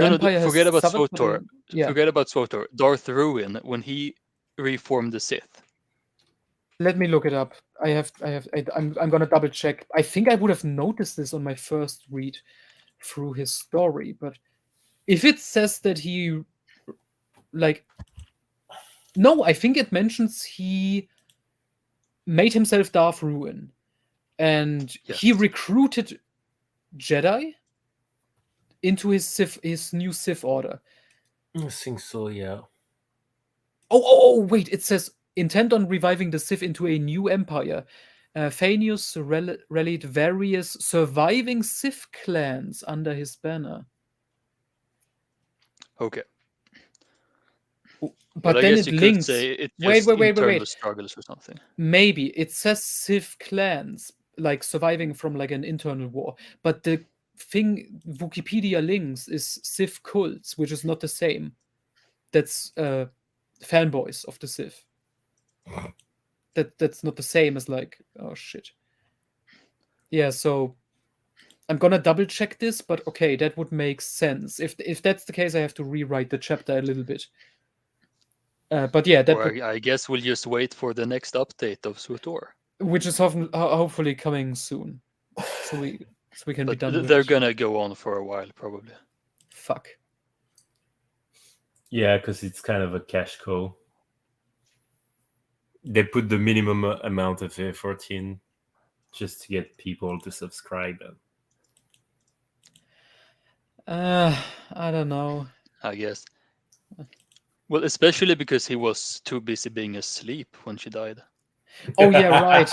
A: empire has
B: forget about
A: suffered,
B: SWTOR.
A: Yeah.
B: Forget about SWTOR. Darth Ruin, when he reformed the Sith.
A: Let me look it up. I'm gonna double check. I think I would have noticed this on my first read through his story, but if it says that he, like, no, I think it mentions he made himself Darth Ruin, and he recruited Jedi into his new Sith order.
C: I think so, yeah.
A: Oh, wait, it says intent on reviving the Sith into a new empire. Phanius rallied various surviving Sith clans under his banner.
B: Okay.
A: But then it links.
B: Wait. Internal struggles or something.
A: Maybe it says Sith clans, like surviving from like an internal war. But the thing Wikipedia links is Sith cults, which is not the same. That's fanboys of the Sith. That's not the same as like, oh shit. Yeah, so I'm gonna double check this, but okay, that would make sense. If that's the case, I have to rewrite the chapter a little bit. But yeah,
B: I guess we'll just wait for the next update of SWTOR,
A: which is hopefully coming soon, so we can be done with
B: they're
A: it.
B: gonna go on for a while, probably.
A: Fuck.
D: Yeah, because it's kind of a cash cow. They put the minimum amount of effort in just to get people to subscribe.
A: I don't know.
B: I guess. Well, especially because he was too busy being asleep when she died.
A: Oh yeah, right.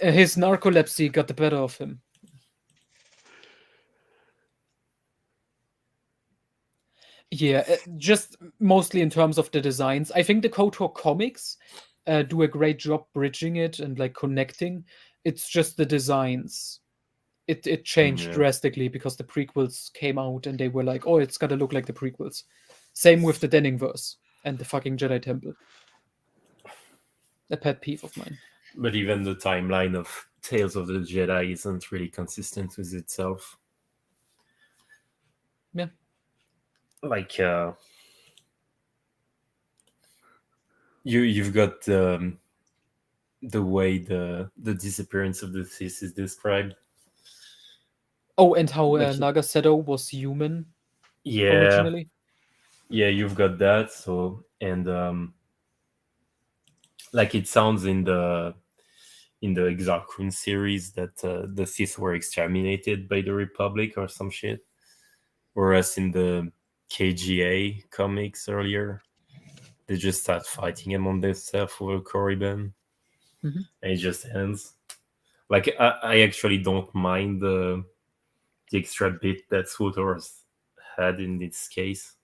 A: His narcolepsy got the better of him. Yeah, just mostly in terms of the designs. I think the KOTOR comics do a great job bridging it and like connecting. It's just the designs. It changed drastically because the prequels came out and they were like, oh, it's gotta look like the prequels. Same with the Denningverse and the fucking Jedi Temple. A pet peeve of mine.
D: But even the timeline of Tales of the Jedi isn't really consistent with itself.
A: Yeah.
D: Like you've got the way the disappearance of the Sith is described.
A: Oh, and how Nagaseto was human originally.
D: Yeah, you've got that. So, and like it sounds in the Exarch Rune series that the Sith were exterminated by the Republic or some shit. Whereas in the KGA comics earlier, they just start fighting among themselves over Korriban.
A: Mm-hmm.
D: And it just ends. Like, I actually don't mind the extra bit that SWTOR had in this case.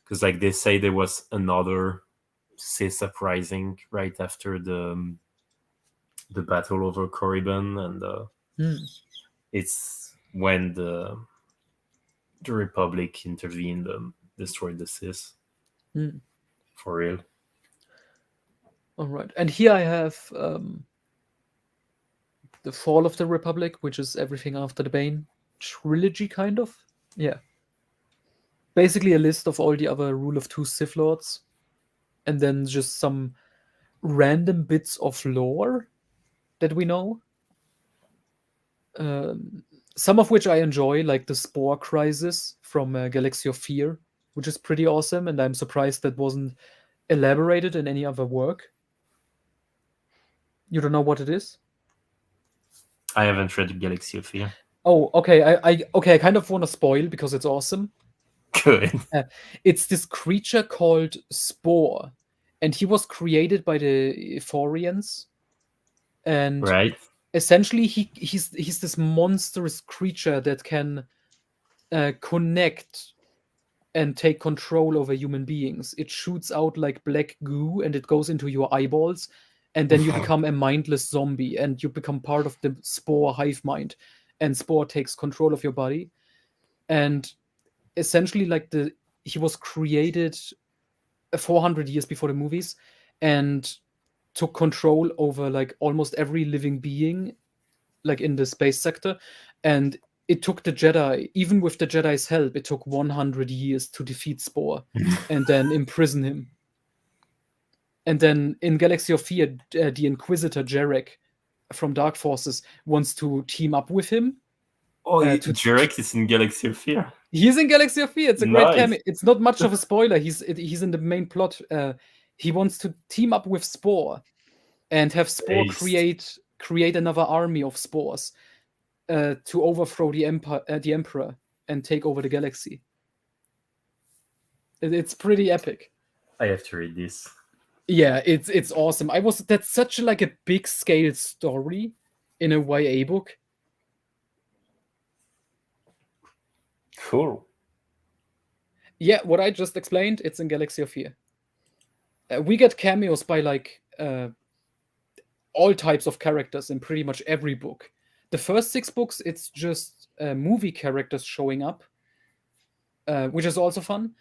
D: Because, like, they say there was another Sith uprising right after the battle over Korriban, and it's when the Republic intervened and destroyed the Sith. For real.
A: All right. And here I have the Fall of the Republic, which is everything after the Bane trilogy, kind of. Yeah. Basically a list of all the other Rule of Two Sith Lords. And then just some random bits of lore. that we know. Some of which I enjoy, like the Spore Crisis from Galaxy of Fear, which is pretty awesome, and I'm surprised that wasn't elaborated in any other work. You don't know what it is?
D: I haven't read Galaxy of Fear.
A: Oh, okay. I kind of want to spoil because it's awesome.
D: Good.
A: It's this creature called Spore, and he was created by the Ithorians. And
D: Right.
A: essentially, he's this monstrous creature that can connect and take control over human beings. It shoots out like black goo, and it goes into your eyeballs, and then you become a mindless zombie, and you become part of the Spore hive mind, and Spore takes control of your body. And essentially, like he was created 400 years before the movies, and took control over like almost every living being, like in the space sector. And it took the Jedi, even with the Jedi's help, it took 100 years to defeat Spore and then imprison him. And then in Galaxy of Fear, the Inquisitor Jarek from Dark Forces wants to team up with him.
D: Oh, Jarek is in Galaxy of Fear.
A: He's in Galaxy of Fear. It's a great
D: Nice.
A: cameo. It's not much of a spoiler. He's in the main plot. He wants to team up with Spore and have Spore
D: Based.
A: create another army of Spores to overthrow the Emperor and take over the galaxy. It's pretty epic.
D: I have to read this.
A: Yeah, it's awesome. That's such like a big scale story in a YA book.
C: Cool.
A: Yeah, what I just explained, it's in Galaxy of Fear. We get cameos by like all types of characters in pretty much every book. The first 6 books, it's just movie characters showing up, which is also fun.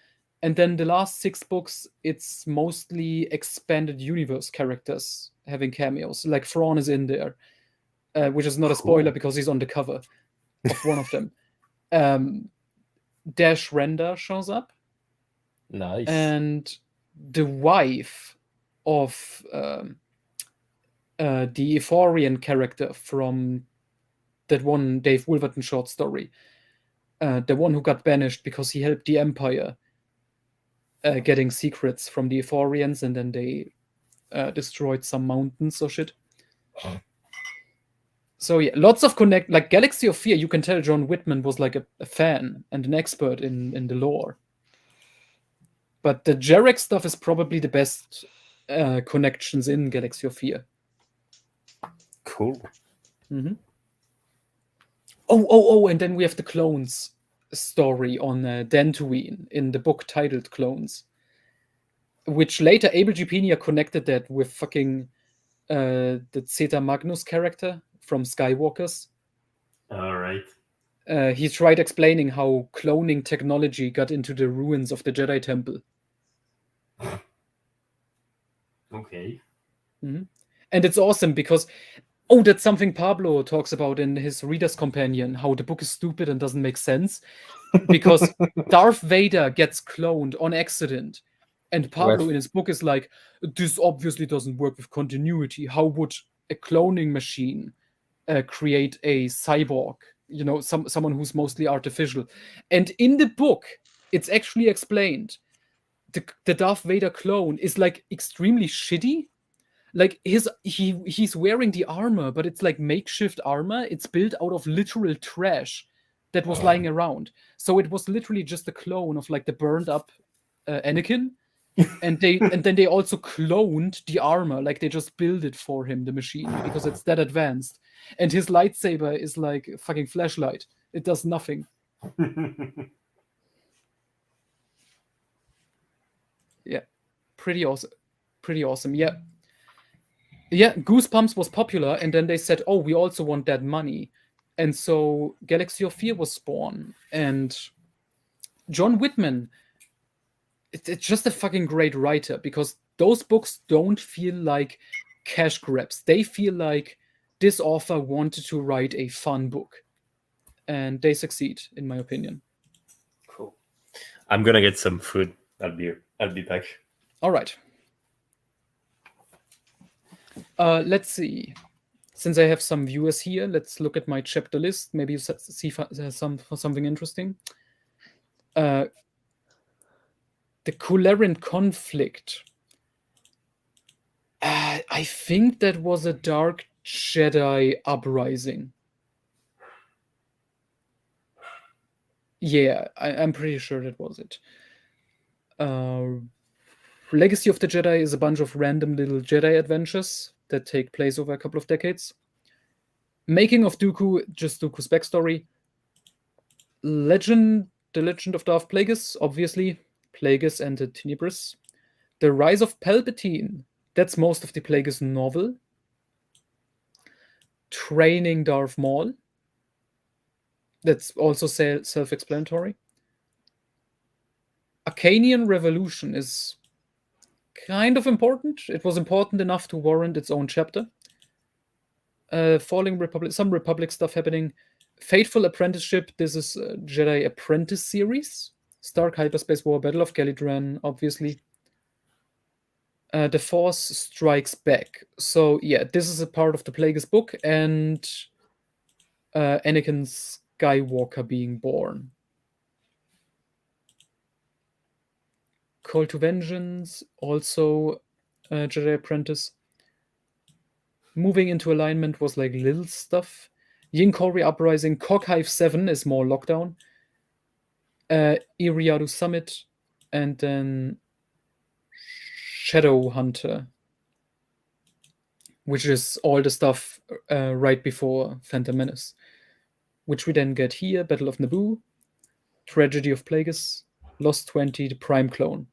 A: And then the last 6 books, it's mostly expanded universe characters having cameos. Like Thrawn is in there, which is not a spoiler because he's on the cover of one of them. Dash Render shows up.
C: Nice.
A: And the wife of the Ithorian character from that one Dave Wolverton short story, the one who got banished because he helped the Empire getting secrets from the Ithorians, and then they destroyed some mountains or shit. So yeah, lots of like Galaxy of Fear. You can tell John Whitman was like a fan and an expert in the lore. But the Jarek stuff is probably the best connections in Galaxy of Fear.
C: Cool.
A: Mm-hmm. Oh, and then we have the clones story on Dantooine in the book titled Clones, which later Abel Gepenia connected that with fucking the Zeta Magnus character from Skywalkers.
D: All right.
A: He tried explaining how cloning technology got into the ruins of the Jedi Temple.
D: Okay.
A: Mm-hmm. And it's awesome because, oh, that's something Pablo talks about in his Reader's Companion, how the book is stupid and doesn't make sense. Because Darth Vader gets cloned on accident. And Pablo in his book is like, this obviously doesn't work with continuity. How would a cloning machine create a cyborg? You know, someone who's mostly artificial. And in the book, it's actually explained. The Darth Vader clone is like extremely shitty. Like he's wearing the armor, but it's like makeshift armor. It's built out of literal trash that was lying around. So it was literally just a clone of like the burned up Anakin. And then they also cloned the armor, like they just built it for him, the machine, because it's that advanced. And his lightsaber is like a fucking flashlight. It does nothing. Yeah, pretty awesome. Yeah, Goosebumps was popular, and then they said, oh, we also want that money. And so Galaxy of Fear was born. And John Whitman, it's just a fucking great writer, because those books don't feel like cash grabs. They feel like this author wanted to write a fun book. And they succeed, in my opinion.
C: Cool. I'm gonna get some food. I'll be back.
A: All right. Let's see. since I have some viewers here, let's look at my chapter list. Maybe you see something interesting. The Kularin conflict. I think that was a Dark Jedi uprising. Yeah, I'm pretty sure that was it. Legacy of the Jedi is a bunch of random little Jedi adventures that take place over a couple of decades. Making of Dooku, just Dooku's backstory. The Legend of Darth Plagueis, obviously. Plagueis and the Tenebris. The Rise of Palpatine, that's most of the Plagueis novel. Training Darth Maul, that's also self-explanatory. Arcanian Revolution is kind of important. It was important enough to warrant its own chapter. Falling Republic, some Republic stuff happening. Fateful Apprenticeship, this is a Jedi Apprentice series. Stark Hyperspace War, Battle of Gelidran, obviously. The Force Strikes Back. So yeah, this is a part of the Plagueis book, and Anakin Skywalker being born. Call to Vengeance, also Jedi Apprentice. Moving into Alignment was like little stuff. Yinkori Uprising, Coghive 7 is more Lockdown. Iriadu Summit, and then Shadow Hunter, which is all the stuff right before Phantom Menace, which we then get here: Battle of Naboo, Tragedy of Plagueis, Lost 20, the Prime Clone.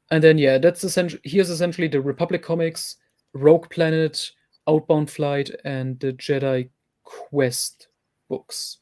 A: And then yeah, that's here's essentially the Republic comics, Rogue Planet, Outbound Flight, and the Jedi Quest books.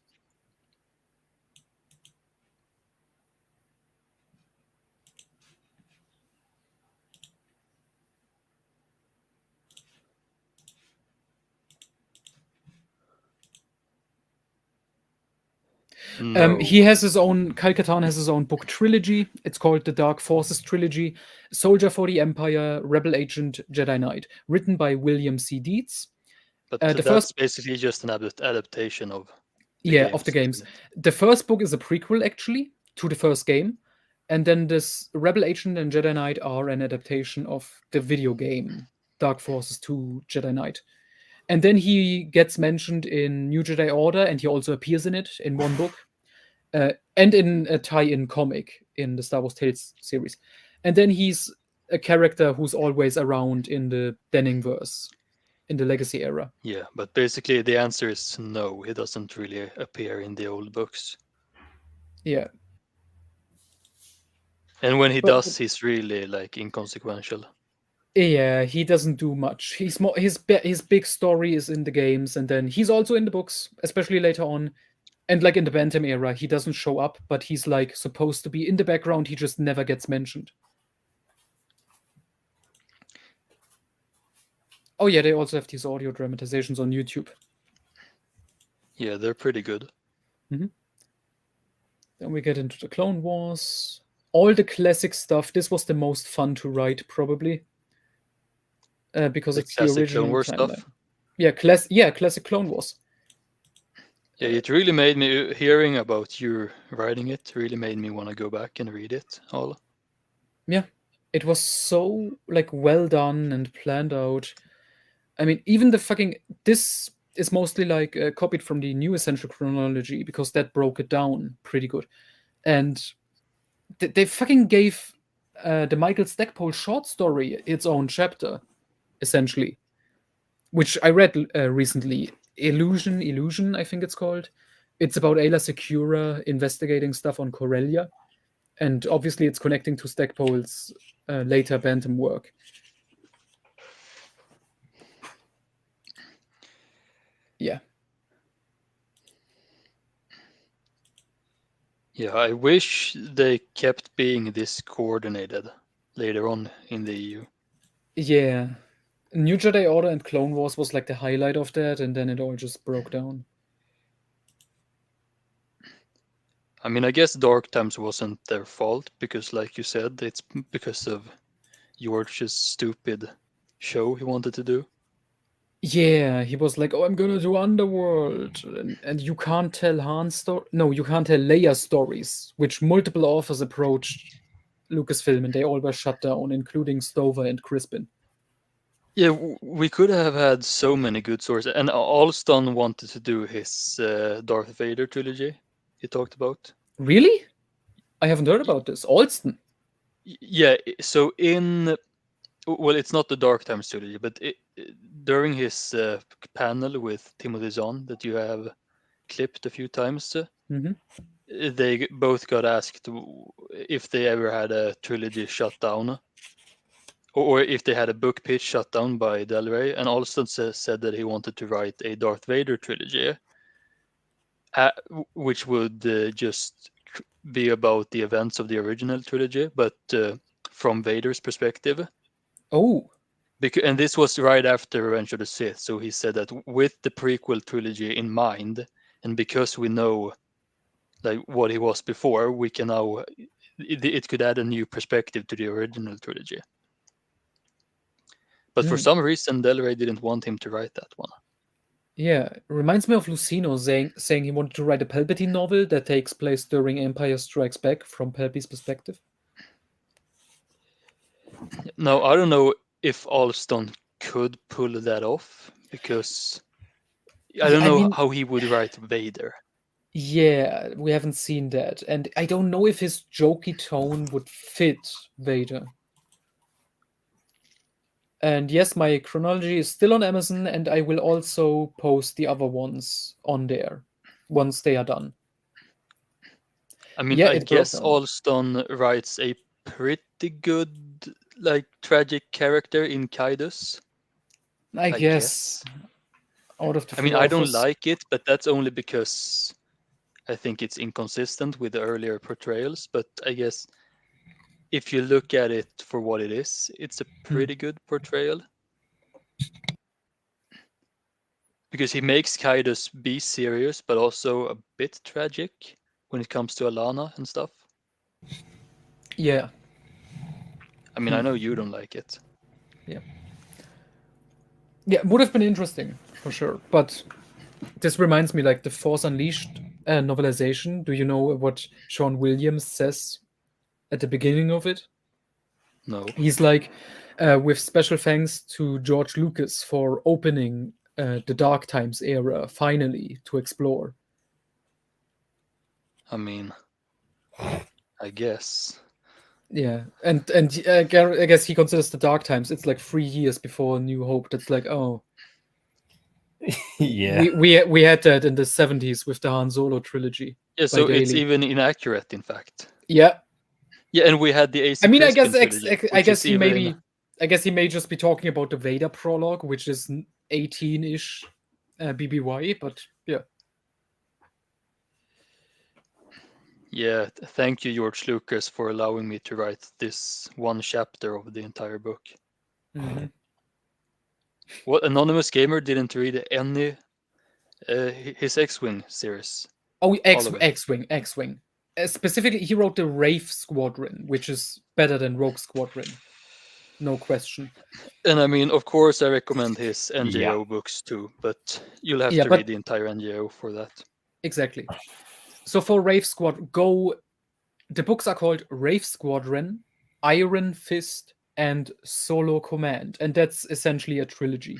B: No.
A: He has his own, Kyle Katarn has his own book trilogy. It's called the Dark Forces Trilogy: Soldier for the Empire, Rebel Agent, Jedi Knight, written by William C. Dietz.
B: But
A: the
B: that's
A: first,
B: basically just an adaptation of
A: of the games. The first book is a prequel, actually, to the first game. And then this Rebel Agent and Jedi Knight are an adaptation of the video game Dark Forces 2 Jedi Knight. And then he gets mentioned in New Jedi Order, and he also appears in it in one book. And in a tie-in comic in the Star Wars Tales series. And then he's a character who's always around in the Denningverse, in the Legacy era.
B: Yeah, but basically the answer is no. He doesn't really appear in the old books.
A: Yeah.
B: And when he does, he's really like inconsequential.
A: Yeah, he doesn't do much. He's more his big story is in the games, and then he's also in the books, especially later on. And like in the Bantam era, he doesn't show up, but he's like supposed to be in the background. He just never gets mentioned. Oh yeah, they also have these audio dramatizations on YouTube.
B: Yeah, they're pretty good.
A: Mm-hmm. Then we get into the Clone Wars. All the classic stuff. This was the most fun to write, probably. Because it's the original
B: Clone Wars
A: timeline.
B: stuff?
A: Yeah, classic Clone Wars.
B: Yeah, it really made me, hearing about you writing it, really made me want to go back and read it all.
A: Yeah, it was so like well done and planned out. I mean, even this is mostly like copied from the new Essential Chronology, because that broke it down pretty good. And they fucking gave the Michael Stackpole short story its own chapter, essentially, which I read recently. Illusion, I think it's called. It's about Ayla Secura investigating stuff on Corellia, and obviously it's connecting to Stackpole's later Bantam work. Yeah.
B: Yeah, I wish they kept being this coordinated later on in the EU.
A: Yeah. New Jedi Order and Clone Wars was like the highlight of that, and then it all just broke down.
B: I mean, I guess Dark Times wasn't their fault, because like you said, it's because of George's stupid show he wanted to do.
A: Yeah, he was like, "Oh, I'm gonna do Underworld," and you can't tell you can't tell Leia stories, which multiple authors approached Lucasfilm, and they all were shut down, including Stover and Crispin.
B: Yeah, we could have had so many good sources. And Alston wanted to do his Darth Vader trilogy he talked about.
A: Really? I haven't heard about this. Alston.
B: Yeah, so well, it's not the Dark Times trilogy, but during his panel with Timothy Zahn that you have clipped a few times,
A: Mhm.
B: they both got asked if they ever had a trilogy shut down, or if they had a book pitch shut down by Del Rey, and Alston said that he wanted to write a Darth Vader trilogy, which would just be about the events of the original trilogy, but from Vader's perspective.
A: Oh.
B: And this was right after Revenge of the Sith, so he said that with the prequel trilogy in mind, and because we know like what he was before, we can now it could add a new perspective to the original trilogy. But for some reason, Del Rey didn't want him to write that one.
A: Yeah, reminds me of Lucino saying he wanted to write a Palpatine novel that takes place during Empire Strikes Back from Palpy's perspective.
B: Now, I don't know if Alston could pull that off, because I don't know how he would write Vader.
A: Yeah, we haven't seen that. And I don't know if his jokey tone would fit Vader. And yes, my chronology is still on Amazon, and I will also post the other ones on there once they are done.
B: I mean,
A: Yeah,
B: I
A: it broke
B: guess
A: down.
B: Alston writes a pretty good, like, tragic character in Kaidus.
A: I guess. Out of the
B: I mean,
A: three
B: I don't
A: authors.
B: like it, but that's only because I think it's inconsistent with the earlier portrayals. But I guess if you look at it for what it is, it's a pretty good portrayal. Because he makes Kaidus be serious, but also a bit tragic when it comes to Alana and stuff.
A: Yeah.
B: I mean, I know you don't like it.
A: Yeah. Yeah, would have been interesting, for sure. But this reminds me, like, the Force Unleashed novelization. Do you know what Sean Williams says at the beginning of it?
B: No.
A: He's like, with special thanks to George Lucas for opening the Dark Times era finally to explore.
B: I mean, I guess.
A: Yeah, and I guess he considers the Dark Times. It's like 3 years before New Hope. That's like, oh,
C: Yeah.
A: we had that in the 70s with the Han Solo trilogy.
B: Yeah, so
A: by
B: it's
A: Daly.
B: even inaccurate, in fact.
A: Yeah.
B: Yeah, and we had the AC
A: I mean, I
B: Crispin
A: guess
B: trilogy,
A: I guess
B: which is
A: he I guess he may just be talking about the Vader prologue, which is 18-ish BBY, but yeah.
B: Yeah, thank you, George Lucas, for allowing me to write this one chapter of the entire book.
A: Mm-hmm.
B: What Anonymous Gamer didn't read any his X-Wing series.
A: Oh, X-Wing. Specifically, he wrote the Wraith Squadron, which is better than Rogue Squadron. No question.
B: And I mean, of course, I recommend his NGO books too, but you'll have to read the entire NGO for that.
A: Exactly. So for Wraith Squadron, the books are called Wraith Squadron, Iron Fist, and Solo Command, and that's essentially a trilogy.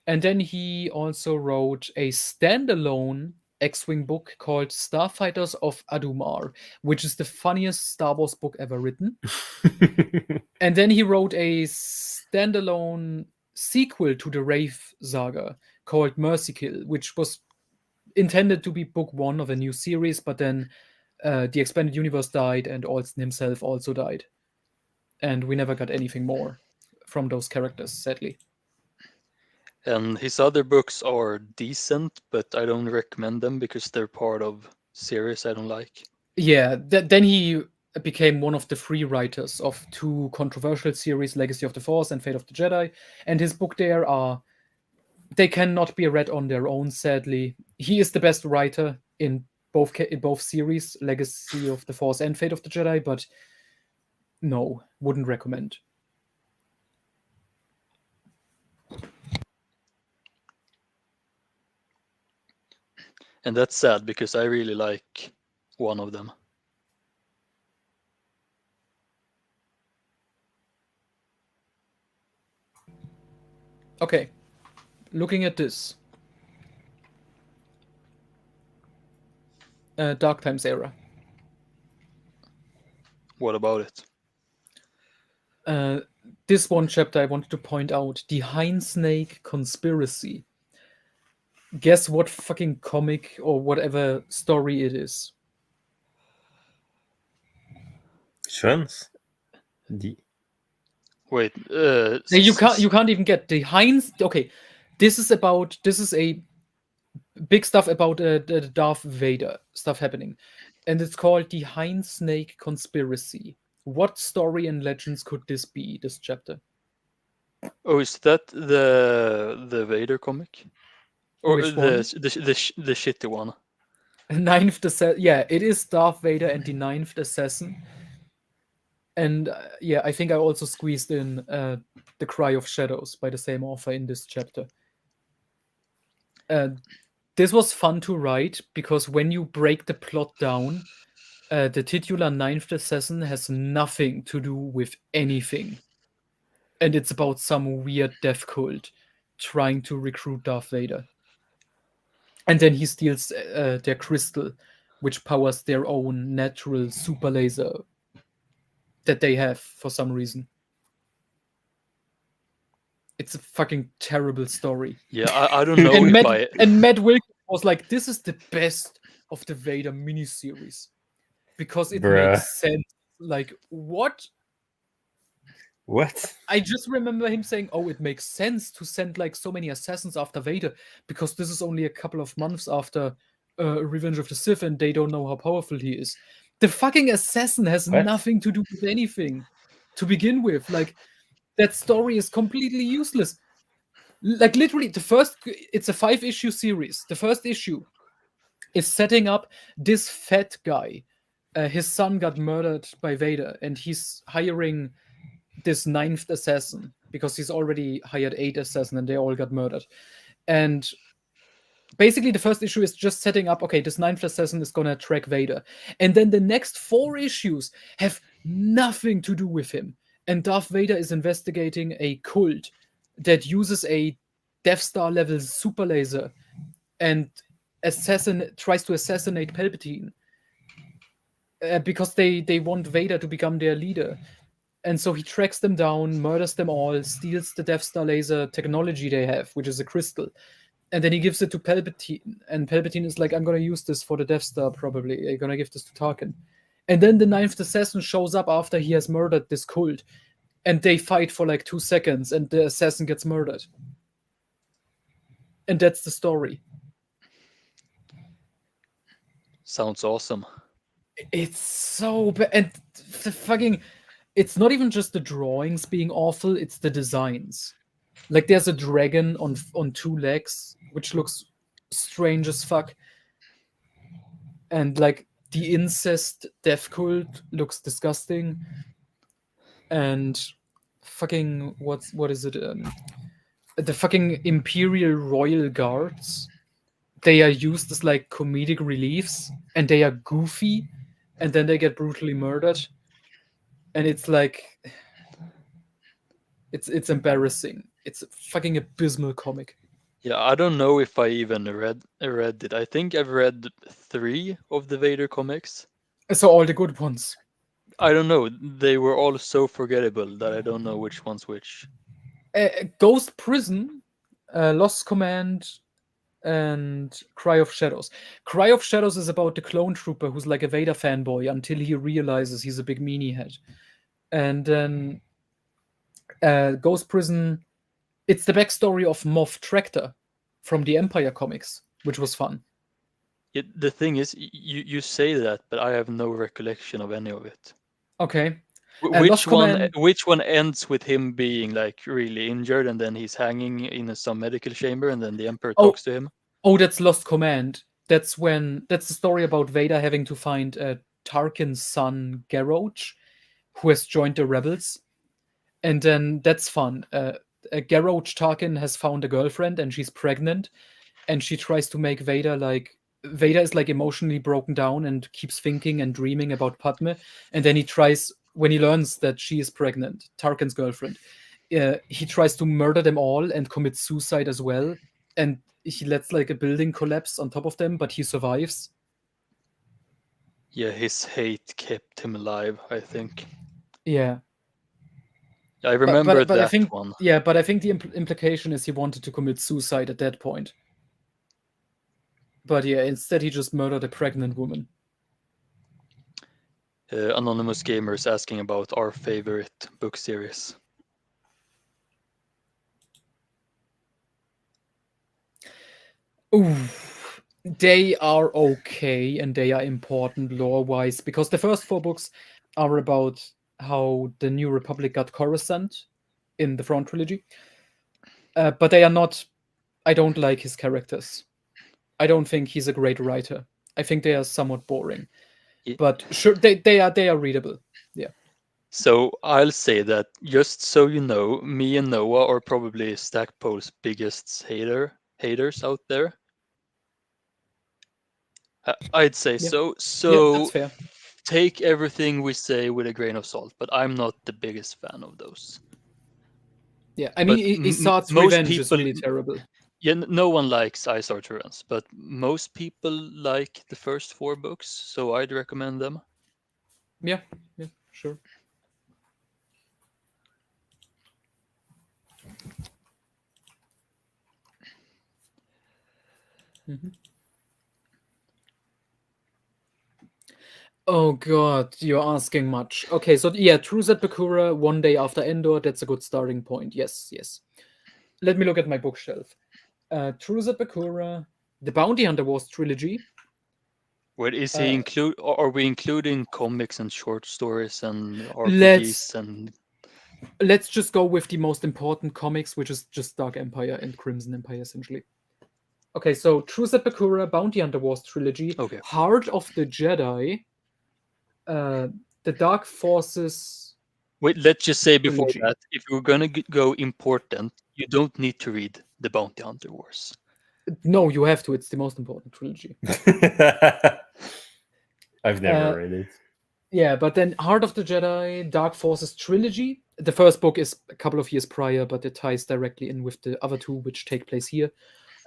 A: And then he also wrote a standalone X-Wing book called Starfighters of Adumar, which is the funniest Star Wars book ever written. And then he wrote a standalone sequel to the Wraith saga called Mercy Kill, which was intended to be book one of a new series, but then the expanded universe died and Alston himself also died. And we never got anything more from those characters, sadly.
B: And his other books are decent, but I don't recommend them because they're part of series I don't like.
A: Yeah, then he became one of the 3 writers of 2 controversial series, Legacy of the Force and Fate of the Jedi. And his book they cannot be read on their own, sadly. He is the best writer in both series, Legacy of the Force and Fate of the Jedi, but no, wouldn't recommend.
B: And that's sad because I really like one of them.
A: Okay, looking at this. Dark Times era.
B: What about it?
A: This one chapter I wanted to point out, the Hind Snake Conspiracy. Guess what fucking comic or whatever story it is?
C: Chance. The
B: Wait,
A: You can't even get the Heinz. Okay, this is a big stuff about the Darth Vader stuff happening, and it's called the Hind Snake Conspiracy. What story and legends could this be? This chapter?
B: Oh, is that the Vader comic? Or
A: Which
B: the
A: one?
B: the shitty one?
A: Ninth Assassin. Yeah, it is Darth Vader and the Ninth Assassin. And yeah, I think I also squeezed in The Cry of Shadows by the same author in this chapter. This was fun to write because when you break the plot down, the titular Ninth Assassin has nothing to do with anything. And it's about some weird death cult trying to recruit Darth Vader. And then he steals their crystal, which powers their own natural super laser that they have for some reason. It's a fucking terrible story.
B: Yeah, I don't know
A: and Matt Wilkins was like, this is the best of the Vader miniseries. Because it makes sense. Like, what?
C: What?
A: I just remember him saying, oh, it makes sense to send like so many assassins after Vader because this is only a couple of months after Revenge of the Sith and they don't know how powerful he is. The fucking assassin has nothing to do with anything to begin with. Like, that story is completely useless. Like, literally, it's a 5-issue series. The first issue is setting up this fat guy. His son got murdered by Vader, and he's hiring this 9th assassin because he's already hired 8 assassins and they all got murdered. And basically, the first issue is just setting up, okay, this 9th assassin is gonna track Vader. And then the next 4 issues have nothing to do with him. And Darth Vader is investigating a cult that uses a Death Star level super laser and tries to assassinate Palpatine because they want Vader to become their leader. And so he tracks them down, murders them all, steals the Death Star laser technology they have, which is a crystal. And then he gives it to Palpatine. And Palpatine is like, I'm going to use this for the Death Star, probably. I'm going to give this to Tarkin. And then the 9th assassin shows up after he has murdered this cult. And they fight for like 2 seconds, and the assassin gets murdered. And that's the story.
B: Sounds awesome.
A: It's so bad. And the fucking... It's not even just the drawings being awful, it's the designs. Like, there's a dragon on 2 legs, which looks strange as fuck. And, like, the incest death cult looks disgusting. And fucking, what is it? The fucking Imperial Royal Guards, they are used as, like, comedic reliefs. And they are goofy. And then they get brutally murdered. And it's like, it's embarrassing. It's a fucking abysmal comic.
B: Yeah, I don't know if I even read it. I think I've read 3 of the Vader comics.
A: So all the good ones.
B: I don't know. They were all so forgettable that I don't know which one's which.
A: Ghost Prison, Lost Command, and Cry of Shadows. Cry of Shadows is about the clone trooper who's like a Vader fanboy until he realizes he's a big meanie head. And then Ghost Prison, it's the backstory of Moff Tractor from the Empire comics, which was fun.
B: Yeah, the thing is, you say that, but I have no recollection of any of it.
A: Okay.
B: Which one ends with him being like really injured and then he's hanging in some medical chamber and then the Emperor talks to him?
A: Oh, that's Lost Command. That's the story about Vader having to find Tarkin's son Garrosh, who has joined the rebels. And then that's fun. Garrosh Tarkin has found a girlfriend and she's pregnant, and she tries to make Vader like Vader is like emotionally broken down and keeps thinking and dreaming about Padme, and then he tries, when he learns that she is pregnant, Tarkin's girlfriend, he tries to murder them all and commits suicide as well, and he lets like a building collapse on top of them, but he survives.
B: Yeah, his hate kept him alive, I think.
A: Yeah.
B: I remember
A: but I
B: that
A: think,
B: one.
A: yeah, but I think the implication is he wanted to commit suicide at that point. But yeah, instead he just murdered a pregnant woman.
B: Anonymous Gamers asking about our favorite book series.
A: Ooh, they are okay and they are important lore-wise, because the first 4 books are about how the New Republic got Coruscant in the Thrawn trilogy. But they are not. I don't like his characters. I don't think he's a great writer. I think they are somewhat boring.
B: Yeah.
A: But sure, they are readable. Yeah.
B: So I'll say that, just so you know, me and Noah are probably Stackpole's biggest haters out there. I'd say
A: Yeah.
B: so.
A: Yeah,
B: So
A: that's fair.
B: take everything we say with a grain of salt, but I'm not the biggest fan of those.
A: Yeah, I mean,
B: But
A: Isard's
B: most
A: Revenge is
B: people,
A: really terrible.
B: yeah, no one likes Isard's Revenge, but most people like the first 4 books, so I'd recommend them.
A: Yeah, sure. Mhm. Oh god, you're asking much. Okay, so yeah, Truce at Bakura, one day after Endor, that's a good starting point. Yes. Let me look at my bookshelf. Truce at Bakura, the Bounty Hunter Wars trilogy.
B: Where is he are we including comics and short stories and
A: Let's
B: RPGs and
A: let's just go with the most important comics, which is just Dark Empire and Crimson Empire, essentially. Okay, so Truce at Bakura, Bounty Hunter Wars trilogy,
B: Okay.
A: Heart of the Jedi, the Dark Forces.
B: Wait, let's just say before
A: trilogy.
B: that, if you're gonna go important, you don't need to read the Bounty Hunter Wars.
A: No, you have to. It's the most important trilogy.
C: I've never read it.
A: Yeah, but then Heart of the Jedi, Dark Forces trilogy. The first book is a couple of years prior, but it ties directly in with the other 2, which take place here.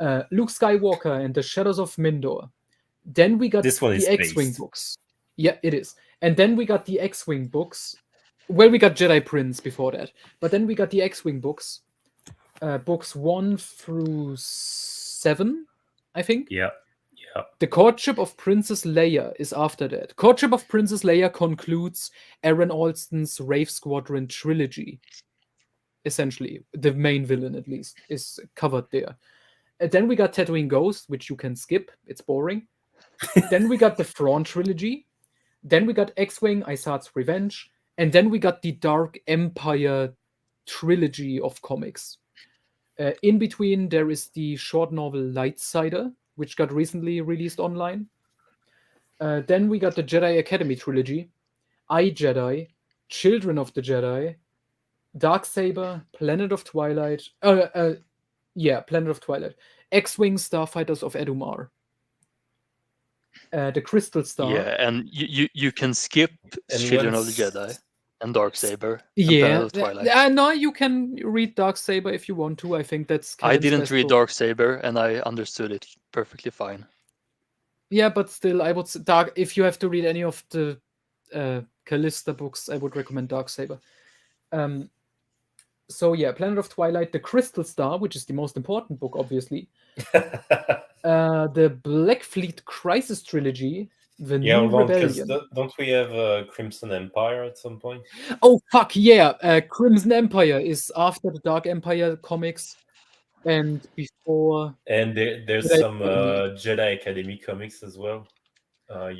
A: Luke Skywalker and the Shadows of Mindor. Then we got
C: This one is
A: the X-Wing
C: based.
A: books. Yeah, it is. And then we got the X-Wing books. Well, we got Jedi Prince before that. But then we got the X-Wing books. Books 1 through 7, I think.
C: Yeah.
A: The Courtship of Princess Leia is after that. Courtship of Princess Leia concludes Aaron Alston's Wraith Squadron trilogy. Essentially, the main villain, at least, is covered there. And then we got Tatooine Ghost, which you can skip. It's boring. Then we got the Thrawn trilogy. Then we got X-Wing, Isard's Revenge. And then we got the Dark Empire trilogy of comics. In between, there is the short novel Lightsider, which got recently released online. Then we got the Jedi Academy trilogy, I, Jedi, Children of the Jedi, Darksaber, Planet of Twilight. Planet of Twilight. X-Wing Starfighters of Edumar. The Crystal Star.
B: Yeah, and you can skip
C: And
B: Children of the Jedi and Darksaber and
A: Yeah,
B: Planet of Twilight.
A: no, you can read Darksaber if you want to. I think that's
B: I
A: Kevin's
B: didn't
A: best
B: read
A: book.
B: Darksaber and I understood it perfectly fine.
A: Yeah, but still, I would say if you have to read any of the Callista books, I would recommend Darksaber. So yeah, Planet of Twilight, The Crystal Star, which is the most important book, obviously. The Black Fleet Crisis trilogy, The New Rebellion.
C: Don't we have Crimson Empire at some point?
A: Oh fuck yeah! Crimson Empire is after the Dark Empire comics and before.
C: And there's
A: Jedi
C: some
A: Academy.
C: Jedi Academy comics as well.
A: The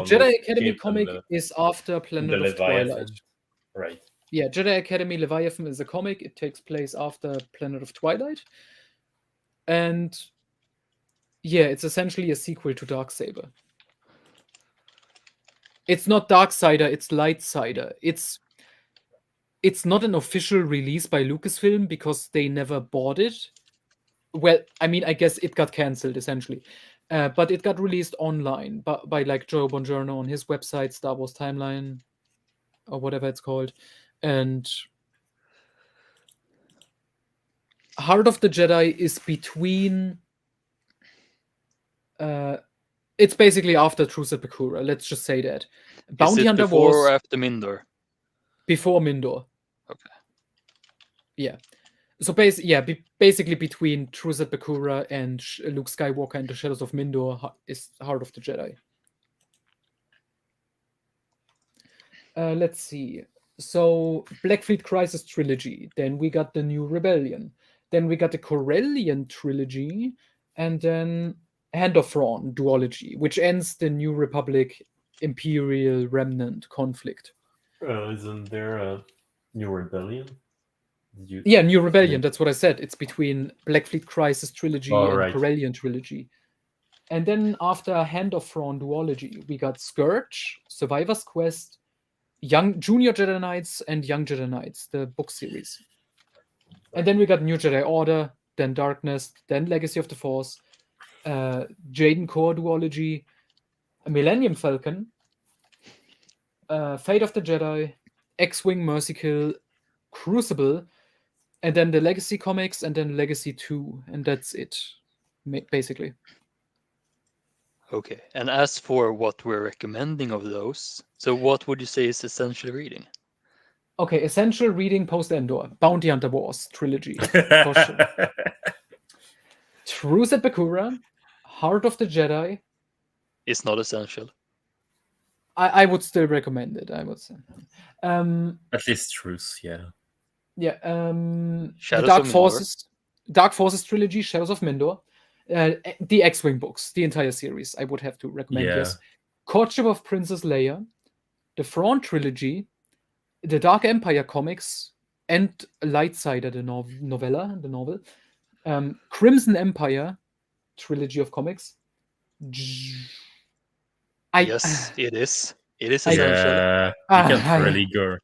A: Jedi Academy comic is after Planet of Twilight.
C: Right.
A: Yeah, Jedi Academy Leviathan is a comic. It takes place after Planet of Twilight. And yeah, it's essentially a sequel to Darksaber. It's not Darksider, it's Lightsider. It's not an official release by Lucasfilm because they never bought it. Well, I mean, I guess it got cancelled, essentially. But it got released online by like Joe Bongiorno on his website, Star Wars Timeline, or whatever it's called. And Heart of the Jedi is between. It's basically after Truce at Bakura. Let's just say that. Bounty
B: Is it
A: Hunter
B: before
A: Wars
B: or after Mindor?
A: before Mindor.
B: Okay.
A: Yeah. So basically between Truce at Bakura and Luke Skywalker and the Shadows of Mindor is Heart of the Jedi. Let's see. So Black Fleet Crisis trilogy. Then we got the New Rebellion. Then we got the Corellian trilogy, and then Hand of Thrawn duology, which ends the New Republic Imperial Remnant conflict.
D: Isn't there a New Rebellion?
A: Yeah, New Rebellion. That's what I said. It's between Black Fleet Crisis trilogy and
D: right.
A: Corellian trilogy. And then after Hand of Thrawn duology, we got Scourge, Survivor's Quest, Young Junior Jedi Knights, and Young Jedi Knights, the book series. And then we got New Jedi Order, then Darkness, then Legacy of the Force, Jaden Core duology, Millennium Falcon, Fate of the Jedi, X-Wing Mercy Kill, Crucible, and then the Legacy comics, and then Legacy 2, and that's it, basically.
B: Okay. And as for what we're recommending of those, so what would you say is essential reading?
A: Okay, essential reading post-Endor, Bounty Hunter Wars trilogy, for sure. Truce at Bakura, Heart of the Jedi.
B: It's not essential.
A: I would still recommend it, I would say.
D: At least Truce, yeah.
A: Yeah, the
B: Shadows
A: Dark
B: of Mindor.
A: Forces, Dark Forces trilogy, Shadows of Mindor, the X-Wing books, the entire series, I would have to recommend.
D: Yeah.
A: Yes, Courtship of Princess Leia, the Thrawn trilogy, the Dark Empire comics, and Lightsider, the novel, Crimson Empire trilogy of comics.
B: Yes, it is. It is
A: I-
B: essential.
D: Yeah, you
A: Ah,
D: can't
A: I-
D: really go.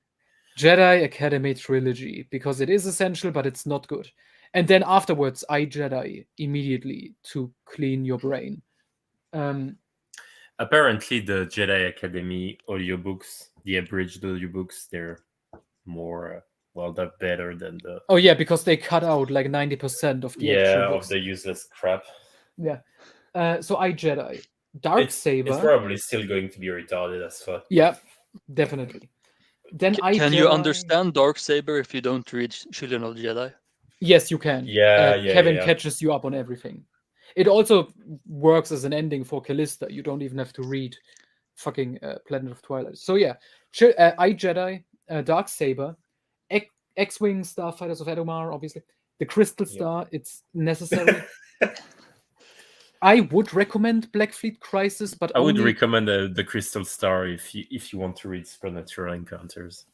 A: Jedi Academy trilogy, because it is essential, but it's not good. And then afterwards, iJedi immediately to clean your brain.
D: Apparently, the Jedi Academy audiobooks, the abridged audiobooks, they're more, they're better than the
A: Oh yeah, because they cut out like 90% of the actual
C: of
A: books.
C: the useless crap.
A: Yeah. So iJedi, Dark Saber.
C: It's probably still going to be retarded as fuck.
A: Yeah, definitely. Then
B: Can you
A: iJedi-
B: understand Darksaber if you don't read Children of the Jedi?
A: Yes, you can.
C: Yeah,
A: Kevin
C: yeah.
A: catches you up on everything. It also works as an ending for Callista. You don't even have to read fucking Planet of Twilight. So yeah, iJedi, Dark Saber, X-Wing, Starfighters of Edomar, obviously. The Crystal Star, it's necessary. I would recommend Black Fleet Crisis, but
D: I would
A: only...
D: recommend the Crystal Star if you want to read supernatural encounters.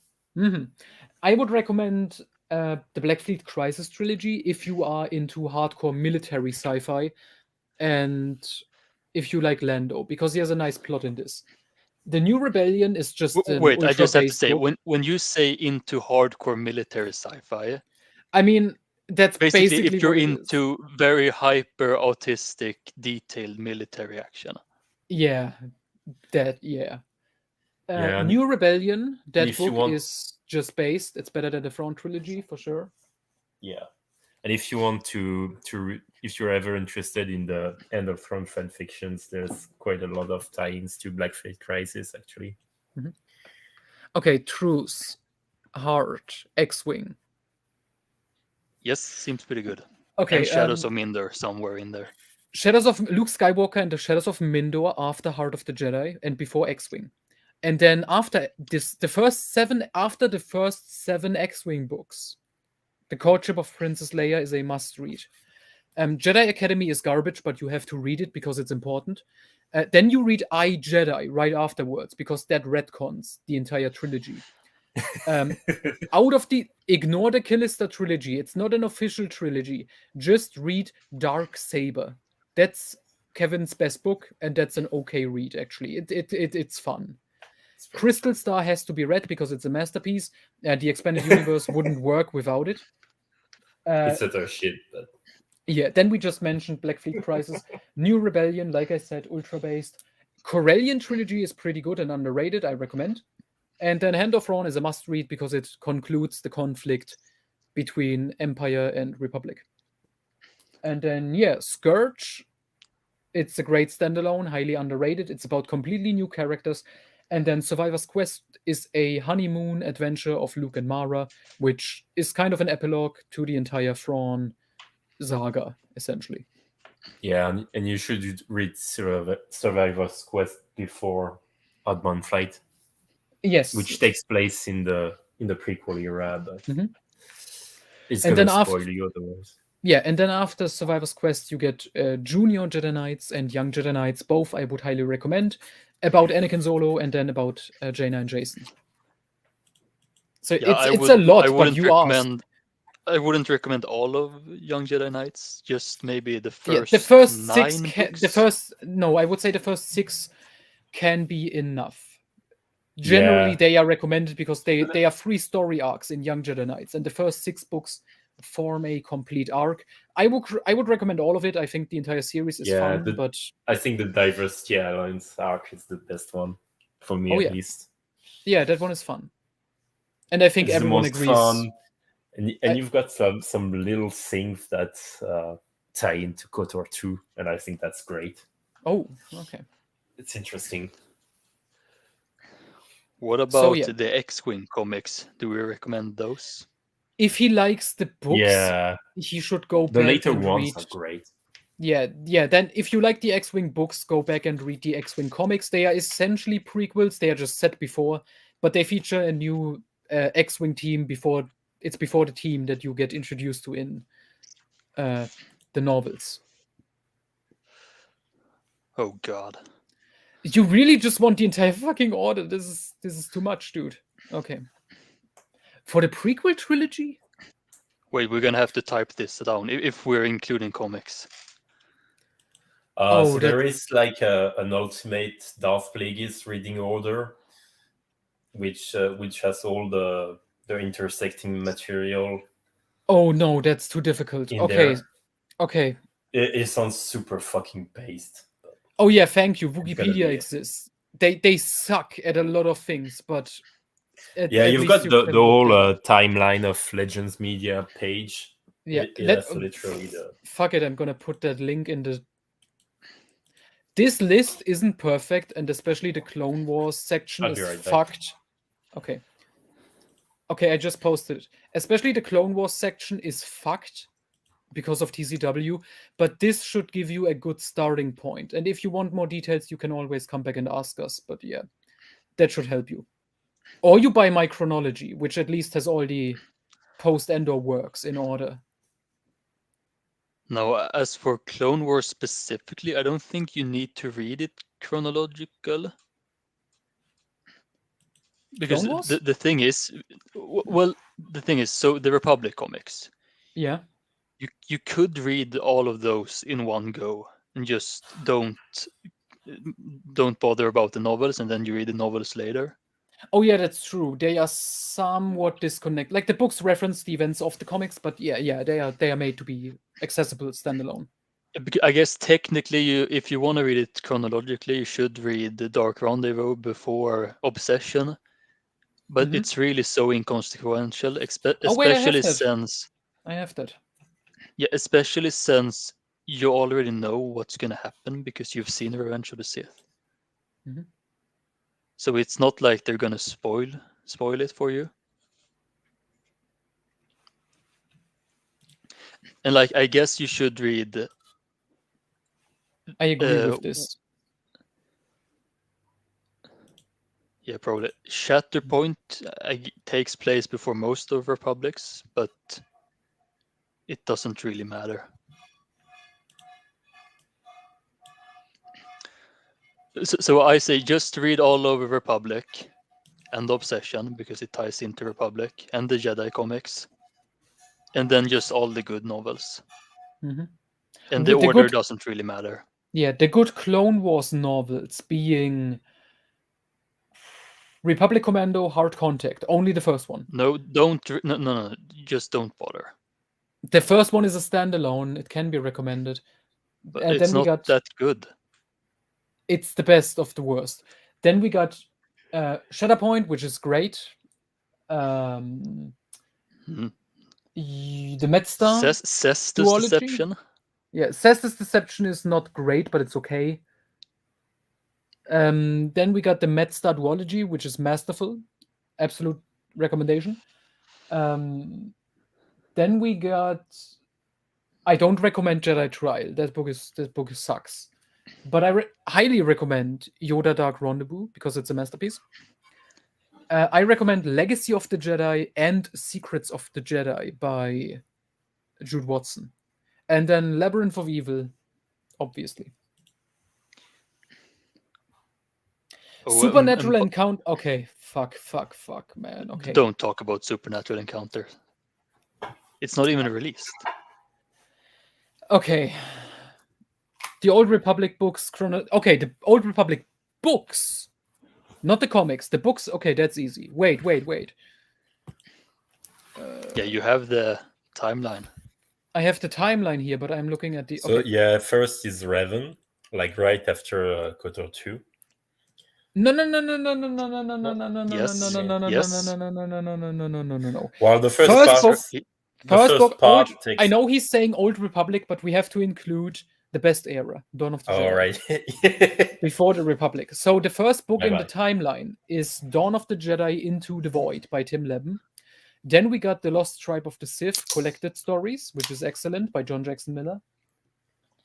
A: I would recommend the Black Fleet Crisis trilogy if you are into hardcore military sci-fi and if you like Lando, because he has a nice plot in this. The New Rebellion is just an
B: Wait, I just have to
A: ultra-based
B: say,
A: book.
B: when you say into hardcore military sci-fi,
A: I mean, that's
B: basically if you're
A: what it is.
B: into very hyper autistic, detailed military action.
A: Yeah, that,
D: Yeah,
A: New Rebellion, that
D: if you
A: book
D: want-
A: is just based. It's better than the Thrawn trilogy, for sure.
D: Yeah, and if you want if you're ever interested in the End of Thrawn fan fictions, there's quite a lot of tie-ins to Black Fleet Crisis, actually.
A: Okay, Truce, Heart, X-Wing.
B: Yes, seems pretty good.
A: Okay,
B: And Shadows of Mindor somewhere in there.
A: Shadows of Luke Skywalker and the Shadows of Mindor after Heart of the Jedi and before X-Wing. And then after this, after the first seven X-Wing books, The Courtship of Princess Leia is a must-read. Jedi Academy is garbage, but you have to read it because it's important. Then you read iJedi right afterwards, because that retcons the entire trilogy. Ignore the Callista trilogy. It's not an official trilogy. Just read Dark Saber. That's Kevin's best book, and that's an okay read, actually. It's fun. Crystal Star has to be read because it's a masterpiece. The expanded universe wouldn't work without it.
C: It's utter shit, but
A: Yeah, then we just mentioned Black Fleet Crisis, New Rebellion, like I said, ultra based. Corellian trilogy is pretty good and underrated. I recommend. And then Hand of Thrawn is a must read because it concludes the conflict between Empire and Republic. And then Scourge. It's a great standalone, highly underrated. It's about completely new characters. And then Survivor's Quest is a honeymoon adventure of Luke and Mara, which is kind of an epilogue to the entire Thrawn saga, essentially.
D: Yeah, and you should read Survivor's Quest before Oddman Flight.
A: Yes.
D: Which takes place in the prequel era, but it's
A: and
D: gonna
A: then
D: spoil you otherwise.
A: Yeah, and then after Survivor's Quest, you get Junior Jedi Knights and Young Jedi Knights. Both I would highly recommend. About Anakin Solo and then about Jaina and Jason. So it's a lot, but you asked.
B: I wouldn't recommend all of Young Jedi Knights. Just maybe the first.
A: The first
B: 9
A: books. I would say the first 6 can be enough. Generally, they are recommended because they are 3 story arcs in Young Jedi Knights, and the first 6 books form a complete arc. I would recommend all of it. I think the entire series is fun, but
D: I think the Diversity Alliance arc is the best one for me, at least.
A: Yeah, that one is fun, and I think everyone agrees.
D: Fun. And you've got some little things that tie into KOTOR 2, and I think that's great.
A: Oh, okay.
D: It's interesting.
B: What about the X-Wing comics? Do we recommend those?
A: If he likes the books, he should go back and read.
D: The later ones are great.
A: Yeah. Then if you like the X-Wing books, go back and read the X-Wing comics. They are essentially prequels. They are just set before, but they feature a new X-Wing team before the team that you get introduced to in the novels.
B: Oh God.
A: You really just want the entire fucking order. This is too much, dude. Okay. For the prequel trilogy?
B: Wait, we're gonna have to type this down if we're including comics.
C: So there is like an ultimate Darth Plagueis reading order, which has all the intersecting material.
A: Oh no, that's too difficult. Okay.
C: It sounds super fucking based.
A: Oh yeah, thank you. Wikipedia exists. They suck at a lot of things, but
D: you've got the whole timeline of Legends Media page.
A: Yeah,
C: that's literally the.
A: Fuck it, I'm gonna put that link in the. This list isn't perfect, and especially the Clone Wars section is fucked. Okay. Okay, I just posted it. Especially the Clone Wars section is fucked because of TCW, but this should give you a good starting point. And if you want more details, you can always come back and ask us. But yeah, that should help you. Or you buy my Chronology, which at least has all the post-Endor works in order.
B: Now, as for Clone Wars specifically, I don't think you need to read it chronological. Because the thing is, so the Republic comics.
A: Yeah.
B: You could read all of those in one go and just don't bother about the novels, and then you read the novels later.
A: Oh yeah, that's true. They are somewhat disconnected. Like the books reference the events of the comics, but yeah, they are made to be accessible standalone.
B: I guess technically, if you want to read it chronologically, you should read The Dark Rendezvous before Obsession. But it's really so inconsequential, especially since
A: I have that.
B: Yeah, especially since you already know what's going to happen because you've seen Revenge of the Sith.
A: Mm-hmm.
B: So it's not like they're going to spoil it for you. And like, I guess you should read.
A: I agree with this.
B: Yeah, probably. Shatterpoint takes place before most of Republics, but it doesn't really matter. So I say just read all over Republic and Obsession because it ties into Republic and the Jedi comics, and then just all the good novels.
A: Mm-hmm.
B: And the order doesn't really matter.
A: Yeah, the good Clone Wars novels being Republic Commando, Hard Contact, only the first one.
B: No, just don't bother.
A: The first one is a standalone. It can be recommended.
B: But
A: And
B: it's
A: then we
B: not
A: got
B: that good.
A: it's the best of the worst. Then we got Shatterpoint, which is great.
B: Mhm.
A: The Medstar
B: Cestus
A: duology.
B: Deception.
A: Yeah, Cestus Deception is not great, but it's okay. Then we got the Medstar duology, which is masterful. Absolute recommendation. Then we got. I don't recommend Jedi Trial. That book sucks. But I highly recommend Yoda Dark Rendezvous because it's a masterpiece. I recommend Legacy of the Jedi and Secrets of the Jedi by Jude Watson. And then Labyrinth of Evil, obviously.
B: Oh,
A: Supernatural Encounter. Okay, fuck, man. Okay.
B: Don't talk about Supernatural Encounter. It's not even released.
A: Okay. The Old Republic books. Okay, the Old Republic books. Not the comics. The books. Okay, that's easy. Wait.
B: Yeah, you have the timeline.
A: I have the timeline here, but I'm looking at the.
C: So
A: Okay.
C: yeah, first is Revan, like right after KOTOR 2.
A: No.
C: Well, the
A: first book.
C: takes.
A: I know he's saying Old Republic, but we have to include the best era, Dawn of the Jedi.
C: All right.
A: Before the Republic. So the first book in
C: Bye-bye.
A: the timeline is Dawn of the Jedi Into the Void by Tim Levin. Then we got The Lost Tribe of the Sith Collected Stories, which is excellent, by John Jackson Miller.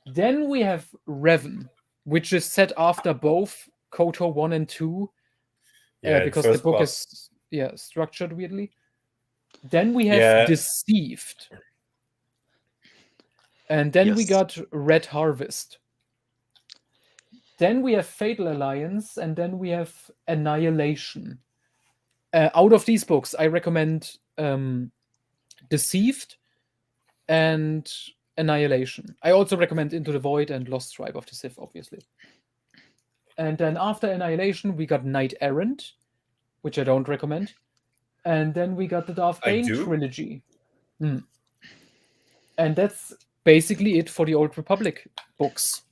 A: Then we have Revan, which is set after both KOTOR 1 and 2, because the book is structured weirdly. Then we have Deceived. And then we got Red Harvest. Then we have Fatal Alliance, and then we have Annihilation. Out of these books, I recommend Deceived and Annihilation. I also recommend Into the Void and Lost Tribe of the Sith, obviously. And then after Annihilation, we got Knight Errant, which I don't recommend. And then we got the Darth Bane trilogy. And that's basically it for the Old Republic books.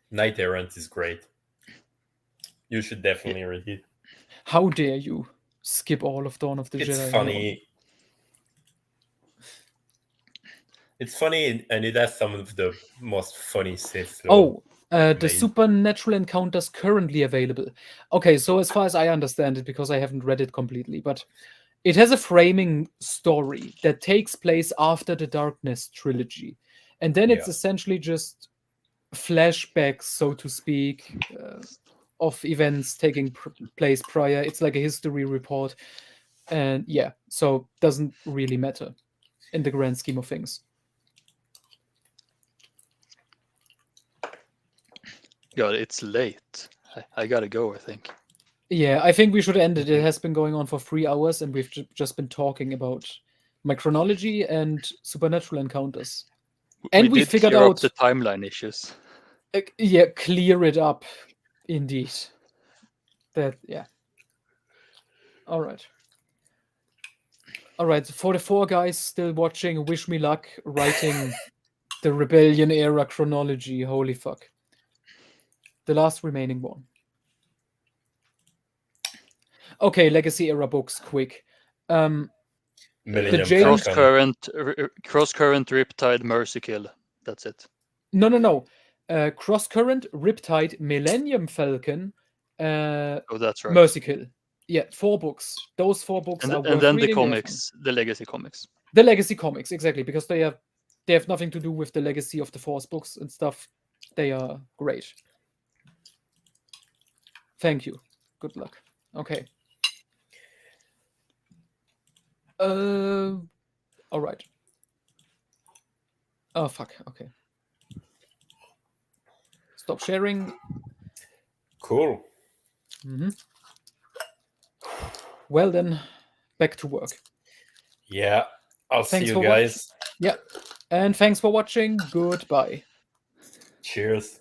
C: Knight Errant is great. You should definitely read it.
A: How dare you skip all of Dawn of the Jedi?
C: It's funny. It's funny, and it has some of the most funny Sith.
A: The Supernatural Encounters currently available. Okay, so as far as I understand it, because I haven't read it completely, but it has a framing story that takes place after the Darkness trilogy. And then it's essentially just flashbacks, so to speak, of events taking place prior. It's like a history report. And so doesn't really matter in the grand scheme of things.
B: God, it's late. I gotta go, I think.
A: Yeah, I think we should end it. It has been going on for 3 hours, and we've just been talking about my chronology and Supernatural Encounters. And we figured out
B: the timeline issues.
A: Clear it up. Indeed. All right. For the 4 guys still watching, wish me luck writing the Rebellion era chronology. Holy fuck. The last remaining one. Okay, Legacy era books, quick.
B: Cross-current, Riptide, Mercy Kill. That's it.
A: No. Cross-current, Riptide, Millennium Falcon.
B: That's right.
A: Mercy Kill. Yeah, 4 books. Those 4 books are worth reading.
B: And then the comics, the Legacy comics.
A: The Legacy comics, exactly, because they have nothing to do with the Legacy of the Force books and stuff. They are great. Thank you. Good luck. Okay. All right. Oh, fuck. Okay. Stop sharing.
C: Cool.
A: Mm-hmm. Well, then, back to work.
C: Yeah. I'll see you guys.
A: Yeah. And thanks for watching. Goodbye.
C: Cheers.